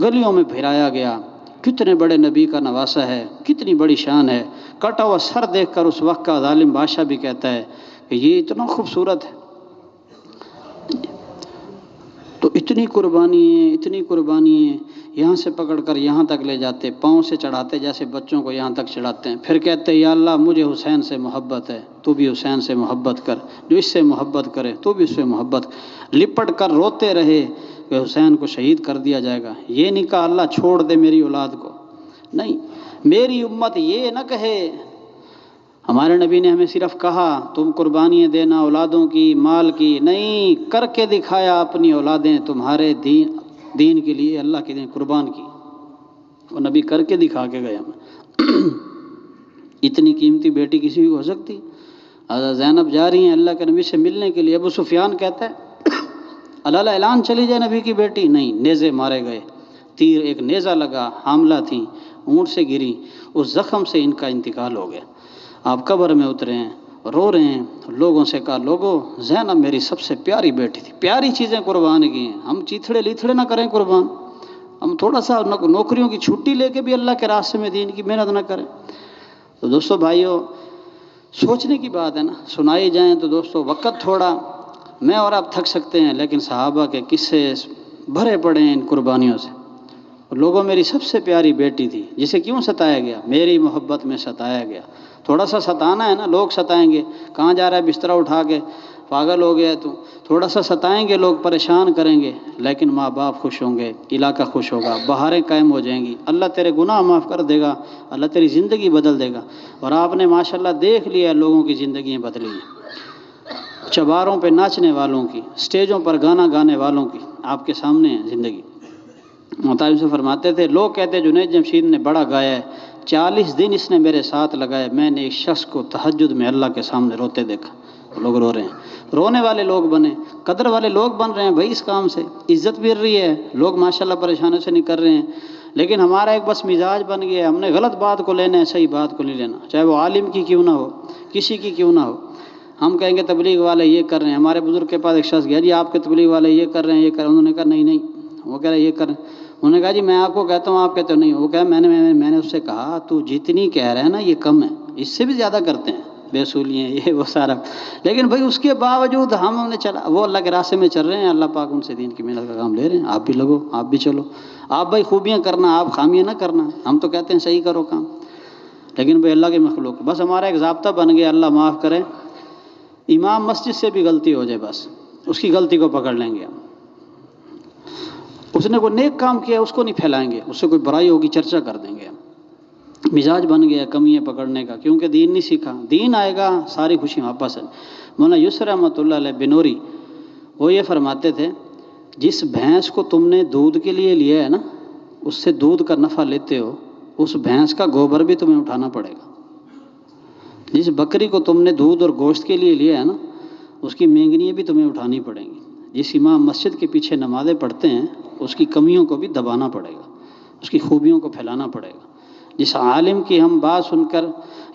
گلیوں میں پھرایا گیا، کتنے بڑے نبی کا نواسہ ہے، کتنی بڑی شان ہے، کٹا ہوا سر دیکھ کر اس وقت کا ظالم بادشاہ بھی کہتا ہے کہ یہ اتنا خوبصورت ہے۔ تو اتنی قربانی ہے، یہاں سے پکڑ کر یہاں تک لے جاتے، پاؤں سے چڑھاتے جیسے بچوں کو یہاں تک چڑھاتے ہیں، پھر کہتے یا اللہ مجھے حسین سے محبت ہے، تو بھی حسین سے محبت کر، جو اس سے محبت کرے تو بھی اس سے محبت کر۔ لپٹ کر روتے رہے کہ حسین کو شہید کر دیا جائے گا، یہ نہیں کہا اللہ چھوڑ دے میری اولاد کو، نہیں، میری امت یہ نہ کہے۔ ہمارے نبی نے ہمیں صرف کہا تم قربانیاں دینا اولادوں کی، مال کی، نہیں، کر کے دکھایا اپنی اولادیں تمہارے دین کے لیے، اللہ کے دین قربان کی، وہ نبی کر کے دکھا کے گئے ہمیں۔ اتنی قیمتی بیٹی کسی کی ہو سکتی؟ حضرت زینب جا رہی ہیں اللہ کے نبی سے ملنے کے لیے، ابو سفیان کہتا ہے اللہ اعلان چلی جائے نبی کی بیٹی، نہیں، نیزے مارے گئے، تیر ایک نیزہ لگا، حاملہ تھیں، اونٹ سے گری، اس زخم سے ان کا انتقال ہو گیا۔ آپ قبر میں اترے ہیں، رو رہے ہیں، لوگوں سے کہا لوگوں زینب میری سب سے پیاری بیٹی تھی، پیاری چیزیں قربان کی ہیں، ہم چیتھڑے لیتھڑے نہ کریں قربان، ہم تھوڑا سا نوکریوں کی چھٹی لے کے بھی اللہ کے راستے میں دین کی محنت نہ کریں۔ تو دوستو بھائیو، سوچنے کی بات ہے نا، سنائی جائیں تو دوستو وقت تھوڑا، میں اور آپ تھک سکتے ہیں، لیکن صحابہ کے قصے بھرے پڑے ہیں ان قربانیوں سے۔ لوگوں میری سب سے پیاری بیٹی تھی، جسے کیوں ستایا گیا؟ میری محبت میں ستایا گیا۔ تھوڑا سا ستانا ہے نا، لوگ ستائیں گے، کہاں جا رہا ہے بسترا اٹھا کے، پاگل ہو گیا تو، تھوڑا سا ستائیں گے لوگ، پریشان کریں گے، لیکن ماں باپ خوش ہوں گے، علاقہ خوش ہوگا، بہاریں قائم ہو جائیں گی، اللہ تیرے گناہ معاف کر دے گا، اللہ تیری زندگی بدل دے گا۔ اور آپ نے ماشاءاللہ دیکھ لیا لوگوں کی زندگیاں بدلی ہیں، چوباروں پہ ناچنے والوں کی، سٹیجوں پر گانا گانے والوں کی آپ کے سامنے ہے زندگی۔ محتاج سے فرماتے تھے لوگ کہتے جنید جمشید نے بڑا گایا ہے، 40 دن اس نے میرے ساتھ لگائے، میں نے ایک شخص کو تہجد میں اللہ کے سامنے روتے دیکھا۔ لوگ رو رہے ہیں، رونے والے لوگ بنے، قدر والے لوگ بن رہے ہیں بھائی، اس کام سے عزت مل رہی ہے، لوگ ماشاءاللہ پریشانیوں سے نہیں کر رہے ہیں، لیکن ہمارا ایک بس مزاج بن گیا ہے، ہم نے غلط بات کو لینا ہے، صحیح بات کو نہیں لینا، چاہے وہ عالم کی کیوں نہ ہو، کسی کی کیوں نہ ہو۔ ہم کہیں گے تبلیغ والے یہ کر رہے ہیں، ہمارے بزرگ کے پاس ایک شخص گیا جی آپ کے تبلیغ والے یہ کر رہے ہیں، یہ کر رہے ہیں، انہوں نے کہا نہیں، وہ کہہ رہے ہیں یہ کر رہے ہیں، انہوں نے کہا جی میں آپ کو کہتا ہوں آپ کہتے ہو نہیں، وہ کہا میں نے اس سے کہا تو جتنی کہہ رہے ہیں نا یہ کم ہے، اس سے بھی زیادہ کرتے ہیں، بے اصولی ہیں یہ وہ سارا، لیکن بھائی اس کے باوجود ہم نے چلا، وہ اللہ کے راستے میں چل رہے ہیں، اللہ پاک ان سے دین کی محنت کا کام لے رہے ہیں، آپ بھی لگو، آپ بھی چلو، آپ بھائی خوبیاں کرنا، آپ خامیاں نہ کرنا، ہم تو کہتے ہیں صحیح کرو کام، لیکن بھائی اللہ کے مخلوق، بس ہمارا ایک ضابطہ بن گیا، اللہ معاف کرے، امام مسجد سے بھی غلطی ہو جائے بس اس کی غلطی کو پکڑ لیں گے ہم، اس نے کوئی نیک کام کیا اس کو نہیں پھیلائیں گے، اس سے کوئی برائی ہوگی چرچا کر دیں گے ہم۔ مزاج بن گیا کمیاں پکڑنے کا، کیونکہ دین نہیں سیکھا، دین آئے گا ساری خوشی واپس ہے۔ مولانا یسر رحمۃ اللہ علیہ بنوری وہ یہ فرماتے تھے، جس بھینس کو تم نے دودھ کے لیے لیا ہے نا، اس سے دودھ کا نفع لیتے ہو، اس بھینس کا گوبر بھی تمہیں اٹھانا پڑے گا۔ جس بکری کو تم نے دودھ اور گوشت کے لیے لیا ہے نا، اس کی مینگنیاں بھی تمہیں اٹھانی پڑیں گی۔ جس امام مسجد کے پیچھے نمازیں پڑھتے ہیں، اس کی کمیوں کو بھی دبانا پڑے گا، اس کی خوبیوں کو پھیلانا پڑے گا۔ جس عالم کی ہم بات سن کر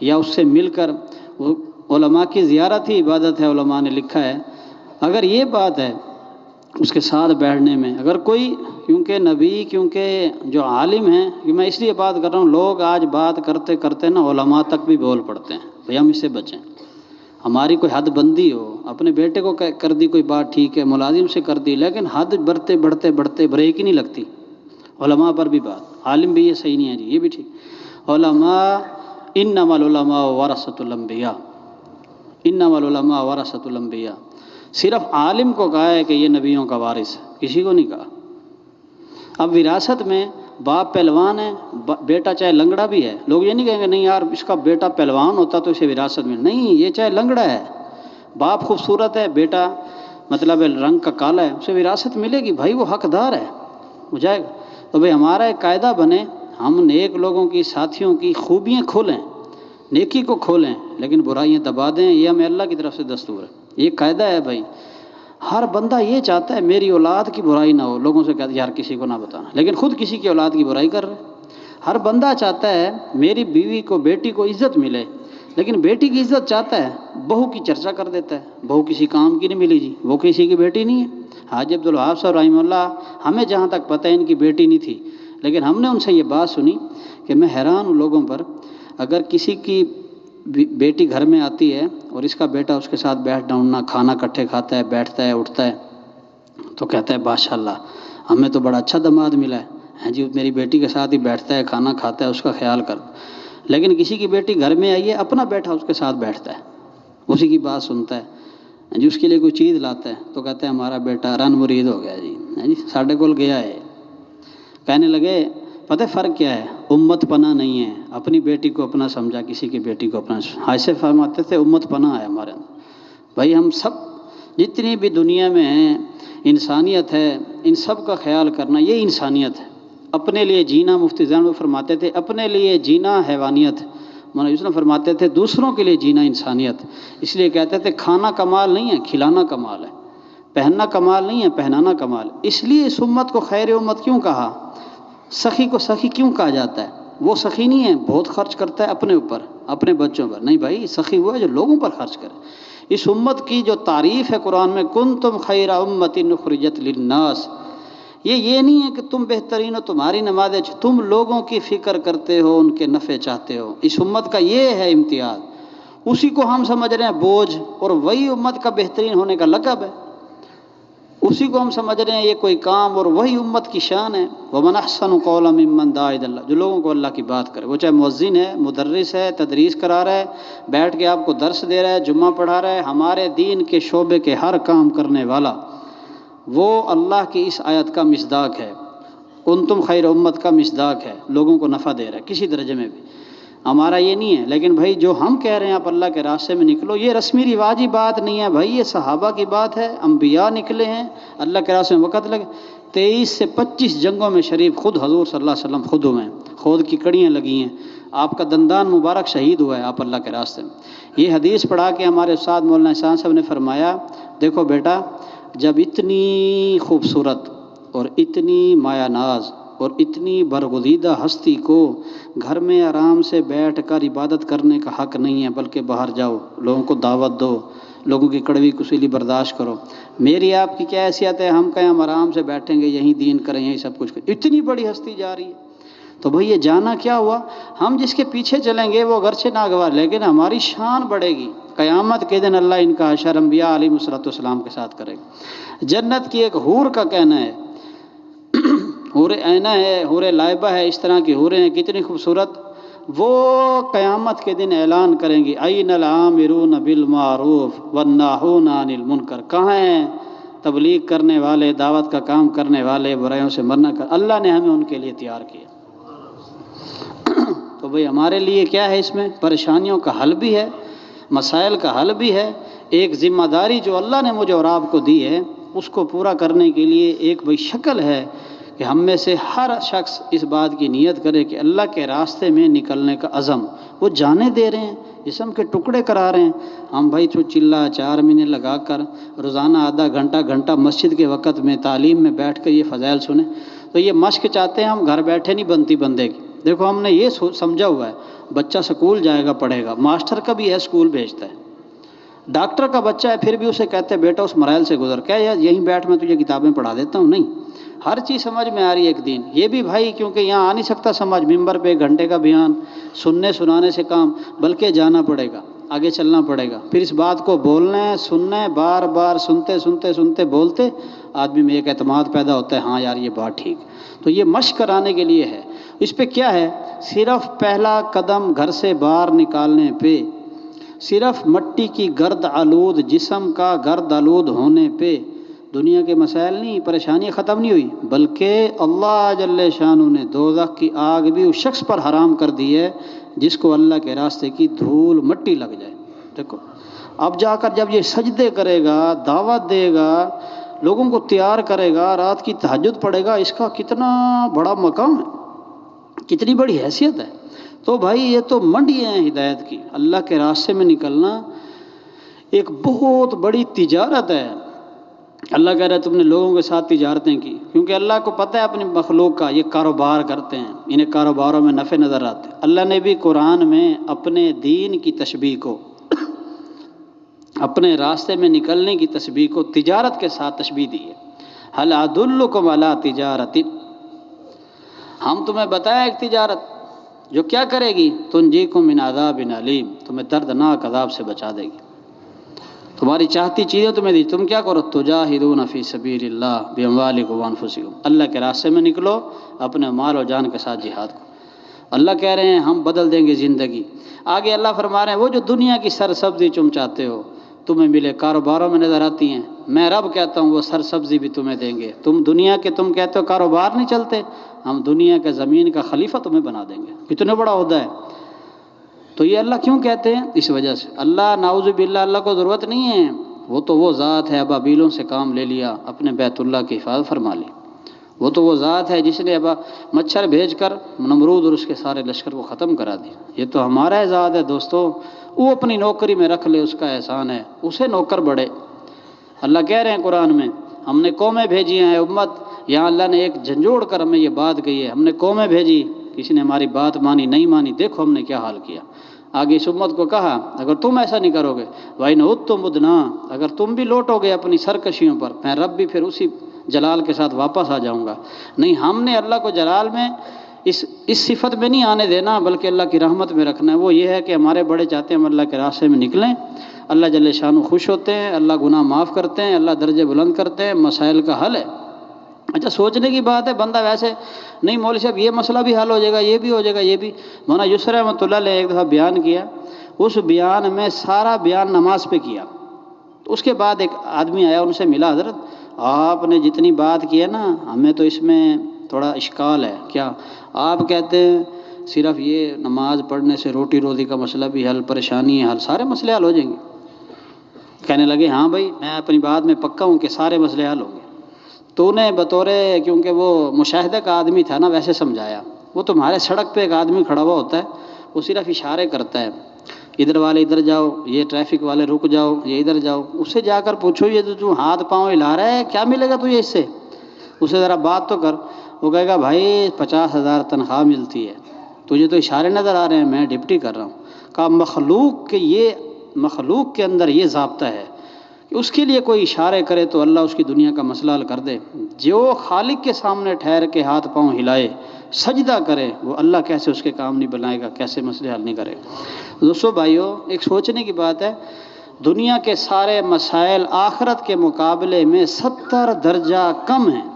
یا اس سے مل کر، وہ علماء کی زیارت ہی عبادت ہے، علماء نے لکھا ہے۔ اگر یہ بات ہے اس کے ساتھ بیٹھنے میں، اگر کوئی، کیونکہ جو عالم ہیں، میں اس لیے بات کر رہا ہوں، لوگ آج بات کرتے کرتے نا علماء تک بھی بول پڑتے ہیں، بھئی ہم اس سے بچیں۔ ہماری کوئی حد بندی ہو، اپنے بیٹے کو کر دی کوئی بات ٹھیک ہے، ملازم سے کر دی، لیکن حد بڑھتے بڑھتے بریک ہی نہیں لگتی۔ علماء پر بھی بات، عالم بھی یہ صحیح نہیں ہے جی، یہ بھی ٹھیک۔ علماء انما العلماء ورثۃ الانبیاء، انما العلماء ورثۃ الانبیاء، صرف عالم کو کہا ہے کہ یہ نبیوں کا وارث ہے، کسی کو نہیں کہا۔ اب وراثت میں باپ پہلوان ہے، بیٹا چاہے لنگڑا بھی ہے، لوگ یہ نہیں کہیں گے نہیں یار اس کا بیٹا پہلوان ہوتا تو اسے وراثت میں نہیں، یہ چاہے لنگڑا ہے، باپ خوبصورت ہے، بیٹا مطلب رنگ کا کالا ہے، اسے وراثت ملے گی، بھائی وہ حقدار ہے، ہو جائے گا۔ تو بھئی ہمارا ایک قاعدہ بنے، ہم نیک لوگوں کی، ساتھیوں کی خوبیاں کھولیں، نیکی کو کھولیں، لیکن برائیاں دبا دیں، یہ ہمیں اللہ کی طرف سے دستور ہے، یہ قاعدہ ہے بھائی۔ ہر بندہ یہ چاہتا ہے میری اولاد کی برائی نہ ہو، لوگوں سے کہتا ہے یار کسی کو نہ بتانا، لیکن خود کسی کی اولاد کی برائی کر رہے۔ ہر بندہ چاہتا ہے میری بیوی کو، بیٹی کو عزت ملے، لیکن بیٹی کی عزت چاہتا ہے، بہو کی چرچا کر دیتا ہے، بہو کسی کام کی نہیں ملی جی، وہ کسی کی بیٹی نہیں ہے۔ حاجی عبدالوہاب صاحب رحمہ اللہ، ہمیں جہاں تک پتہ ہے ان کی بیٹی نہیں تھی، لیکن ہم نے ان سے یہ بات سنی کہ میں حیران ہوں لوگوں پر، اگر کسی کی بیٹی گھر میں آتی ہے اور اس کا بیٹا اس کے ساتھ بیٹھنا اٹھنا، کھانا کٹھے کھاتا ہے، بیٹھتا ہے اٹھتا ہے، تو کہتا ہے ماشاء اللہ ہمیں تو بڑا اچھا داماد ملا ہے، ہاں جی میری بیٹی کے ساتھ ہی بیٹھتا ہے، کھانا کھاتا ہے، اس کا خیال کر۔ لیکن کسی کی بیٹی گھر میں آئی ہے، اپنا بیٹا اس کے ساتھ بیٹھتا ہے، اسی کی بات سنتا ہے جی، اس کے لیے کوئی چیز لاتا ہے تو کہتا ہے ہمارا بیٹا رن مرید ہو گیا جی، ہاں جی ساڈے کول گیا ہے۔ کہنے لگے پتہ فرق کیا ہے، امت پناہ نہیں ہے، اپنی بیٹی کو اپنا سمجھا، کسی کی بیٹی کو اپنا، ایسے فرماتے تھے امت پناہ ہے ہمارے اندر۔ بھائی ہم سب جتنی بھی دنیا میں ہیں، انسانیت ہے، ان سب کا خیال کرنا یہ انسانیت ہے۔ اپنے لیے جینا، مفتی زین فرماتے تھے اپنے لیے جینا حیوانیت ہے، مولانا یوسف فرماتے تھے دوسروں کے لیے جینا انسانیت۔ اس لیے کہتے تھے کھانا کمال نہیں ہے، کھلانا کمال ہے، پہننا کمال نہیں ہے، پہنانا کمال ہے۔ اس لیے اس امت کو خیر امت کیوں کہا، سخی کو سخی کیوں کہا جاتا ہے؟ وہ سخی نہیں ہے بہت خرچ کرتا ہے اپنے اوپر، اپنے بچوں پر، نہیں بھائی سخی وہ ہے جو لوگوں پر خرچ کرے۔ اس امت کی جو تعریف ہے قرآن میں، کنتم خیر امت اخرجت للناس، یہ نہیں ہے کہ تم بہترین ہو، تمہاری نمازیں، تم لوگوں کی فکر کرتے ہو، ان کے نفع چاہتے ہو، اس امت کا یہ ہے امتیاز۔ اسی کو ہم سمجھ رہے ہیں بوجھ، اور وہی امت کا بہترین ہونے کا لقب ہے، اسی کو ہم سمجھ رہے ہیں یہ کوئی کام، اور وہی امت کی شان ہے۔ وَمَنْ أَحْسَنُ قَوْلًا مِّمَّنْ دَعَا إِلَى اللَّهِ، جو لوگوں کو اللہ کی بات کرے، وہ چاہے مؤذن ہے، مدرس ہے، تدریس کرا رہا ہے، بیٹھ کے آپ کو درس دے رہا ہے، جمعہ پڑھا رہا ہے، ہمارے دین کے شعبے کے ہر کام کرنے والا، وہ اللہ کی اس آیت کا مصداق ہے، کنتم خیر امت کا مصداق ہے، لوگوں کو نفع دے رہا ہے کسی درجے میں بھی۔ ہمارا یہ نہیں ہے، لیکن بھائی جو ہم کہہ رہے ہیں آپ اللہ کے راستے میں نکلو، یہ رسمی رواجی بات نہیں ہے بھائی، یہ صحابہ کی بات ہے، انبیاء نکلے ہیں اللہ کے راستے میں، وقت لگے 23 سے 25 جنگوں میں شریف خود حضور صلی اللہ علیہ وسلم خود ہوئے ہیں، خود کی کڑیاں لگی ہیں، آپ کا دندان مبارک شہید ہوا ہے آپ اللہ کے راستے میں۔ یہ حدیث پڑھا کے ہمارے استاد مولانا احسان صاحب نے فرمایا، دیکھو بیٹا جب اتنی خوبصورت اور اتنی مایا ناز اور اتنی برگزیدہ ہستی کو گھر میں آرام سے بیٹھ کر عبادت کرنے کا حق نہیں ہے، بلکہ باہر جاؤ، لوگوں کو دعوت دو، لوگوں کی کڑوی کسیلی برداشت کرو، میری آپ کی کیا حیثیت ہے، ہم کہیں ہم آرام سے بیٹھیں گے، یہیں دین کریں، یہیں سب کچھ کریں، اتنی بڑی ہستی جا رہی ہے، تو بھئی یہ جانا کیا ہوا، ہم جس کے پیچھے چلیں گے وہ اگرچہ ناگوار، لیکن ہماری شان بڑھے گی، قیامت کے دن اللہ ان کا حشر انبیاء علیہ السلام کے ساتھ کرے گا۔ جنت کی ایک حور کا کہنا ہے، حور عینہ ہے، حور لائبہ ہے، اس طرح کی حوریں ہیں کتنی خوبصورت، وہ قیامت کے دن اعلان کریں گی، این العامرون بالمعروف والناہون عن المنکر، کہاں ہیں تبلیغ کرنے والے، دعوت کا کام کرنے والے، برائیوں سے مرنا کر، اللہ نے ہمیں ان کے لیے تیار کیا۔ تو بھئی ہمارے لیے کیا ہے، اس میں پریشانیوں کا حل بھی ہے، مسائل کا حل بھی ہے۔ ایک ذمہ داری جو اللہ نے مجھے اور آپ کو دی ہے، اس کو پورا کرنے کے لیے ایک بھئی شکل ہے کہ ہم میں سے ہر شخص اس بات کی نیت کرے کہ اللہ کے راستے میں نکلنے کا عزم، وہ جانے دے رہے ہیں، جسم کے ٹکڑے کرا رہے ہیں، ہم بھائی جو چلا 4 مہینے لگا کر روزانہ آدھا گھنٹہ مسجد کے وقت میں تعلیم میں بیٹھ کر یہ فضائل سنیں، تو یہ مشق چاہتے ہیں ہم، گھر بیٹھے نہیں بنتی بندے کی۔ دیکھو ہم نے یہ سمجھا ہوا ہے، بچہ سکول جائے گا پڑھے گا، ماسٹر کا بھی ہے اسکول بھیجتا ہے، ڈاکٹر کا بچہ ہے پھر بھی اسے کہتے ہیں بیٹا اس مراحل سے گزر، کیا یہیں بیٹھ میں تجھے کتابیں پڑھا دیتا ہوں؟ نہیں، ہر چیز سمجھ میں آ رہی ہے ایک دن۔ یہ بھی بھائی کیونکہ یہاں آ نہیں سکتا سمجھ، ممبر پہ 1 گھنٹے کا بیان سننے سنانے سے کام، بلکہ جانا پڑے گا، آگے چلنا پڑے گا، پھر اس بات کو بولنا ہے، سننا ہے، بار بار سنتے بولتے آدمی میں ایک اعتماد پیدا ہوتا ہے، ہاں یار یہ بات ٹھیک۔ تو یہ مشق کرانے کے لیے ہے۔ اس پہ کیا ہے، صرف پہلا قدم گھر سے باہر نکالنے پہ، صرف مٹی کی گرد آلود جسم کا گرد آلود ہونے پہ دنیا کے مسائل نہیں، پریشانیاں ختم نہیں ہوئی، بلکہ اللہ جل شانہ نے دوزخ کی آگ بھی اس شخص پر حرام کر دی ہے جس کو اللہ کے راستے کی دھول مٹی لگ جائے۔ دیکھو اب جا کر جب یہ سجدے کرے گا، دعوت دے گا، لوگوں کو تیار کرے گا، رات کی تہجد پڑھے گا، اس کا کتنا بڑا مقام ہے، کتنی بڑی حیثیت ہے۔ تو بھائی یہ تو منڈی ہیں ہدایت کی، اللہ کے راستے میں نکلنا ایک بہت بڑی تجارت ہے۔ اللہ کہہ رہا ہے تم نے لوگوں کے ساتھ تجارتیں کی، کیونکہ اللہ کو پتہ ہے اپنی مخلوق کا، یہ کاروبار کرتے ہیں، انہیں کاروباروں میں نفع نظر آتے ہیں۔ اللہ نے بھی قرآن میں اپنے دین کی تشبیہ کو، اپنے راستے میں نکلنے کی تشبیہ کو تجارت کے ساتھ تشبیہ دی ہے۔ هل ادلکم علی تجارت، ہم تمہیں بتایا ایک تجارت جو کیا کرے گی، تنجیکم من عذاب علیم، تمہیں دردناک عذاب سے بچا دے گی، تمہاری چاہتی چیزیں تمہیں دی، تم کیا کرو، تجاہدون فی سبیل اللہ باموالکم وانفسکم، اللہ کے راستے میں نکلو اپنے مال و جان کے ساتھ جہاد کو۔ اللہ کہہ رہے ہیں ہم بدل دیں گے زندگی۔ آگے اللہ فرما رہے ہیں وہ جو دنیا کی سرسبزی تم چاہتے ہو تمہیں ملے، کاروباروں میں نظر آتی ہیں، میں رب کہتا ہوں وہ سرسبزی بھی تمہیں دیں گے۔ تم دنیا کے، تم کہتے ہو کاروبار نہیں چلتے، ہم دنیا کے زمین کا خلیفہ تمہیں بنا دیں گے۔ کتنا بڑا عہدہ ہے۔ تو یہ اللہ کیوں کہتے ہیں؟ اس وجہ سے اللہ نعوذ باللہ، اللہ کو ضرورت نہیں ہے، وہ ذات ہے، ابابیلوں سے کام لے لیا، اپنے بیت اللہ کی حفاظت فرما لی۔ وہ ذات ہے جس نے مچھر بھیج کر نمرود اور اس کے سارے لشکر کو ختم کرا دیا۔ یہ تو ہمارا اعزاز ہے دوستو، وہ اپنی نوکری میں رکھ لے، اس کا احسان ہے، اسے نوکر بڑھے۔ اللہ کہہ رہے ہیں قرآن میں ہم نے قومیں بھیجی ہیں امت، یہاں اللہ نے ایک جھنجھوڑ کر ہمیں یہ بات کہی ہے، ہم نے قومیں بھیجی، کسی نے ہماری بات مانی نہیں مانی، دیکھو ہم نے کیا حال کیا۔ آگے اس امت کو کہا اگر تم ایسا نہیں کرو گے، وَإِنْ عُدْتُمْ عُدْنَا، اگر تم بھی لوٹو گے اپنی سرکشیوں پر، میں رب بھی پھر اسی جلال کے ساتھ واپس آ جاؤں گا۔ نہیں، ہم نے اللہ کو جلال میں اس صفت میں نہیں آنے دینا، بلکہ اللہ کی رحمت میں رکھنا ہے۔ وہ یہ ہے کہ ہمارے بڑے چاہتے ہیں ہم اللہ کے راستے میں نکلیں، اللہ جل شانہ خوش ہوتے ہیں، اللہ گناہ معاف کرتے ہیں، اللہ درجے بلند کرتے ہیں، مسائل کا حل ہے۔ اچھا سوچنے کی بات ہے، بندہ ویسے نہیں مولوی صاحب یہ مسئلہ بھی حل ہو جائے گا، یہ بھی ہو جائے گا، یہ بھی۔ مولانا یسر رحمۃ اللہ علیہ ایک دفعہ بیان کیا، اس بیان میں سارا بیان نماز پہ کیا، تو اس کے بعد ایک آدمی آیا، ان سے ملا، حضرت آپ نے جتنی بات کی ہے نا، ہمیں تو اس میں تھوڑا اشکال ہے۔ کیا؟ آپ کہتے ہیں صرف یہ نماز پڑھنے سے روٹی روزی کا مسئلہ بھی حل، پریشانی حل، سارے مسئلے حل ہو جائیں گے؟ کہنے لگے ہاں بھائی میں اپنی بات میں پکا ہوں کہ سارے مسئلے حل ہوں گے۔ تو انہیں بطور، کیونکہ وہ مشاہدہ کا آدمی تھا نا، ویسے سمجھایا۔ وہ تمہارے سڑک پہ ایک آدمی کھڑا ہوا ہوتا ہے، وہ صرف اشارے کرتا ہے، ادھر والے ادھر جاؤ، یہ ٹریفک والے رک جاؤ، یہ ادھر جاؤ۔ اسے جا کر پوچھو یہ تو ہاتھ پاؤں ہلا رہا ہے، کیا ملے گا تجھے اس سے؟ اسے ذرا بات تو کر۔ وہ کہے گا بھائی 50,000 تنخواہ ملتی ہے، تجھے تو اشارے نظر آ رہے ہیں، میں ڈپٹی کر رہا ہوں۔ کہا مخلوق کے اندر یہ ضابطہ ہے کہ اس کے لیے کوئی اشارے کرے تو اللہ اس کی دنیا کا مسئلہ حل کر دے، جو خالق کے سامنے ٹھہر کے ہاتھ پاؤں ہلائے، سجدہ کرے، وہ اللہ کیسے اس کے کام نہیں بنائے گا، کیسے مسئلے حل نہیں کرے گا۔ دوستو بھائیو، ایک سوچنے کی بات ہے، دنیا کے سارے مسائل آخرت کے مقابلے میں 70 درجہ کم ہیں۔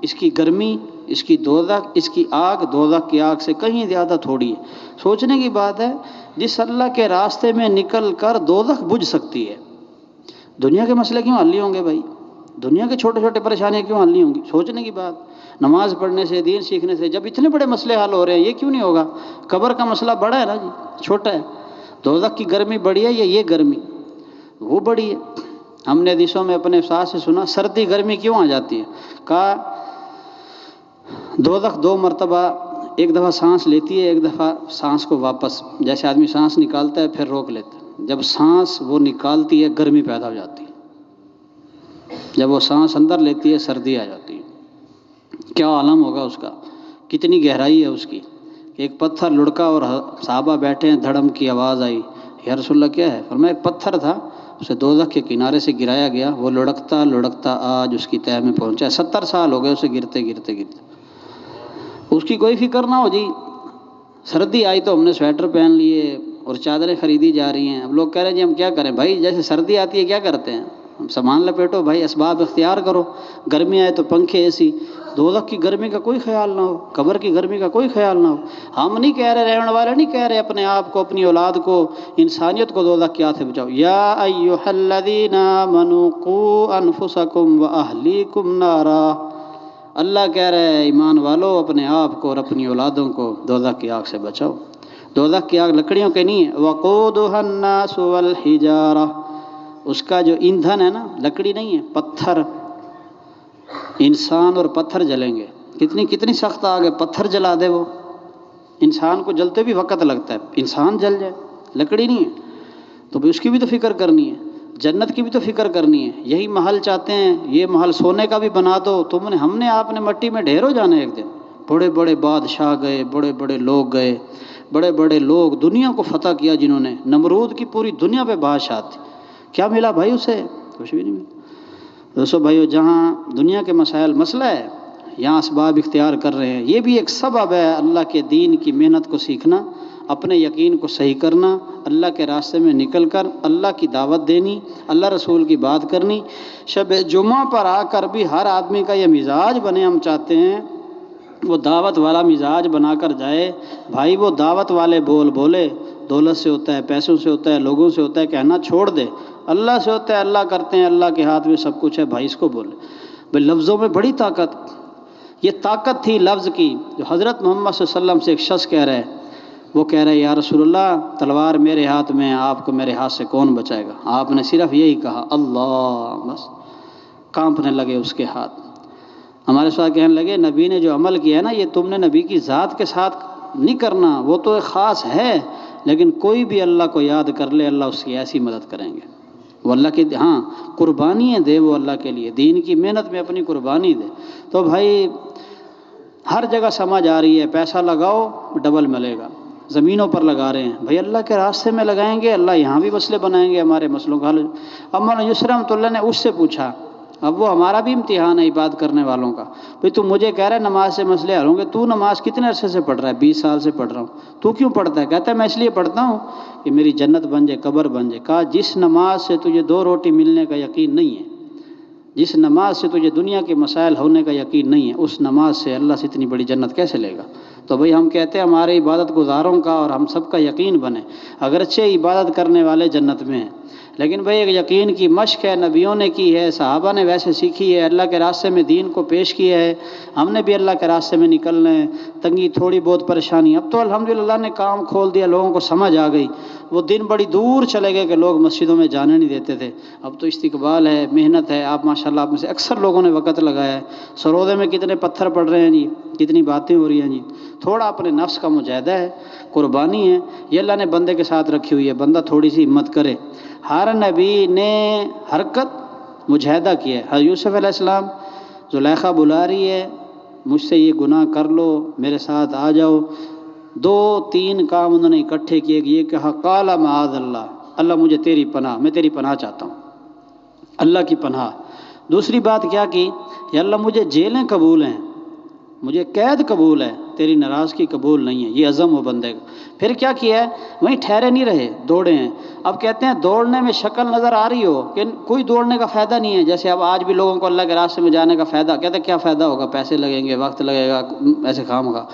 اس کی گرمی، اس کی دوزخ، اس کی آگ دوزخ کی آگ سے کہیں زیادہ تھوڑی ہے۔ سوچنے کی بات ہے، جس اللہ کے راستے میں نکل کر دوزخ بجھ سکتی ہے، دنیا کے مسئلے کیوں حل نہیں ہوں گے بھائی؟ دنیا کے چھوٹے چھوٹے پریشانیاں کیوں حل نہیں ہوں گی؟ سوچنے کی بات، نماز پڑھنے سے، دین سیکھنے سے، جب اتنے بڑے مسئلے حل ہو رہے ہیں یہ کیوں نہیں ہوگا؟ قبر کا مسئلہ بڑا ہے نا جی، چھوٹا ہے؟ دوزخ کی گرمی بڑی ہے یا یہ گرمی؟ وہ بڑی ہے۔ ہم نے حدیثوں میں اپنے استاد سے سنا سردی گرمی کیوں آ جاتی ہے، کہا دوزخ 2 مرتبہ، ایک دفعہ سانس لیتی ہے، ایک دفعہ سانس کو واپس، جیسے آدمی سانس نکالتا ہے پھر روک لیتا ہے، جب سانس وہ نکالتی ہے گرمی پیدا ہو جاتی ہے، جب وہ سانس اندر لیتی ہے سردی آ جاتی ہے۔ کیا عالم ہوگا اس کا، کتنی گہرائی ہے اس کی۔ ایک پتھر لڑکا اور صحابہ بیٹھے ہیں، دھڑم کی آواز آئی، یا رسول اللہ کیا ہے؟ فرمایا ایک پتھر تھا، اسے دوزخ کے کنارے سے گرایا گیا، وہ لڑکتا لڑکتا آج اس کی تہہ میں پہنچا ہے، 70 سال ہو گئے اسے گرتے گرتے گرتے۔ اس کی کوئی فکر نہ ہو جی، سردی آئی تو ہم نے سویٹر پہن لیے اور چادریں خریدی جا رہی ہیں، اب لوگ کہہ رہے ہیں جی ہم کیا کریں؟ بھائی جیسے سردی آتی ہے کیا کرتے ہیں؟ ہم سامان لپیٹو بھائی، اسباب اختیار کرو، گرمی آئے تو پنکھے اے سی۔ دوزخ کی گرمی کا کوئی خیال نہ ہو، قبر کی گرمی کا کوئی خیال نہ ہو۔ ہم نہیں کہہ رہے، رہنے والے نہیں کہہ رہے اپنے آپ کو، اپنی اولاد کو، انسانیت کو دوزخ کی آگ سے بچاؤ۔ یا ایھا الذین آمنوا قوا انفسکم واہلیکم نارا، اللہ کہہ رہے ہیں ایمان والو اپنے آپ کو اور اپنی اولادوں کو دوزخ کی آگ سے بچاؤ۔ دوزخ کی آگ لکڑیوں کے نہیں ہے، وقودھا الناس والحجارہ، اس کا جو ایندھن ہے نا لکڑی نہیں ہے، پتھر، انسان اور پتھر جلیں گے۔ کتنی سخت آگ ہے، پتھر جلا دے وہ، انسان کو جلتے بھی وقت لگتا ہے، انسان جل جائے، لکڑی نہیں ہے تو اس کی بھی تو فکر کرنی ہے، جنت کی بھی تو فکر کرنی ہے۔ یہی محل چاہتے ہیں، یہ محل سونے کا بھی بنا دو، ہم نے آپ نے مٹی میں ڈھیر ہو جانا ہے ایک دن۔ بڑے بڑے بادشاہ گئے، بڑے بڑے لوگ گئے، بڑے بڑے لوگ دنیا کو فتح کیا، جنہوں نے نمرود کی پوری دنیا پہ بادشاہ تھے، کیا ملا بھائی اسے؟ کچھ بھی نہیں ملا۔ دوستو بھائیو، جہاں دنیا کے مسائل مسئلہ ہے، یہاں اسباب اختیار کر رہے ہیں، یہ بھی ایک سبب ہے اللہ کے دین کی محنت کو سیکھنا، اپنے یقین کو صحیح کرنا، اللہ کے راستے میں نکل کر اللہ کی دعوت دینی، اللہ رسول کی بات کرنی۔ شب جمعہ پر آ کر بھی ہر آدمی کا یہ مزاج بنے، ہم چاہتے ہیں وہ دعوت والا مزاج بنا کر جائے۔ بھائی وہ دعوت والے بولے، دولت سے ہوتا ہے، پیسوں سے ہوتا ہے، لوگوں سے ہوتا ہے، کہنا چھوڑ دے، اللہ سے ہوتا ہے، اللہ کرتے ہیں، اللہ کے ہاتھ میں سب کچھ ہے، بھائی اس کو بولے۔ بھائی لفظوں میں بڑی طاقت، یہ طاقت تھی لفظ کی، جو حضرت محمد صلی اللہ علیہ وسلم سے ایک شخص کہہ رہے، وہ کہہ رہے یا رسول اللہ تلوار میرے ہاتھ میں، آپ کو میرے ہاتھ سے کون بچائے گا؟ آپ نے صرف یہی کہا اللہ، بس کانپنے لگے اس کے ہاتھ۔ ہمارے ساتھ کہنے لگے نبی نے جو عمل کیا ہے نا، یہ تم نے نبی کی ذات کے ساتھ نہیں کرنا، وہ تو ایک خاص ہے، لیکن کوئی بھی اللہ کو یاد کر لے، اللہ اس کی ایسی مدد کریں گے۔ وہ اللہ کی قربانیاں دے، وہ اللہ کے لیے دین کی محنت میں اپنی قربانی دے۔ تو بھائی ہر جگہ سمجھ آ رہی ہے، پیسہ لگاؤ ڈبل ملے گا، زمینوں پر لگا رہے ہیں، بھائی اللہ کے راستے میں لگائیں گے، اللہ یہاں بھی مسئلے بنائیں گے ہمارے مسئلوں کا حل۔ اب مولانا یسر رحمۃ اللہ نے اس سے پوچھا، اب وہ ہمارا بھی امتحان ہے عبادت کرنے والوں کا، بھئی تو مجھے کہہ رہا ہے نماز سے مسئلے حل ہوں گے، تو نماز کتنے عرصے سے پڑھ رہا ہے؟ 20 سال سے پڑھ رہا ہوں، تو کیوں پڑھتا ہے؟ کہتا ہے میں اس لیے پڑھتا ہوں کہ میری جنت بن جائے، قبر بن جائے۔ کہا جس نماز سے تجھے 2 روٹی ملنے کا یقین نہیں ہے، جس نماز سے تجھے دنیا کے مسائل ہونے کا یقین نہیں ہے، اس نماز سے اللہ سے اتنی بڑی جنت کیسے لے گا؟ تو بھئی ہم کہتے ہیں ہمارے عبادت گزاروں کا اور ہم سب کا یقین بنے، اگرچہ عبادت کرنے والے جنت میں ہیں، لیکن بھئی ایک یقین کی مشق ہے، نبیوں نے کی ہے، صحابہ نے ویسے سیکھی ہے، اللہ کے راستے میں دین کو پیش کیا ہے، ہم نے بھی اللہ کے راستے میں نکلنا ہے۔ تنگی تھوڑی بہت پریشانی، اب تو الحمدللہ نے کام کھول دیا، لوگوں کو سمجھ آ گئی۔ وہ دن بڑی دور چلے گئے کہ لوگ مسجدوں میں جانے نہیں دیتے تھے، اب تو استقبال ہے، محنت ہے۔ آپ ماشاءاللہ آپ میں سے اکثر لوگوں نے وقت لگایا ہے، سرودے میں کتنے پتھر پڑ رہے ہیں جی، کتنی باتیں ہو رہی ہیں جی۔ تھوڑا اپنے نفس کا مجاہدہ ہے، قربانی ہے، یہ اللہ نے بندے کے ساتھ رکھی ہوئی ہے، بندہ تھوڑی سی ہمت کرے۔ ہر نبی نے حرکت مجاہدہ کیا ہے۔ حضرت یوسف علیہ السلام، زلیخا بلا رہی ہے مجھ سے یہ گناہ کر لو، میرے ساتھ آ جاؤ، 2-3 کام انہوں نے اکٹھے کیے، یہ کہا قال معاذ اللہ، اللہ مجھے تیری پناہ، میں تیری پناہ چاہتا ہوں، اللہ کی پناہ۔ دوسری بات کیا کی، یا اللہ مجھے جیلیں قبول ہیں، مجھے قید قبول ہے، تیری ناراضگی قبول نہیں ہے، یہ عزم ہو بندے کا۔ پھر کیا کیا ہے، وہیں ٹھہرے نہیں رہے، دوڑے ہیں۔ اب کہتے ہیں دوڑنے میں شکل نظر آ رہی ہو کہ کوئی دوڑنے کا فائدہ نہیں ہے، جیسے اب آج بھی لوگوں کو اللہ کے راستے میں جانے کا فائدہ، کہتے ہیں کیا فائدہ ہوگا، پیسے لگیں گے، وقت لگے گا، ایسے کام ہوگا۔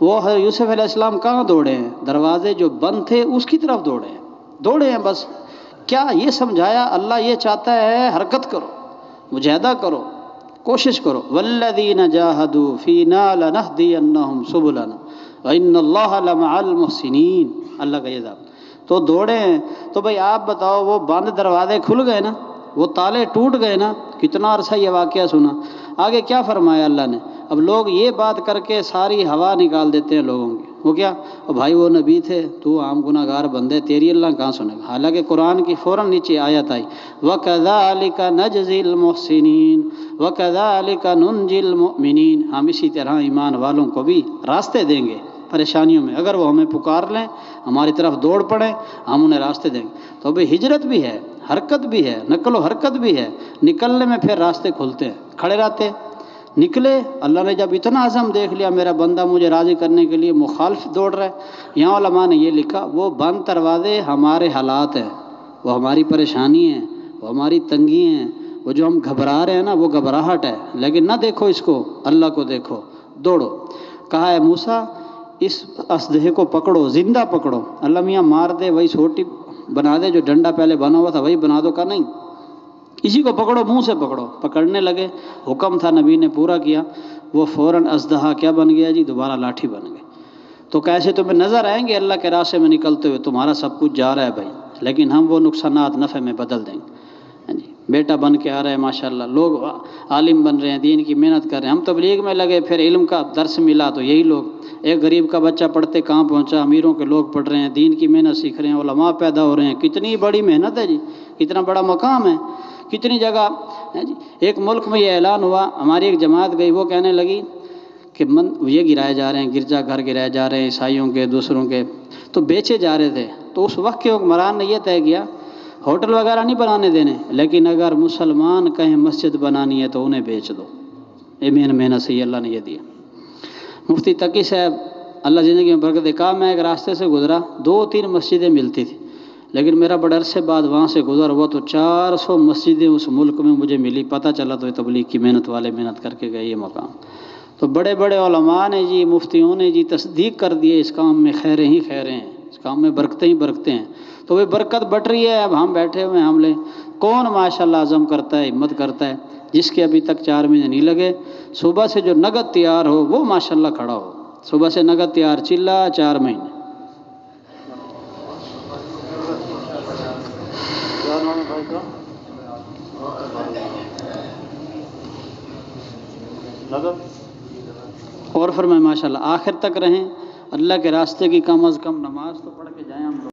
وہ حضرت یوسف علیہ السلام کہاں دوڑے ہیں، دروازے جو بند تھے اس کی طرف دوڑے ہیں بس۔ کیا یہ سمجھایا اللہ یہ چاہتا ہے حرکت کرو، مجاہدہ کرو، کوشش کرو، والذین جاہدوا فینا لنہدینہم سبلنا وان اللہ لمع المحسنین، اللہ کا یہ ذات تو دوڑے ہیں۔ تو بھئی آپ بتاؤ، وہ بند دروازے کھل گئے نا، وہ تالے ٹوٹ گئے نا، کتنا عرصہ یہ واقعہ سنا۔ آگے کیا فرمایا اللہ نے؟ اب لوگ یہ بات کر کے ساری ہوا نکال دیتے ہیں لوگوں کی، وہ کیا، بھائی وہ نبی تھے، تو عام گناہ گار بندے، تیری اللہ کہاں سنے گا؟ حالانکہ قرآن کی فوراً نیچے آیت آئی وَكَذَلِكَ نَجْزِي الْمُحْسِنِينَ وَكَذَلِكَ نُنْجِي الْمُؤْمِنِينَ، ہم اسی طرح ایمان والوں کو بھی راستے دیں گے پریشانیوں میں، اگر وہ ہمیں پکار لیں، ہماری طرف دوڑ پڑیں، ہم انہیں راستے دیں گے۔ تو بھئی ہجرت بھی ہے، حرکت بھی ہے، نقل و حرکت بھی ہے، نکلنے میں پھر راستے کھلتے ہیں، کھڑے رہتے نکلے۔ اللہ نے جب اتنا عزم دیکھ لیا میرا بندہ مجھے راضی کرنے کے لیے مخالف دوڑ رہا ہے، یہاں علماء نے یہ لکھا وہ بند دروازے ہمارے حالات ہیں، وہ ہماری پریشانی ہیں، وہ ہماری تنگی ہیں، وہ جو ہم گھبرا رہے ہیں نا، وہ گھبراہٹ ہے، لیکن نہ دیکھو اس کو، اللہ کو دیکھو، دوڑو۔ کہا ہے موسیٰ اس اسدحے کو پکڑو، زندہ پکڑو، اللہ میاں مار دے وہی چھوٹی بنا دے، جو ڈنڈا پہلے بنا ہوا تھا وہی بنا دو، کا نہیں، اسی کو پکڑو، منہ سے پکڑو۔ پکڑنے لگے، حکم تھا، نبی نے پورا کیا، وہ فوراً اسدحہ کیا بن گیا جی؟ دوبارہ لاٹھی بن گئی۔ تو کیسے تمہیں نظر آئیں گے اللہ کے راستے میں نکلتے ہوئے، تمہارا سب کچھ جا رہا ہے بھائی، لیکن ہم وہ نقصانات نفع میں بدل دیں گے۔ جی بیٹا بن کے آ رہا ہے ماشاءاللہ، لوگ عالم بن رہے ہیں، دین کی محنت کر رہے ہیں، ہم تبلیغ میں لگے، پھر علم کا درس ملا تو یہی لوگ، ایک غریب کا بچہ پڑھتے کہاں پہنچا، امیروں کے لوگ پڑھ رہے ہیں، دین کی محنت سیکھ رہے ہیں، علماء پیدا ہو رہے ہیں، کتنی بڑی محنت ہے جی، کتنا بڑا مقام ہے، کتنی جگہ ہے جی۔ ایک ملک میں یہ اعلان ہوا، ہماری ایک جماعت گئی، وہ کہنے لگی کہ یہ گرائے جا رہے ہیں، گرجا گھر گرائے جا رہے ہیں عیسائیوں کے، دوسروں کے، تو بیچے جا رہے تھے۔ تو اس وقت کے حکمران نے یہ طے کیا ہوٹل وغیرہ نہیں بنانے دینے، لیکن اگر مسلمان کہیں مسجد بنانی ہے تو انہیں بیچ دو۔ یہ محنت سے اللہ نے یہ دیا۔ مفتی تقی صاحب اللہ زندگی میں برکت دے، کہا میں ایک راستے سے گزرا، 2-3 مسجدیں ملتی تھی، لیکن میرا بڑے عرصے بعد وہاں سے گزر ہوا تو 400 مسجدیں اس ملک میں مجھے ملی، پتہ چلا تو یہ تبلیغ کی محنت والے محنت کر کے گئے یہ مقام۔ تو بڑے بڑے علماء نے جی، مفتیوں نے جی تصدیق کر دیے اس کام میں خیریں ہی خیریں ہیں، اس کام میں برکتیں ہی برکتیں ہیں۔ تو وہ برکت بٹ رہی ہے، اب ہم بیٹھے ہوئے ہیں، ہم لیں کون ماشاءاللہ عزم کرتا ہے، ہمت کرتا ہے، جس کے ابھی تک 4 مہینے نہیں لگے، صبح سے جو نگد تیار ہو وہ ماشاءاللہ کھڑا ہو، صبح سے نگد تیار، چلا 4 مہینے۔ اور فرمائے ماشاءاللہ آخر تک رہیں، اللہ کے راستے کی کم از کم نماز تو پڑھ کے جائیں ہم لوگ۔